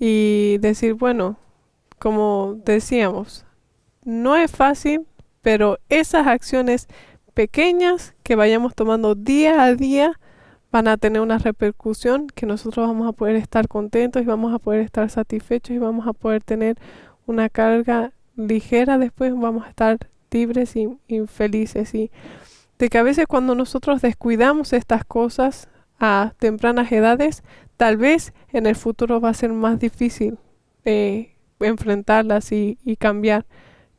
y decir, bueno, como decíamos, no es fácil, pero esas acciones pequeñas que vayamos tomando día a día van a tener una repercusión que nosotros vamos a poder estar contentos y vamos a poder estar satisfechos y vamos a poder tener una carga ligera, después vamos a estar libres y felices. Y de que a veces cuando nosotros descuidamos estas cosas a tempranas edades, tal vez en el futuro va a ser más difícil enfrentarlas y cambiar,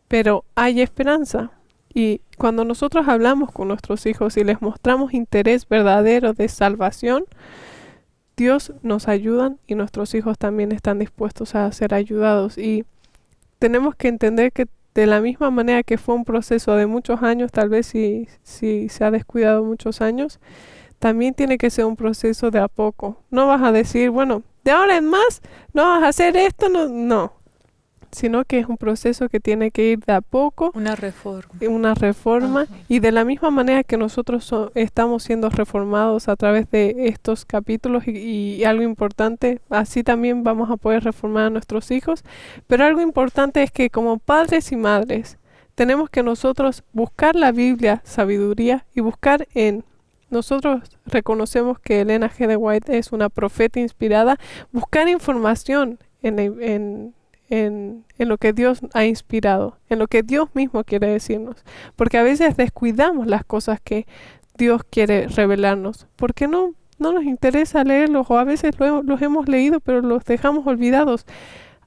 pero hay esperanza. Y cuando nosotros hablamos con nuestros hijos y les mostramos interés verdadero de salvación, Dios nos ayuda y nuestros hijos también están dispuestos a ser ayudados. Y tenemos que entender que de la misma manera que fue un proceso de muchos años, tal vez si se ha descuidado muchos años, también tiene que ser un proceso de a poco. No vas a decir, bueno, de ahora en más, no vas a hacer esto, no. Sino que es un proceso que tiene que ir de a poco. Una reforma. Ajá. Y de la misma manera que nosotros estamos siendo reformados a través de estos capítulos y algo importante, así también vamos a poder reformar a nuestros hijos. Pero algo importante es que como padres y madres tenemos que nosotros buscar la Biblia, sabiduría y buscar nosotros reconocemos que Elena G. de White es una profeta inspirada, buscar información en lo que Dios ha inspirado, en lo que Dios mismo quiere decirnos, porque a veces descuidamos las cosas que Dios quiere revelarnos, porque no nos interesa leerlos o a veces los hemos leído pero los dejamos olvidados.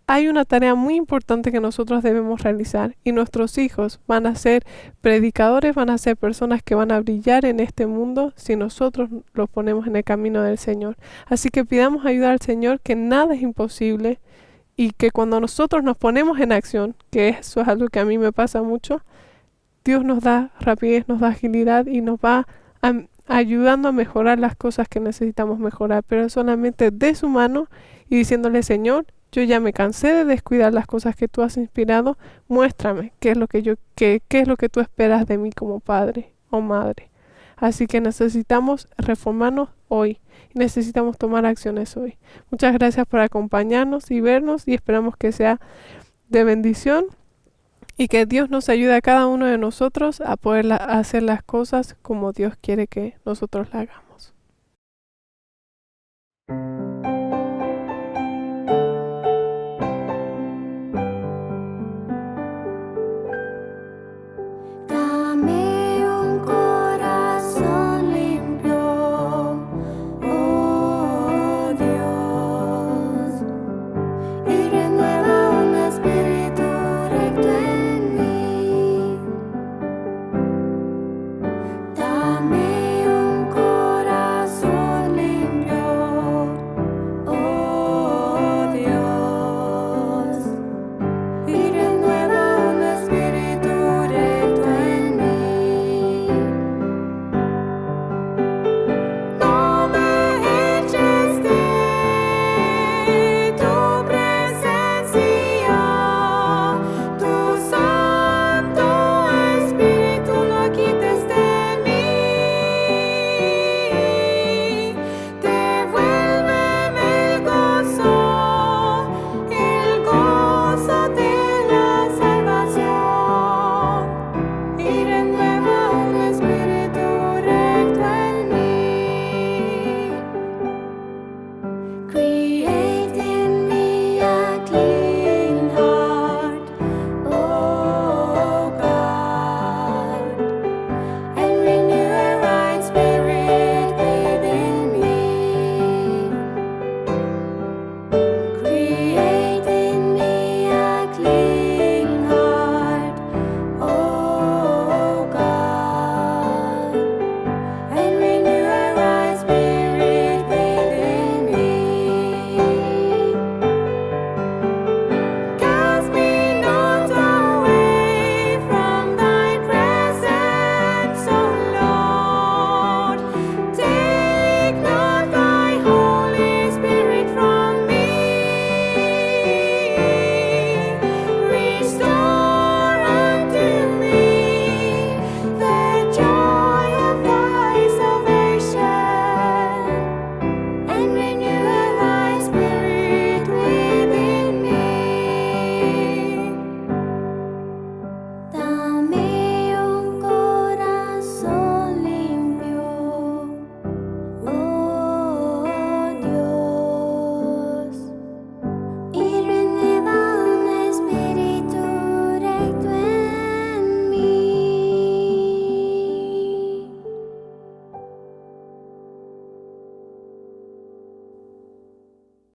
Hay una tarea muy importante que nosotros debemos realizar y nuestros hijos van a ser predicadores, van a ser personas que van a brillar en este mundo si nosotros los ponemos en el camino del Señor. Así que pidamos ayuda al Señor, que nada es imposible y que cuando nosotros nos ponemos en acción, que eso es algo que a mí me pasa mucho, Dios nos da rapidez, nos da agilidad y nos va ayudando a mejorar las cosas que necesitamos mejorar, pero solamente de su mano y diciéndole, Señor, yo ya me cansé de descuidar las cosas que tú has inspirado, muéstrame qué es lo que qué es lo que tú esperas de mí como padre o madre. Así que necesitamos reformarnos hoy. Necesitamos tomar acciones hoy. Muchas gracias por acompañarnos y vernos y esperamos que sea de bendición y que Dios nos ayude a cada uno de nosotros a poder hacer las cosas como Dios quiere que nosotros las hagamos.